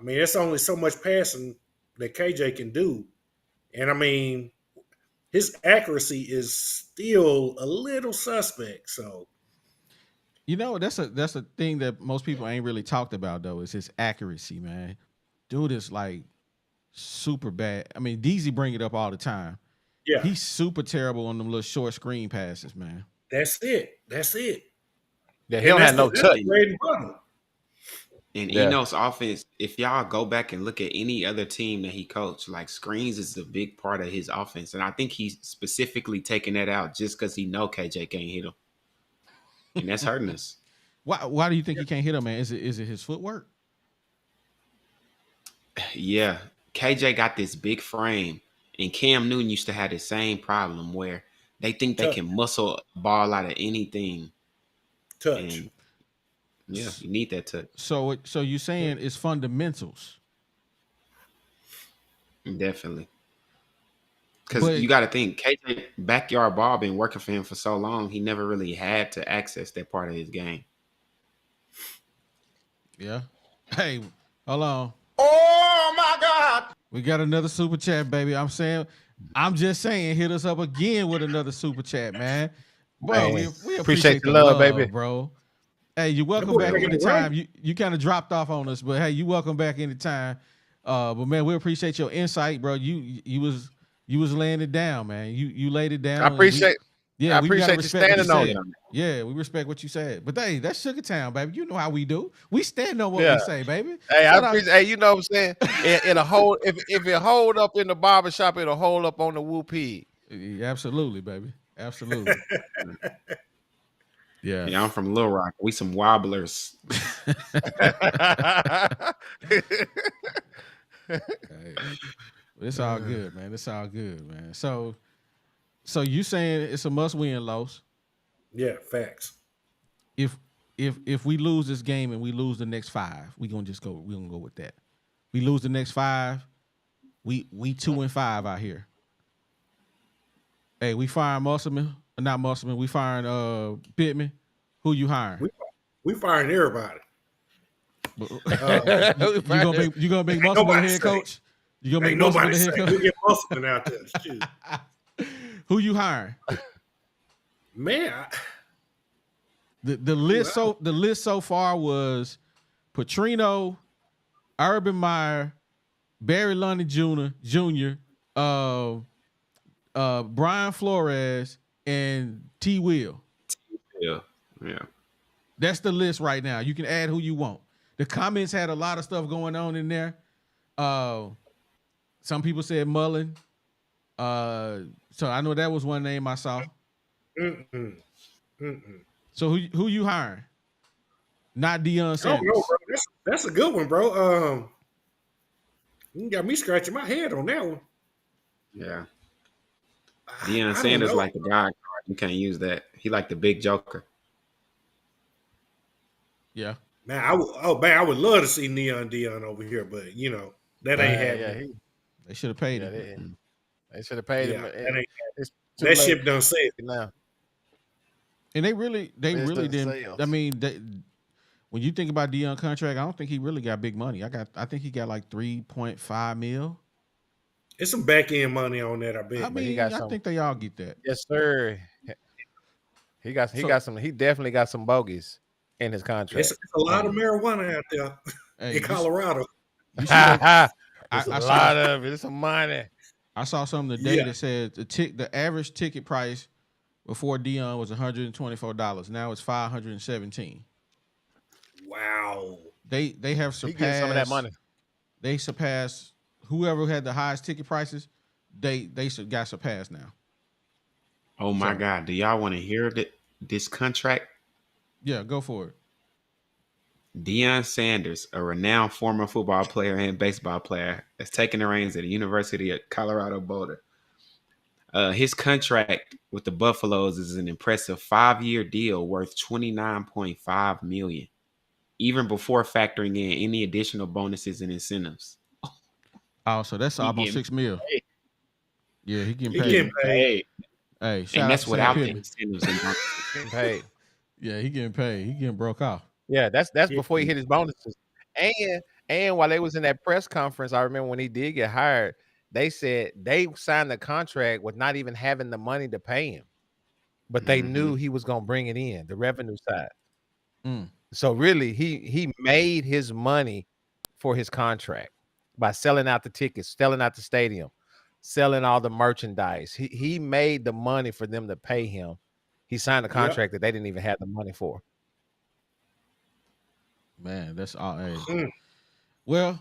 it's only so much passing that KJ can do, and his accuracy is still a little suspect. So, that's a thing that most people ain't really talked about though, is his accuracy, man. Dude is like super bad. DZ bring it up all the time. yeah, He's super terrible on them little short screen passes, man. that's it. Yeah, he don't have no touch. And Yeah. Eno's offense, if y'all go back and look at any other team that he coached, like screens is a big part of his offense. And I think he's specifically taking that out just because he know KJ can't hit him. And that's hurting us. Why do you think he can't hit him, man? Is it his footwork? Yeah. KJ got this big frame. And Cam Newton used to have the same problem where they think they can muscle a ball out of anything. Touch. And yeah, you need that touch. So you're saying it's fundamentals. Definitely. Because you got to think, KJ backyard ball been working for him for so long, he never really had to access that part of his game. Yeah. Hey, hold on. Oh my God! We got another super chat, baby. I'm just saying, hit us up again with another super chat, man. Bro, Man, we appreciate the love, baby, bro. Hey, you're welcome back anytime. You kind of dropped off on us, but hey, you welcome back anytime. But man, we appreciate your insight, bro. You was laying it down, man. You laid it down. I appreciate. Yeah, I we appreciate you standing on it. Yeah, we respect what you said. But hey, that's Sugar Town, baby. You know how we do. We stand on what we say, baby. Hey, I appreciate. Hey, you know what I'm saying? It'll hold. If it hold up in the barbershop, it'll hold up on the Woo Pig. Yeah, absolutely, baby. Absolutely. Yeah. Yeah, I'm from Little Rock. We some wobblers. Hey, it's all good, man. It's all good, man. So you saying it's a must-win, Los? Yeah, facts. If we lose this game and we lose the next 5, we're gonna go with that. We lose the next 5, we 2-5 out here. Hey, we firing Musselman, not Musselman. We firing Pittman. Who you hiring? We firing everybody. You gonna make Musselman the head coach? You gonna make Musselman the head coach? We get Musselman out there. Shoot. Who you hiring? Man, the list so far was Petrino, Urban Meyer, Barry London Jr., Brian Flores, and T. Will. Yeah. That's the list right now. You can add who you want. The comments had a lot of stuff going on in there. Some people said Mullen. So I know that was one name I saw. So who you hiring? Not Deion Sanders. I don't know, bro. That's a good one, bro. You got me scratching my head on that one. Yeah. Deion Sanders like the guy card. You can't use that. He like the big joker. Yeah. Man, I would love to see Deion over here, but that ain't happening. They should have paid him. They should have paid him. That ship done sailed now. And they really didn't. I mean, when you think about Deion contract, I don't think he really got big money. I think he got like $3.5 million. It's some back end money on that, I bet. I mean, I think they all get that. Yes, sir. He got some. He definitely got some bogeys in his contract. It's a lot of marijuana out there in Colorado. There's a lot of it. It's some money. I saw something today that said the average ticket price before Deion was $124. Now it's $517. Wow. They have surpassed. He gets some of that money. They surpassed whoever had the highest ticket prices. They got surpassed now. Oh my So God. Do y'all want to hear this contract? yeah, go for it. Deion Sanders, a renowned former football player and baseball player, has taken the reins at the University of Colorado Boulder. His contract with the Buffaloes is an impressive 5-year deal worth $29.5 million, even before factoring in any additional bonuses and incentives. Oh, so that's He almost getting $6 million. paid. Yeah, he getting He paid. getting paid. Paid. Hey, shout And out that's to Sam without the Pittman. incentives and bonuses. Getting paid. Yeah, he getting paid. He getting broke off. Yeah, that's Yeah. before he hit his bonuses. And while they was in that press conference, I remember when he did get hired, they said they signed the contract with not even having the money to pay him, but they knew he was gonna bring it in, the revenue side. Mm. So really, he made his money for his contract by selling out the tickets, selling out the stadium, selling all the merchandise. He made the money for them to pay him. He signed a Yep. contract that they didn't even have the money for. Man, that's all. Hey. Mm. Well,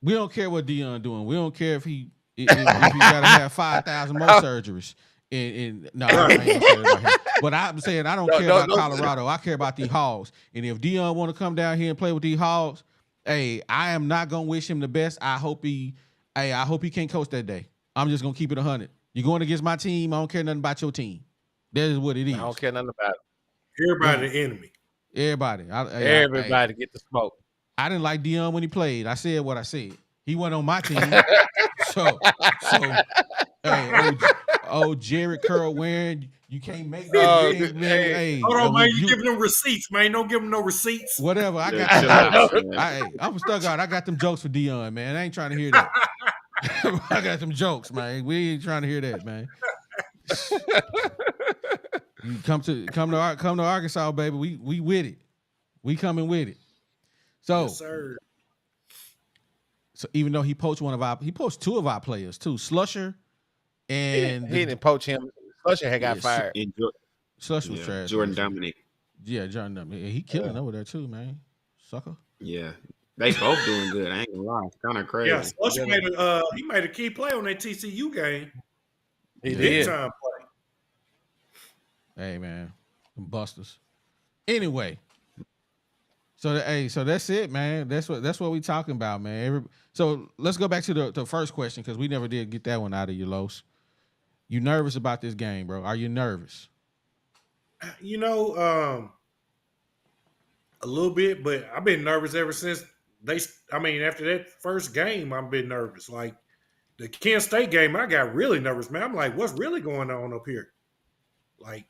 we don't care what Deion doing. We don't care if he gotta have 5,000 more surgeries. No, I ain't gonna say that about him. But I'm saying I don't care about Colorado. I care about the Hogs. And if Deion want to come down here and play with the Hogs, hey, I am not gonna wish him the best. I hope he can't coach that day. I'm just gonna keep it 100. You're going against my team. I don't care nothing about your team. That is what it is. I don't care nothing about it. Everybody the enemy. Everybody. Everybody get the smoke. I didn't like Deion when he played. I said what I said. He wasn't on my team. so hey, Jared Curl wearing, you can't make that. Hold on, man. You giving them receipts, man. Don't give them no receipts. Whatever. I got them jokes. I'm stuck out. I got them jokes for Deion, man. I ain't trying to hear that. I got them jokes, man. We ain't trying to hear that, man. You come to Arkansas, baby. We with it. We coming with it. So, Yes, sir. So even though he poached two of our players too, Slusher and he didn't poach him. Slusher had got fired. Slusher was trash. Jordan Dominic. Yeah, Jordan Dominic. He killing over there too, man. Sucker. Yeah. They both doing good. I ain't gonna lie. It's kind of crazy. Yeah, Slusher made a key play on that TCU game. He Big did. time play. Hey man, them busters. Anyway, so that's it, man. That's what we talking about, man. So let's go back to the first question because we never did get that one out of you, Los. You nervous about this game, bro? Are you nervous? You know, a little bit, but I've been nervous ever since after that first game, I've been nervous. Like the Kent State game, I got really nervous, man. I'm like, what's really going on up here? Like,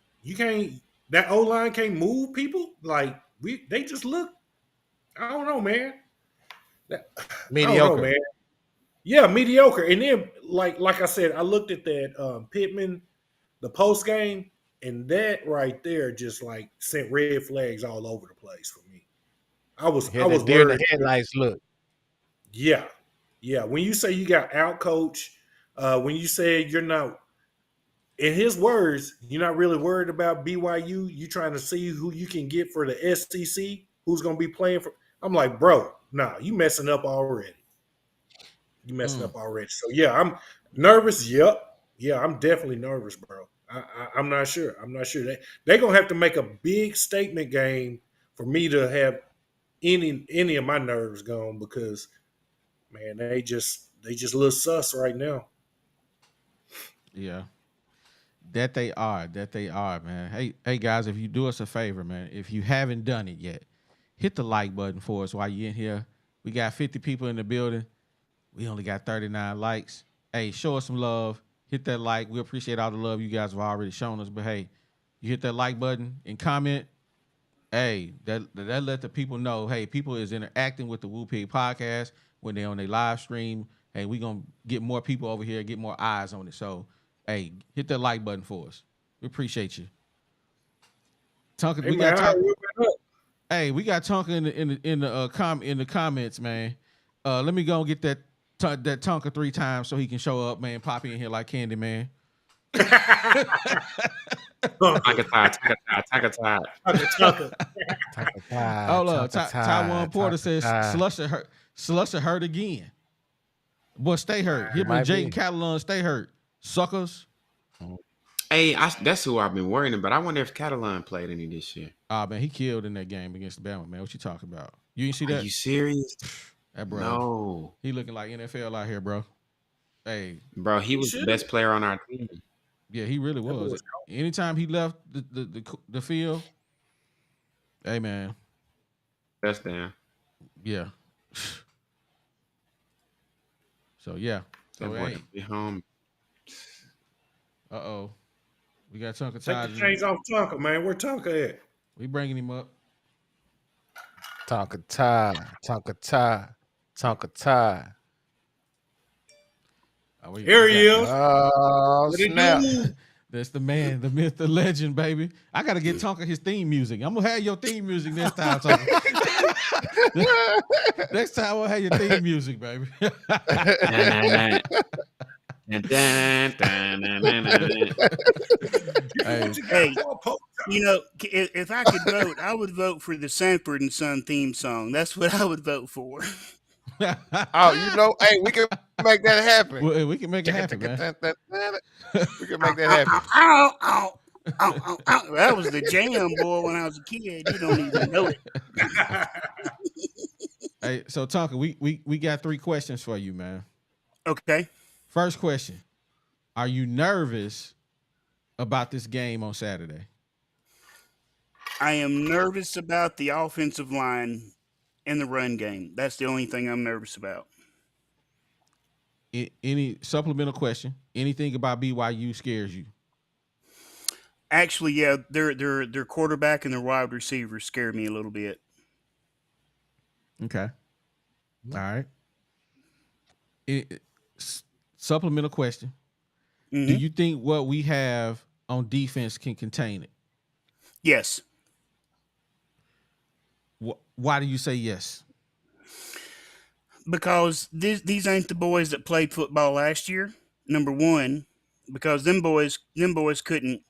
that O-line can't move people. Like, they just look, I don't know, man. Mediocre. I don't know, man. Yeah, mediocre. And then, like I said, I looked at that Pittman, the post game, and that right there just like sent red flags all over the place for me. I was worried. The headlights look. Yeah. When you say you got out coach, when you say you're not, in his words, you're not really worried about BYU. You trying to see who you can get for the SEC, who's going to be playing for. I'm like, bro, nah, you messing up already. So yeah, I'm nervous. Yep. Yeah, I'm definitely nervous, bro. I'm not sure. They're gonna have to make a big statement game for me to have any of my nerves gone because, man, they just a little sus right now. Yeah. That they are, man. Hey guys, if you do us a favor, man, if you haven't done it yet, hit the like button for us while you're in here. We got 50 people in the building. We only got 39 likes. Hey, show us some love. Hit that like. We appreciate all the love you guys have already shown us. But hey, you hit that like button and comment. Hey, that let the people know, hey, people is interacting with the Woo Pig podcast when they're on their live stream. Hey, we going to get more people over here, get more eyes on it. So, hey, hit that like button for us. We appreciate you. Tonka, we got Tonka in the comments, man. Let me go and get that Tonka 3 times so he can show up, man. Pop in here like Candy, man. Tonka. Oh, look, Taiwan Porter says Slusher hurt again. Boy, stay hurt. Him and Jayden Catalan stay hurt. Suckers. Hey, that's who I've been worrying about. I wonder if Catalan played any this year. Oh man, he killed in that game against Bama, man. What you talking about? You didn't see Are that? you serious? That bro, No, he looking like NFL out here, bro. Hey, bro, he was the should. best player on our team. yeah, he really That boy was. was Anytime he left the field, hey man, Touchdown. yeah. So yeah, That so boy hey, be home. we got Tonka Take Todd. the chains off Tonka, man. Where Tonka at? We bringing him up. Tonka tie, Tonka tie, Tonka tie. Oh, Here he is. Oh, What it snap. do? That's the man, the myth, the legend, baby. I gotta get Tonka his theme music. I'm gonna have your theme music next time, Tonka. Next time we'll have your theme music, baby. Hey, Hey, you know, if I could vote, I would vote for the Sanford and Son theme song. That's what I would vote for. Oh, you know, hey, we can make that happen. we can make it happen, man. We can make that happen. Ow, ow, ow, ow. That was the jam, boy, when I was a kid. You don't even know it. Hey, so Tonka, we got 3 questions for you, man. Okay. First question: are you nervous about this game on Saturday? I am nervous about the offensive line and the run game. That's the only thing I'm nervous about. Any supplemental question? Anything about BYU scares you? Actually, yeah, their quarterback and their wide receiver scare me a little bit. Okay. All right. Supplemental question. Mm-hmm. Do you think what we have on defense can contain it? Yes. Why do you say yes? Because these ain't the boys that played football last year. Number one, because them boys couldn't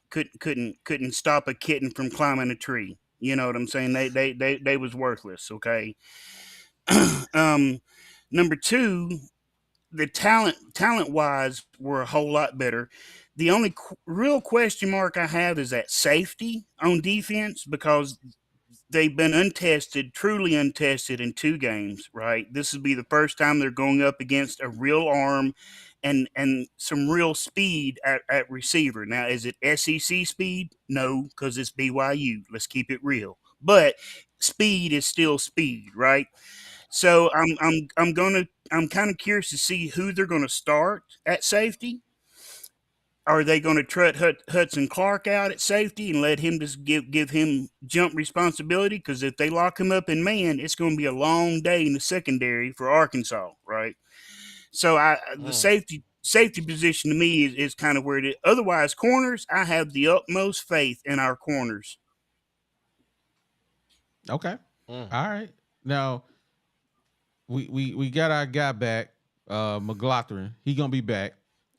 stop a kitten from climbing a tree. You know what I'm saying? They was worthless. Okay. Number two, the talent wise were a whole lot better. The only real question mark I have is that safety on defense, because they've been untested, truly untested in 2 games, right? This will be the first time they're going up against a real arm and some real speed at receiver. Now, is it SEC speed? No, because it's BYU. Let's keep it real. But speed is still speed, right? So I'm kind of curious to see who they're going to start at safety. Are they going to trot Hudson Clark out at safety and let him just give him jump responsibility? Because if they lock him up in man, it's going to be a long day in the secondary for Arkansas, right? So the safety position to me is kind of where it is. Otherwise, corners, I have the utmost faith in our corners. Okay. All right. Now we got our guy back, McLaughlin. He gonna be back.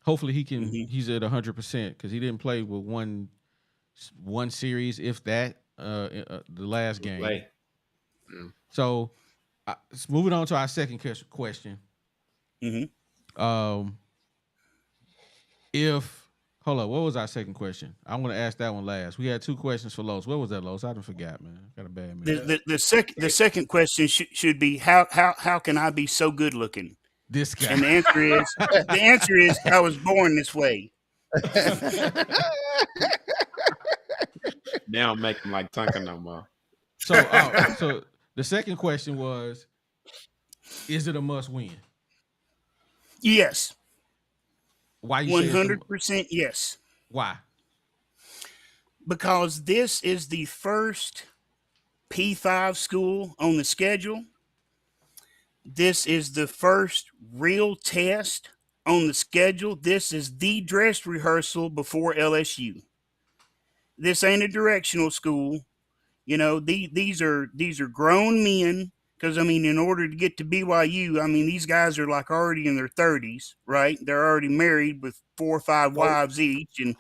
Hopefully he can. Mhm. He's at 100% because he didn't play with one series, if that, the last game. Play. So, moving on to our second question. Mhm. If hold up, what was our second question? I want to ask that one last. We had 2 questions for Los. What was that, Los? I done forgot, man. Got a bad man. The second question should be how can I be so good looking? This guy. And the answer is I was born this way. They don't make them like Tonka no more. So the second question was, is it a must win? Yes. Why you 100% yes. Why? Because this is the first P5 school on the schedule. This is the first real test on the schedule. This is the dress rehearsal before LSU. This ain't a directional school. You know, these are grown men. Because, I mean, in order to get to BYU, I mean, these guys are like already in their 30s, right? They're already married with 4 or 5 wives each and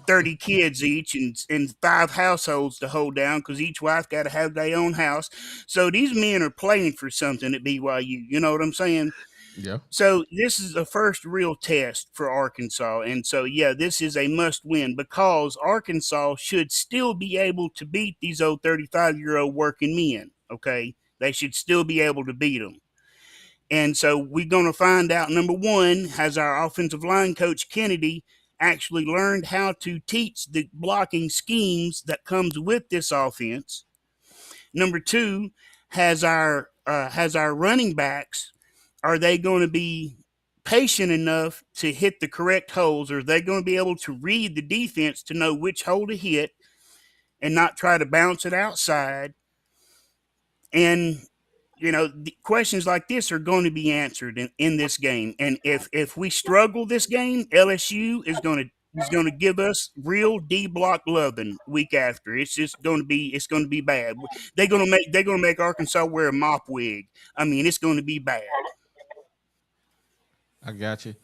30 kids each and 5 households to hold down because each wife got to have their own house. So these men are playing for something at BYU. You know what I'm saying? Yeah. So this is the first real test for Arkansas. And so, yeah, this is a must win because Arkansas should still be able to beat these old 35-year-old working men. Okay. They should still be able to beat them. And so we're going to find out, number one, has our offensive line coach Kennedy actually learned how to teach the blocking schemes that comes with this offense? Number two, has our running backs, are they going to be patient enough to hit the correct holes? Or are they going to be able to read the defense to know which hole to hit and not try to bounce it outside? And the questions like this are going to be answered in this game. And if we struggle this game, LSU is going to give us real D block loving week after. It's going to be bad. They're going to make Arkansas wear a mop wig. I mean, it's going to be bad. I got you.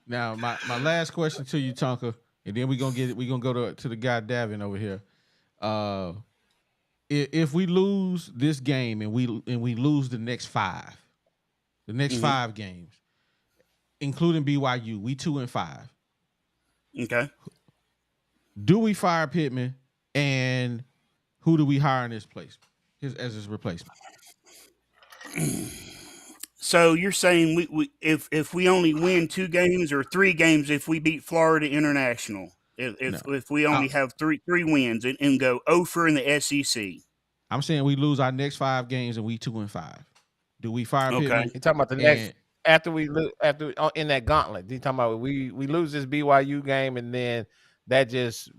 Now, my last question to you, Tonka, and then we're gonna go to the guy Davin over here. If we lose this game and we lose the next five games, including BYU, we 2-5. Okay. Do we fire Pittman, and who do we hire in his place as his replacement? So you're saying if we only win 2 games or 3 games if we beat Florida International, if we only have three wins and go over in the SEC? I'm saying we lose our next 5 games and we 2-5. Do we fire Pittman? You talking about the next after in that gauntlet? You talking about we lose this BYU game and then that just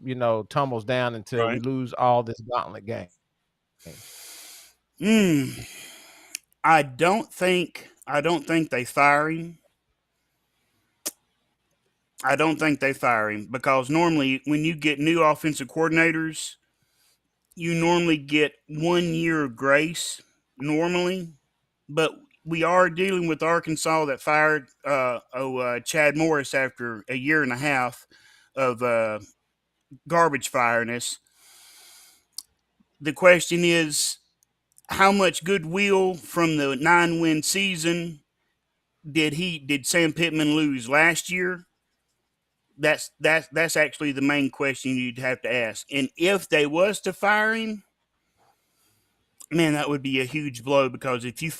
tumbles down until we lose all this gauntlet game? I don't think they fire him. I don't think they fire him because normally when you get new offensive coordinators, you normally get 1 year of grace normally, but we are dealing with Arkansas that fired Chad Morris after a year and a half of garbage fireness. The question is, how much goodwill from the 9-win season did Sam Pittman lose last year? That's actually the main question you'd have to ask. And if they was to fire him, man, that would be a huge blow because if you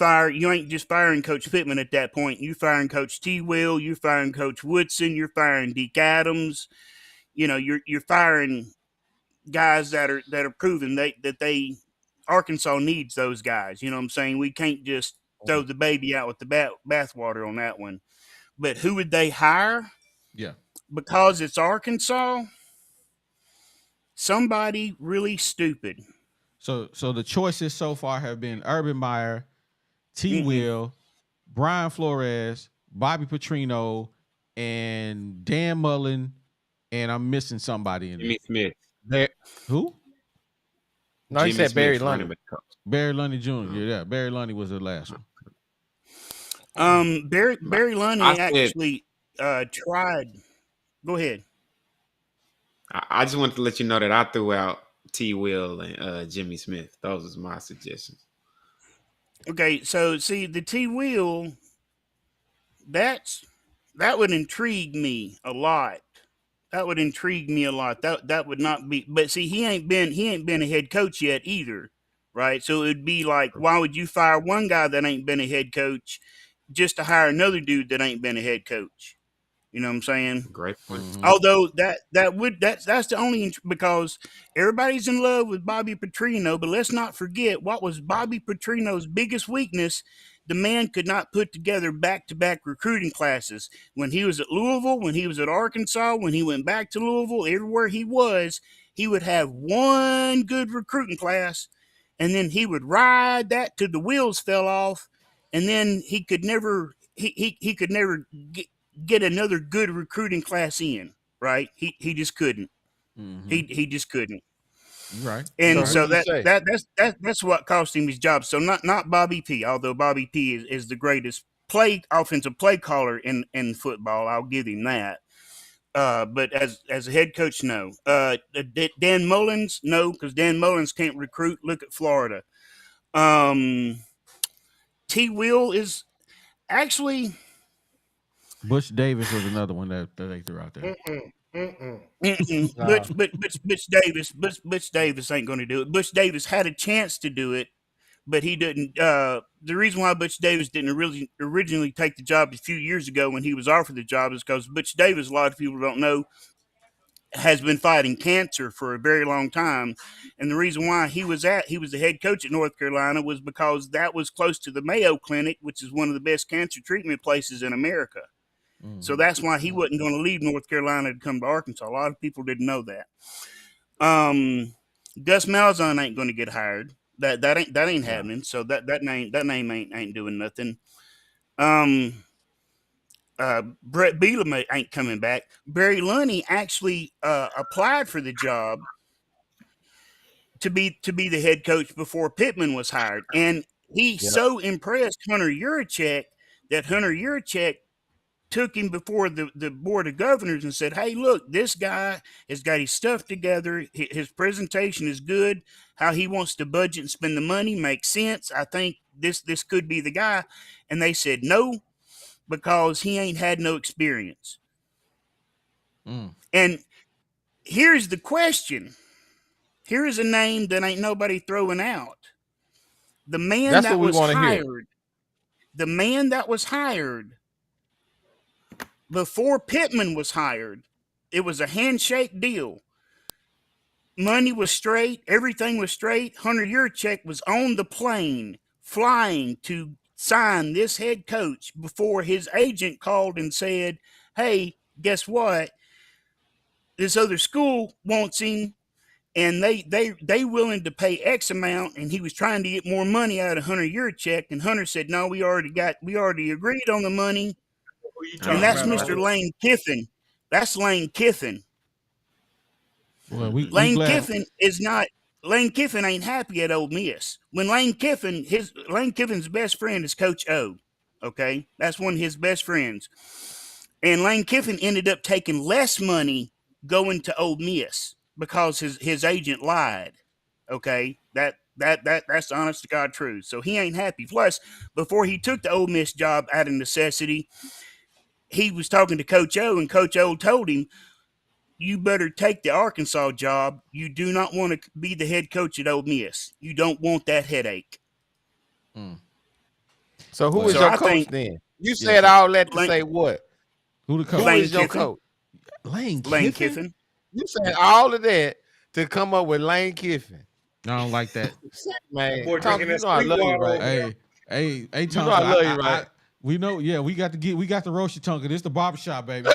ain't just firing Coach Pittman at that point. You're firing Coach T. Will, you're firing Coach Woodson, you're firing Deke Adams. You're firing guys that are proven that Arkansas needs those guys. You know what I'm saying? We can't just throw the baby out with the bathwater on that one. But who would they hire? Yeah. Because it's Arkansas, somebody really stupid. So the choices so far have been Urban Meyer, T. Will, Brian Flores, Bobby Petrino, and Dan Mullen, and I'm missing somebody in Jimmy Smith. Who? No, Jimmy he said Barry Lundy. Barry Lundy Jr. Yeah, Barry Lundy was the last one. Barry Lundy actually tried. Go ahead. I just wanted to let you know that I threw out T. Will and Jimmy Smith. Those was my suggestions. Okay, so see the T. Will, that would intrigue me a lot. That would intrigue me a lot. That would not be. But see, he ain't been a head coach yet either, right? So it'd be like, why would you fire one guy that ain't been a head coach just to hire another dude that ain't been a head coach? You know what I'm saying? Great point. Mm-hmm. Although that's the only because everybody's in love with Bobby Petrino, but let's not forget what was Bobby Petrino's biggest weakness. The man could not put together back-to-back recruiting classes. When he was at Louisville, when he was at Arkansas, when he went back to Louisville, everywhere he would have one good recruiting class, and then he would ride that till the wheels fell off, and then he could never get another good recruiting class in, right? He just couldn't. Mm-hmm. He just couldn't. Right. And so that's what cost him his job. So not Bobby P, although Bobby P is the greatest offensive play caller in football. I'll give him that. But as a head coach, no. Dan Mullins, no, because Dan Mullins can't recruit. Look at Florida. T. Will is actually Butch Davis was another one that they threw out there. Butch Davis ain't going to do it. Butch Davis had a chance to do it, but he didn't. The reason why Butch Davis didn't really originally take the job a few years ago when he was offered the job is because Butch Davis, a lot of people don't know, has been fighting cancer for a very long time. And the reason why he was the head coach at North Carolina was because that was close to the Mayo Clinic, which is one of the best cancer treatment places in America. So that's why he wasn't going to leave North Carolina to come to Arkansas. A lot of people didn't know that. Gus Malzahn ain't going to get hired. That ain't happening. So that name ain't doing nothing. Brett Bielema ain't coming back. Barry Lunny actually applied for the job to be the head coach before Pittman was hired, and he so impressed Hunter Yurachek that Hunter Yurachek took him before the board of governors and said, "Hey, look, this guy has got his stuff together. His presentation is good. How he wants to budget and spend the money makes sense. I think this could be the guy." And they said no, because he ain't had no experience. And here's the question. Here is a name that ain't nobody throwing out. The man that was hired. The man that was hired before Pittman was hired, it was a handshake deal. Money was straight. Everything was straight. Hunter Yurachek was on the plane flying to sign this head coach before his agent called and said, "Hey, guess what? This other school wants him, and they willing to pay X amount." And he was trying to get more money out of Hunter Yurachek, and Hunter said, "No, we already agreed on the money." And that's Mr. Lane Kiffin. That's Lane Kiffin. Well, Lane Kiffin ain't happy at Ole Miss. When Lane Kiffin's best friend is Coach O. Okay, that's one of his best friends. And Lane Kiffin ended up taking less money going to Ole Miss because his agent lied. Okay, that's the honest to God truth. So he ain't happy. Plus, before he took the Ole Miss job out of necessity, he was talking to Coach O, and Coach O told him, "You better take the Arkansas job. You do not want to be the head coach at Ole Miss. You don't want that headache." So who is your coach then? You said all that to say what? Who the coach? Who is your coach? Lane Kiffin. You said all of that to come up with Lane Kiffin. I don't like that. Man, Boy, Tonka, you know I love you, right? Hey, you Tonka, know I love you, right? We know, yeah, we got the roast you, Tonka. This the barbershop, baby.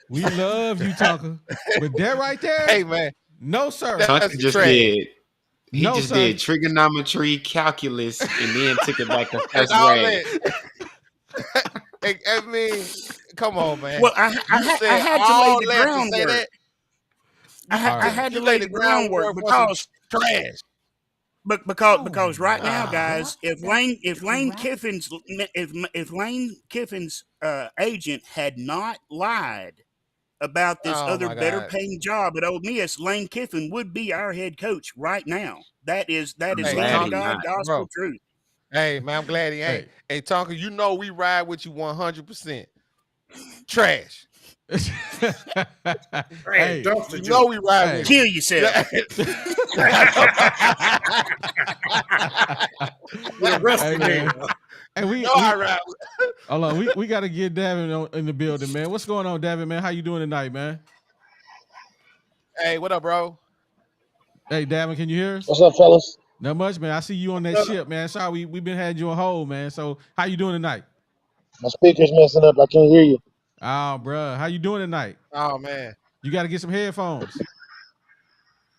We love you, Tonka. But that right there, hey man, no sir. Tonka just did. He No, just sir. did trigonometry, calculus, and then took it back to first all grade. that. I mean, come on, man. Well, I had to lay the groundwork. I had to lay the groundwork because trash. But because right now, guys, if Lane Kiffin's agent had not lied about this other better paying job at Ole Miss, Lane Kiffin would be our head coach right now. That is God gospel truth. Hey man, I'm glad he ain't. Hey Tonka, you know we ride with you 100%. Trash. Hey, you know we ride with you. Kill yourself. Hey, we hold on. We got to get Davin in the building, man. What's going on, Davin, man? How you doing tonight, man? Hey, what up, bro? Hey, Davin, can you hear us? What's up, fellas? Not much, man. I see you on that ship, man. Sorry, we been had you on hold, man. So how you doing tonight? My speaker's messing up. I can't hear you. Oh, bro. How you doing tonight? Oh, man. You got to get some headphones.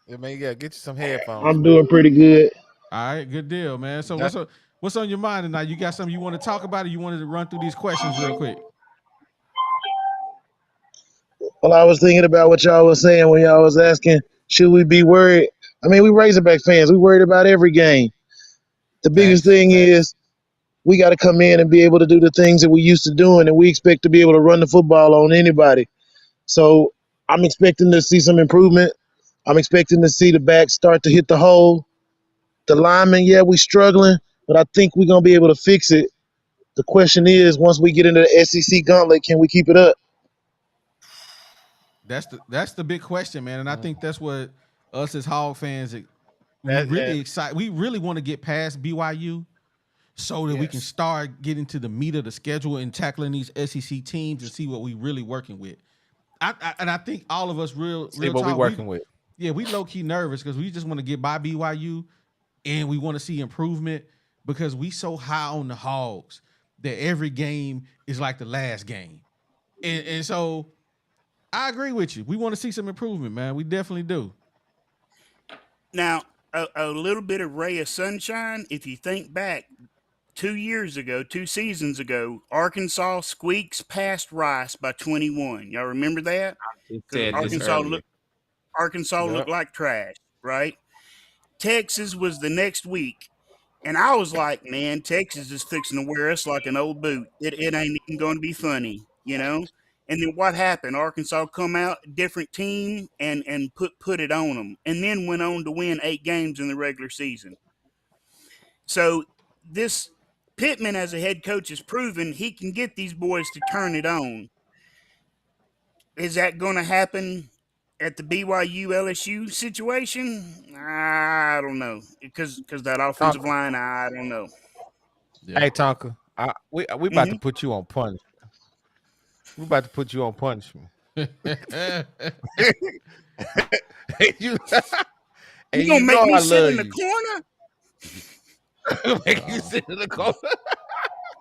Yeah, man, you got to get you some headphones. I'm doing pretty good. All right, good deal, man. So what's on your mind tonight? You got something you want to talk about, or you wanted to run through these questions real quick? Well, I was thinking about what y'all was saying when y'all was asking, should we be worried? I mean, we Razorback fans. We worried about every game. The biggest thing is we got to come in and be able to do the things that we used to doing, and we expect to be able to run the football on anybody. So I'm expecting to see some improvement. I'm expecting to see the backs start to hit the hole. The linemen, yeah, we struggling, but I think we're going to be able to fix it. The question is, once we get into the SEC gauntlet, can we keep it up? That's the big question, man. And I think that's what us as Hog fans we That, really excited. We really want to get past BYU so that we can start getting to the meat of the schedule and tackling these SEC teams and see what we really working with. And I think all of us real see what talk, we working with. Yeah, we low key nervous because we just want to get by BYU and we want to see improvement because we so high on the Hogs that every game is like the last game. And so I agree with you. We want to see some improvement, man. We definitely do. Now, a little bit of ray of sunshine. If you think back 2 seasons ago, Arkansas squeaks past Rice by 21. Y'all remember that? He Because said this earlier. Arkansas Yep. looked like trash, right? Texas was the next week. And I was like, man, Texas is fixing to wear us like an old boot. It ain't even going to be funny, you know? And then what happened? Arkansas come out, different team, and put it on them. And then went on to win 8 games in the regular season. So this Pittman as a head coach has proven he can get these boys to turn it on. Is that going to happen at the BYU LSU situation? I don't know because that offensive line, I don't know. Yeah. Hey Tonka, we about to put you on punishment. We about to put you on punishment. You gonna make me sit in the corner? Make you sit in the corner.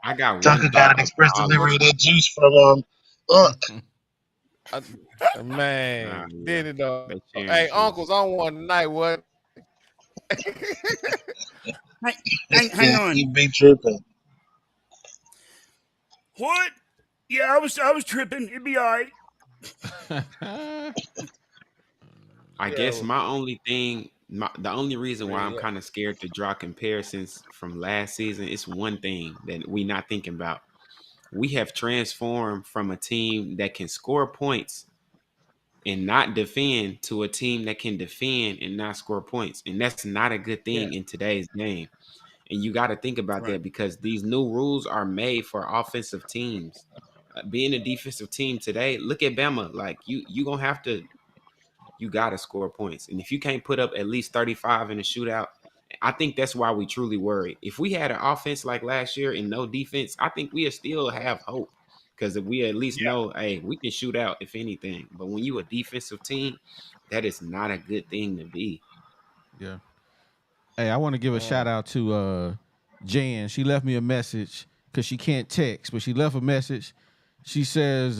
I got Tonka got an express delivery of that juice from Man, did it though. Hey, Hey, uncles on one tonight, what? Hang on. You be tripping. What? Yeah, I was tripping. It'd be all right. I guess my only thing, the only reason why I'm kind of scared to draw comparisons from last season is one thing that we not thinking about. We have transformed from a team that can score points and not defend to a team that can defend and not score points. And that's not a good thing in today's game. And you got to think about that because these new rules are made for offensive teams. Being a defensive team today, look at Bama. Like you gonna have to, you gotta score points. And if you can't put up at least 35 in a shootout, I think that's why we truly worry. If we had an offense like last year and no defense, I think we'd still have hope because we at least know, hey, we can shoot out if anything. But when you a defensive team, that is not a good thing to be. Yeah. Hey, I want to give a shout out to Jan. She left me a message because she can't text, but she left a message. She says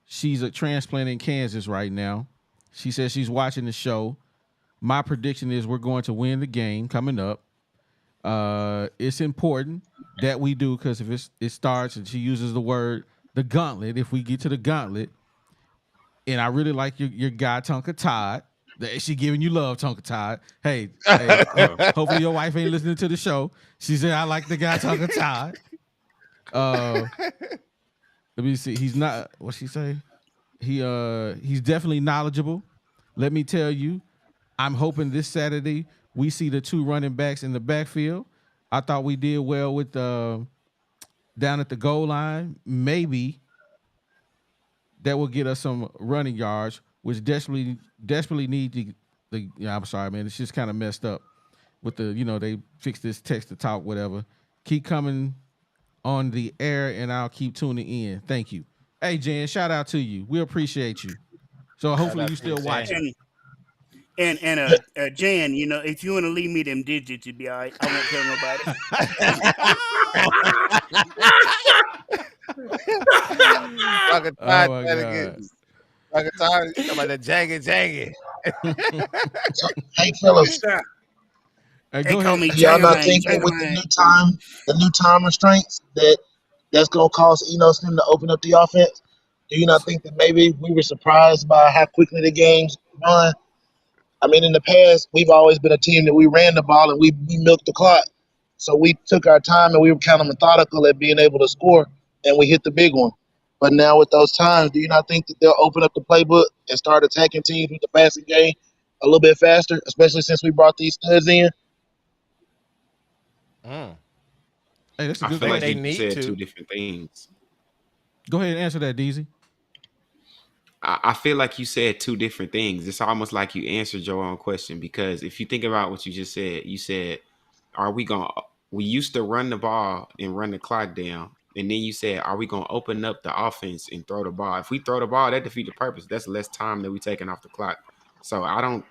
she's a transplant in Kansas right now. She says she's watching the show. My prediction is we're going to win the game coming up. It's important that we do because if it starts, and she uses the word, the gauntlet, if we get to the gauntlet, and I really like your guy, Tonka Todd. She giving you love, Tonka Todd. Hey, hopefully your wife ain't listening to the show. She said, I like the guy, Tonka Todd. Let me see. He's not, what's she say? He's definitely knowledgeable. Let me tell you, I'm hoping this Saturday we see the 2 running backs in the backfield. I thought we did well with down at the goal line. Maybe that will get us some running yards, which desperately need the I'm sorry, man. It's just kind of messed up with the, they fixed this text to talk, whatever. Keep coming on the air, and I'll keep tuning in. Thank you. Hey, Jan, shout out to you. We appreciate you. So hopefully you still watching. And Jan, if you want to leave me them digits, it'd be all right. I won't tell nobody. Oh my God. About the jaggy. Hey, fellas. Hey, call me Y'all not thinking with the new time restraints that's gonna cause Eno Slim to open up the offense? Do you not think that maybe we were surprised by how quickly the game's run? I mean, in the past, we've always been a team that we ran the ball and we milked the clock. So we took our time and we were kind of methodical at being able to score, and we hit the big one. But now with those times, do you not think that they'll open up the playbook and start attacking teams with the passing game a little bit faster, especially since we brought these studs in? Hey, Hey, that's a I good feel like They question. you need said two to. different things. Go ahead and answer that, DZ. I feel like you said two different things. It's almost like you answered your own question because if you think about what you just said, you said, "Are we going?" We used to run the ball and run the clock down, and then you said, "Are we going to open up the offense and throw the ball?" If we throw the ball, that defeats the purpose. That's less time that we taking off the clock. So I don't.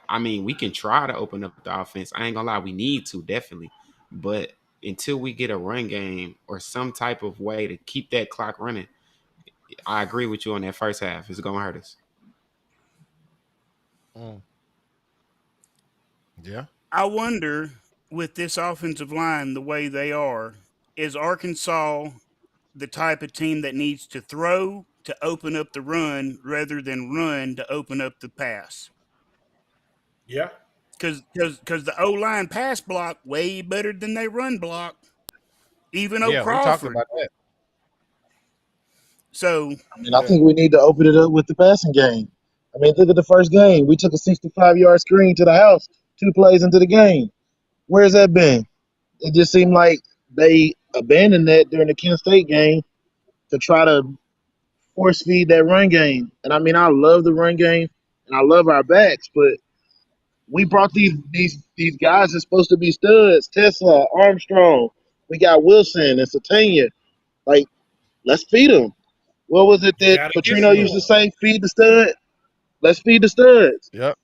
I mean, we can try to open up the offense. I ain't gonna lie, we need to definitely, but until we get a run game or some type of way to keep that clock running, I agree with you on that first half. It's gonna hurt us. Yeah. I wonder with this offensive line the way they are, is Arkansas the type of team that needs to throw to open up the run rather than run to open up the pass? Yeah. Because the O line pass block way better than they run block, even Yeah, we talked Crawford. about that. So I mean, I think we need to open it up with the passing game. I mean, look at the first game. We took a 65-yard screen to the house 2 plays into the game. Where's that been? It just seemed like they abandoned that during the Kent State game to try to force feed that run game. And I mean, I love the run game and I love our backs, but we brought these guys that's supposed to be studs, Tesla, Armstrong. We got Wilson and Satania. Like, let's feed them. What was it You that got to get Petrino to used to them. say? Feed the stud. Let's feed the studs. Yep.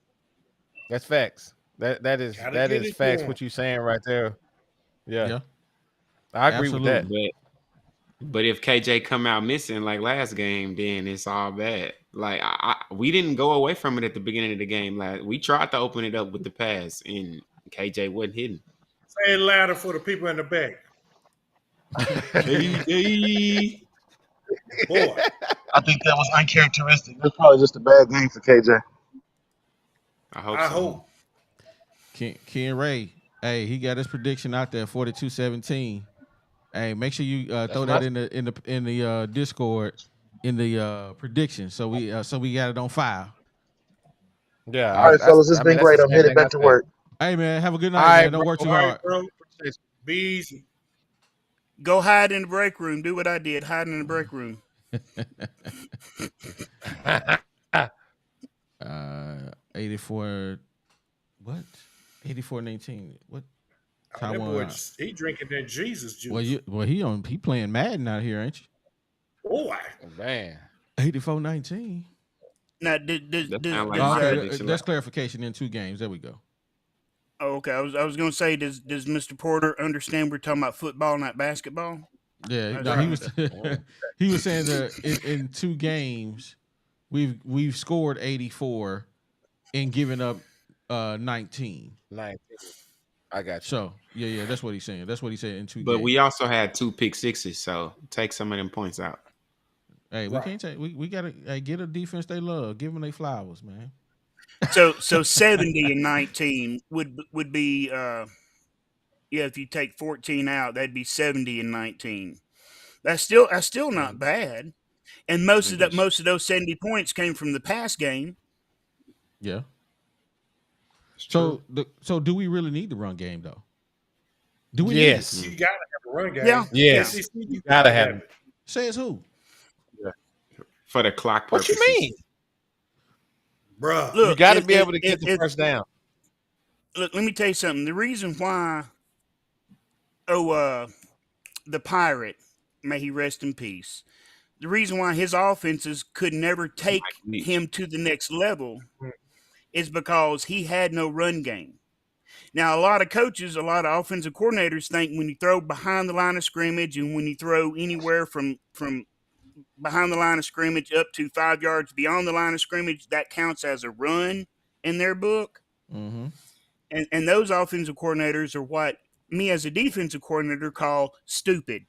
That's facts. Got to that get is it to facts. them. What you saying right there? Yeah, Yeah, I agree with that. absolutely. But if KJ come out missing like last game, then it's all bad. Like we didn't go away from it at the beginning of the game. Like we tried to open it up with the pass, and KJ wasn't hitting. Say it louder for the people in the back. KJ. Boy. I think that was uncharacteristic. It was probably just a bad game for KJ. I hope I so. hope. Ken Ray, hey, he got his prediction out there, 42-17. Hey, make sure you throw that in the Discord in the prediction, so we got it on file. Yeah, All right, fellas, it's been that's the great. I'm same headed thing I back to said. work. Hey man, have a good All night, right, man. Don't bro. work too All right, hard. bro. Be easy. go hide in the break room. Do what I did. Hide in the break room. 84. What? 84-19. What? Oh, that boy, Taiwan. he drinking that Jesus juice. He playing Madden out here, ain't you? Boy. Man. 84-19. Now, That sound like Oh, my okay, prediction. that's clarification in 2 games. There we go. okay. I was going to say, does Mr. Porter understand we're talking about football, not basketball? Yeah, That's no, right. he was he was saying that in 2 games we've scored 84 and given up 19. 19. I got you. So yeah, that's what he's saying. That's what he said in 2 But games. we also had 2 pick sixes, so take some of them points out. Hey, we can't take. We gotta get a defense they love. Give them their flowers, man. So 70-19 would be if you take 14 out, that'd be 70-19. That's still not bad. And most of those 70 points came from the pass game. Yeah. It's So true. so do we really need the run game though? Do we Yes. You got to have a run game. Yeah. Yes. SEC, you Gotta have it. it. Says who? For the clock What purposes. you mean? Bruh. Look, You got to be able to get the if- first down. Look, let me tell you something. The reason why, the Pirate, may he rest in peace. The reason why his offenses could never take Leach. him to the next level is because he had no run game. Now, a lot of coaches, a lot of offensive coordinators think when you throw behind the line of scrimmage and when you throw anywhere from behind the line of scrimmage up to 5 yards beyond the line of scrimmage, that counts as a run in their book. Mm-hmm. And those offensive coordinators are what me as a defensive coordinator call stupid.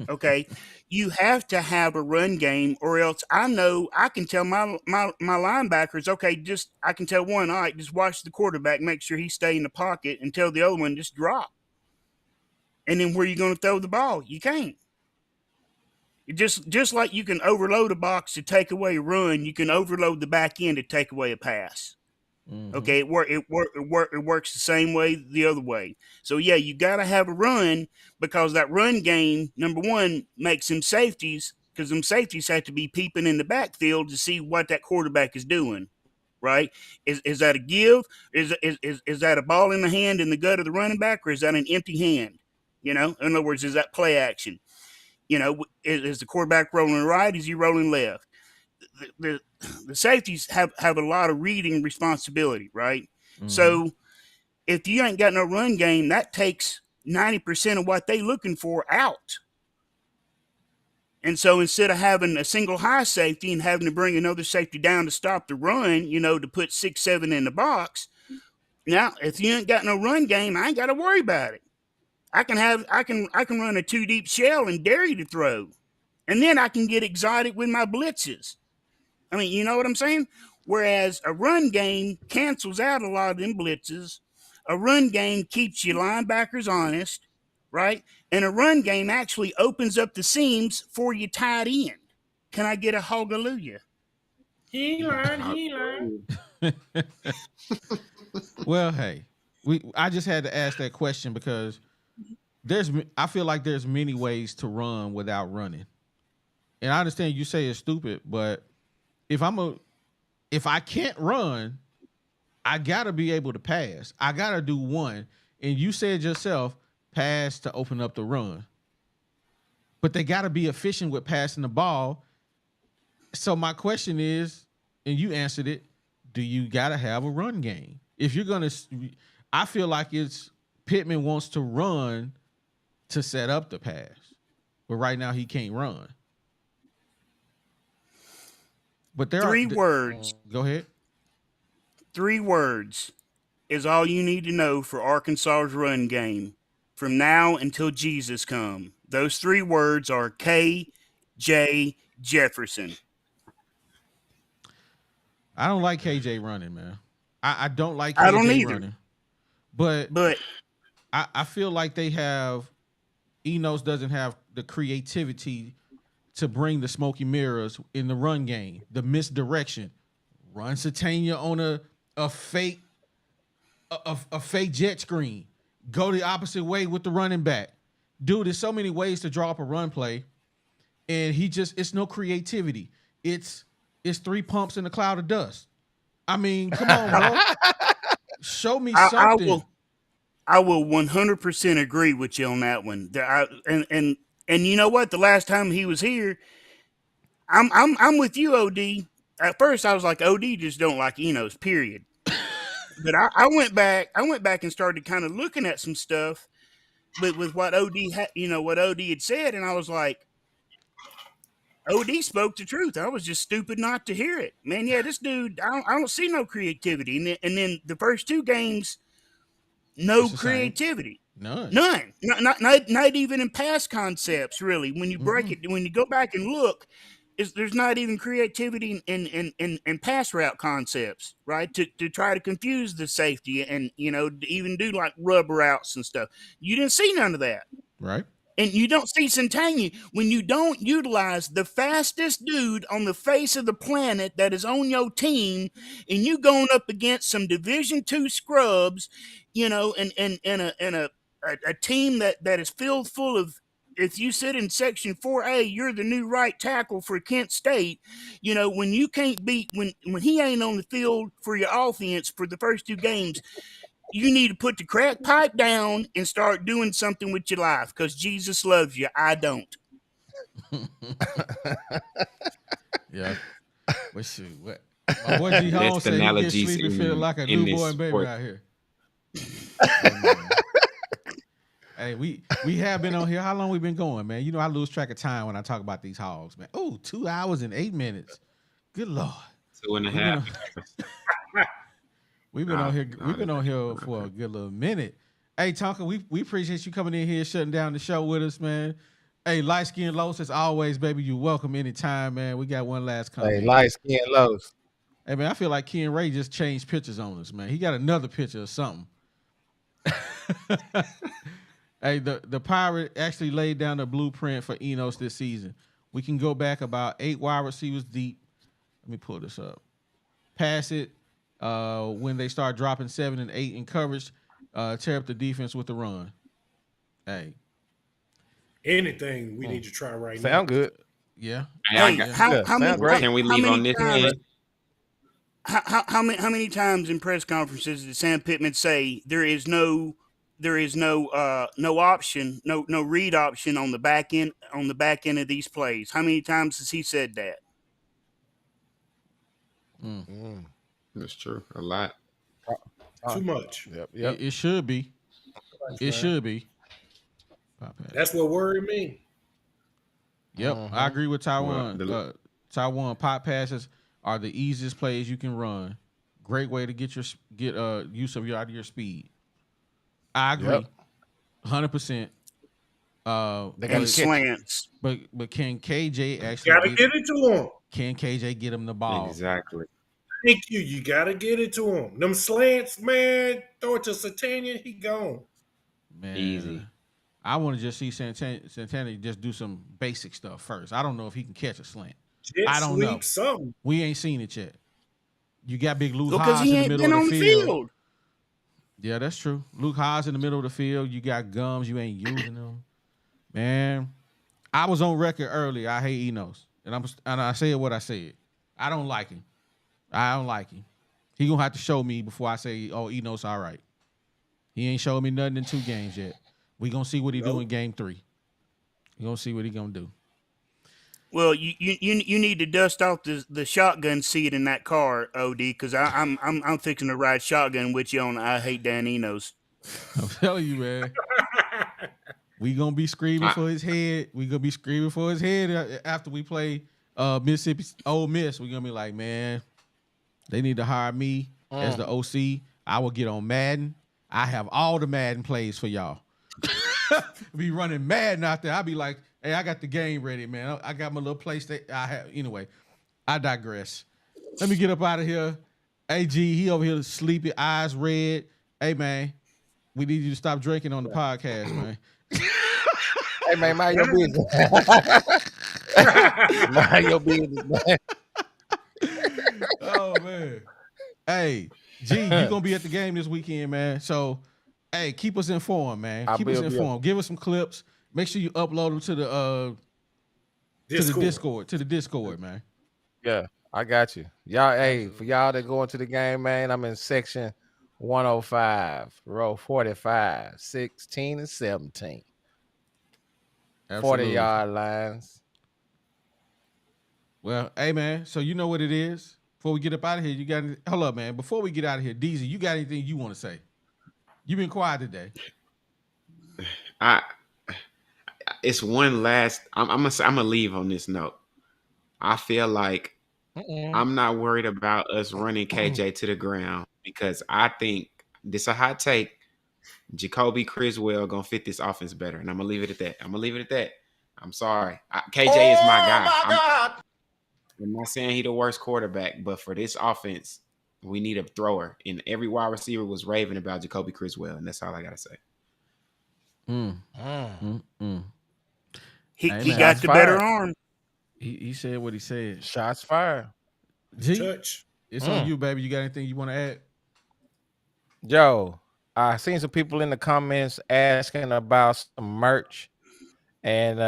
Okay, you have to have a run game, or else I know I can tell my linebackers, okay, I can tell one, all right, just watch the quarterback, make sure he stay in the pocket, and tell the other one just drop. And then where are you going to throw the ball? You can't. Just like you can overload a box to take away a run, you can overload the back end to take away a pass. Mm-hmm. Okay, it works the same way the other way. So yeah, you got to have a run because that run game, number one, makes them safeties because them safeties have to be peeping in the backfield to see what that quarterback is doing. Right? Is that a give? Is that a ball in the hand in the gut of the running back, or is that an empty hand? You know, in other words, is that play action? You know, is the quarterback rolling right? Is he rolling left? The safeties have a lot of reading responsibility, right? Mm-hmm. So if you ain't got no run game, that takes 90% of what they looking for out. And so instead of having a single high safety and having to bring another safety down to stop the run, you know, to put 6, 7 in the box, now if you ain't got no run game, I ain't got to worry about it. I can run a 2 deep shell and dare you to throw. And then I can get exotic with my blitzes. I mean, you know what I'm saying? Whereas a run game cancels out a lot of them blitzes. A run game keeps your linebackers honest, right? And a run game actually opens up the seams for your tight end. Can I get a hallelujah? He learned. Well, hey, I just had to ask that question because I feel like there's many ways to run without running. And I understand you say it's stupid, but if I can't run, I gotta be able to pass. I gotta do one. And you said yourself, pass to open up the run. But they gotta be efficient with passing the ball. So my question is, and you answered it, do you gotta have a run game? If you're gonna, I feel like it's Pittman wants to run to set up the pass, but right now he can't run. But there Three are words. Go ahead. 3 words is all you need to know for Arkansas's run game from now until Jesus come. Those 3 words are KJ Jefferson. I don't like KJ running, man. I don't like I don't KJ either. running. But I feel like Enos doesn't have the creativity to bring the smoky mirrors in the run game, the misdirection. Run Satania on a fake jet screen. Go the opposite way with the running back. Dude, there's so many ways to draw up a run play, and it's no creativity. It's 3 pumps in a cloud of dust. I mean, come on, bro. Show me something. I will 100% agree with you on that one. And you know what? The last time he was here, I'm with you, OD. At first, I was like, OD just don't like Enos, period. But I went back and started kind of looking at some stuff with what OD had said, and I was like, OD spoke the truth. I was just stupid not to hear it, man. Yeah, this dude, I don't see no creativity, and then the first 2 games, no creativity. None. Not even in pass concepts, really. When you break it, when you go back and look, there's not even creativity in pass route concepts, right? To try to confuse the safety and, you know, to even do like rub routes and stuff. You didn't see none of that. Right. And you don't see Centania when you don't utilize the fastest dude on the face of the planet that is on your team, and you going up against some Division II scrubs, you know, and a team that is filled full of. If you sit in Section 4A, you're the new right tackle for Kent State. You know, when you can't beat when he ain't on the field for your offense for the first 2 games. You need to put the crack pipe down and start doing something with your life because Jesus loves you. I don't. Yeah. But shoot, what? My boy G. Holmes said he gets sleepy feeling like a newborn baby out here. Hey, we have been on here. How long we been going, man? You know I lose track of time when I talk about these hogs, man. Oh, 2 hours and 8 minutes. Good Lord. 2.5. We've been on here. We've been on here for a good little minute. Hey, Tonka, we appreciate you coming in here, shutting down the show with us, man. Hey, light skin Los, as always, baby. You welcome anytime, man. We got one last comment. Hey, light skin Los. Hey, man, I feel like Ken Ray just changed pictures on us, man. He got another picture of something. Hey, the Pirate actually laid down the blueprint for Enos this season. We can go back about 8 wide receivers deep. Let me pull this up. Pass it, when they start dropping 7 and 8 in coverage, tear up the defense with the run. Hey, Anything we need to try right now. Sound good. yeah. Hey, Hey, how many Can we leave on this times? end? How many times in press conferences did Sam Pittman say there is no option, no read option on the back end of these plays? How many times has he said that? That's true. A lot. Too much. Yep. It should be. It should be. That's what worried me. Yep, I agree with Taiwan. Well, Taiwan pop passes are the easiest plays you can run. Great way to get use of your speed. I agree, 100%. And slants. But can KJ actually Gotta get it to him. Can KJ get him the ball? Exactly. Thank you. You gotta get it to him. Them slants, man. Throw it to Santana, he gone. Man, Easy. I want to just see Santana just do some basic stuff first. I don't know if he can catch a slant. I don't know. Something. We ain't seen it yet. You got big Luke Because Haas he in the ain't middle been of on the the field. field. Yeah, that's true. Luke Haas in the middle of the field. You got Gholmes. You ain't using them. Man, I was on record earlier. I hate Enos. And I said what I said. I don't like him. I don't like him. He going to have to show me before I say, oh, Enos all right. He ain't showed me nothing in 2 games yet. We going to see what he do in game 3. We going to see what he going to do. Well, you need to dust off the shotgun seat in that car, OD, because I'm fixing to ride shotgun with you on I Hate Dan Enos. I'm telling you, man. We gonna be screaming for his head. We gonna be screaming for his head after we play Mississippi Ole Miss. We gonna be like, man, they need to hire me as the OC. I will get on Madden. I have all the Madden plays for y'all. Be running Madden out there. I'll be like, hey, I got the game ready, man. I got my little PlayStation. I have anyway. I digress. Let me get up out of here. AG, he over here sleepy, eyes red. Hey man, we need you to stop drinking on the podcast, man. Hey man, mind your business. Mind your business, man. Oh man. Hey, G, you gonna be at the game this weekend, man. So, hey, keep us informed, man. Keep us informed. Give us some clips. Make sure you upload them to the Discord, man. Yeah, I got you. Y'all, hey, for y'all that going to the game, man, I'm in section 105, row 45, 16 and 17. Absolutely. 40-yard lines. Well, hey man, so you know what it is. Before we get up out of here, hold up, man. Before we get out of here, DZ, you got anything you want to say? You've been quiet today. It's one last. I'm gonna leave on this note. I feel like I'm not worried about us running KJ to the ground because I think this a hot take. Jacoby Criswell gonna fit this offense better, and I'm gonna leave it at that. I'm sorry, KJ is my guy. I'm not saying he the worst quarterback, but for this offense, we need a thrower. And every wide receiver was raving about Jacoby Criswell, and that's all I gotta say. He got the better arm. He said what he said. Shots fired. Touch. It's on you, baby. You got anything you want to add? Yo, I seen some people in the comments asking about some merch. And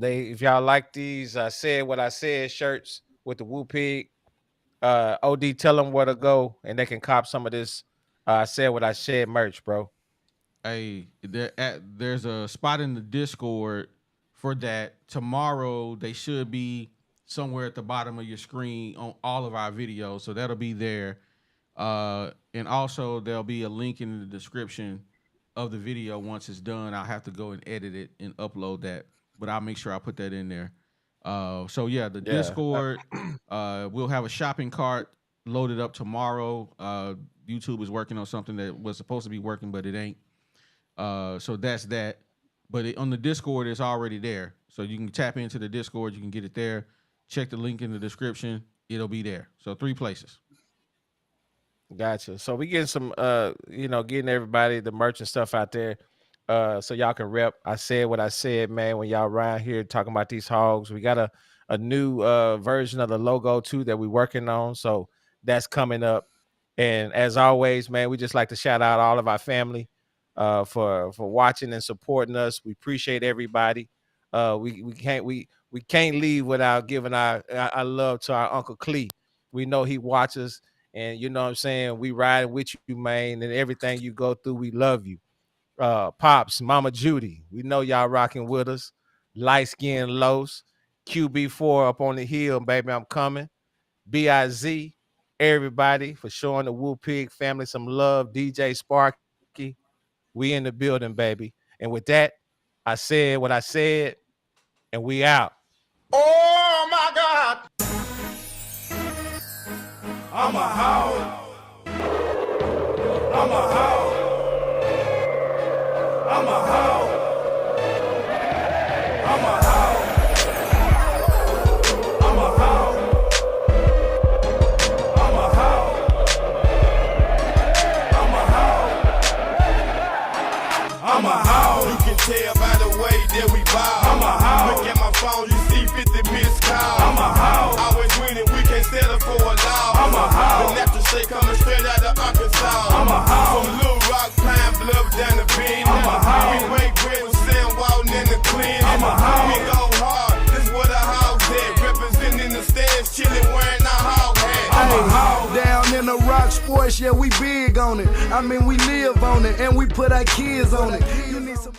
if y'all like these, I said what I said shirts with the Woo Pig. OD, tell them where to go and they can cop some of this. I said what I said merch, bro. Hey, there's a spot in the Discord for that. Tomorrow they should be somewhere at the bottom of your screen on all of our videos, so that'll be there. And also there'll be a link in the description of the video once it's done. I'll have to go and edit it and upload that, but I'll make sure I put that in there. So yeah, Discord, we'll have a shopping cart loaded up tomorrow. YouTube is working on something that was supposed to be working, but it ain't. So that's that. But on the Discord, it's already there. So you can tap into the Discord. You can get it there. Check the link in the description. It'll be there. So 3 places. Gotcha. So we getting some, getting everybody the merch and stuff out there, so y'all can rep. I said what I said, man. When y'all around here talking about these hogs, we got a new version of the logo too that we're working on. So that's coming up, And as always, man, we just like to shout out all of our family for watching and supporting us. We appreciate everybody. We can't leave without giving our love to our Uncle Clee. We know he watches, and you know what I'm saying, we ride with you, man, and everything you go through, we love you. Pops, Mama Judy, we know y'all rocking with us. Light Skin Los, QB4 up on the hill, baby, I'm coming. BIZ, everybody for showing the Woo Pig family some love. DJ Sparky, we in the building, baby. And with that, I said what I said, and we out. Oh my God! I'm a hog. I'm a hog. I'm a hog. I'm a hog. I'm a hog. I'm a hog. I'm a hog. I'm a hog. You can tell by the way that we bow. I'm a hog. Look at my phone, you see 50 missed calls. I'm a hog. Always winning, we can't settle for a loss. I'm a hog. The natural shit coming straight out of Arkansas. I'm a hog. From Little Rock, Pine Bluff down the bend. I'm a hog. We wake bread with Sam Walton in the clean. I'm a hog. We go hard, this what a hog's at. Representing the stairs, chilling, wearing a hog hat. I'm a hog. Down in the rock sports, yeah, we big on it. I mean, we live on it, and we put our kids on it. You need some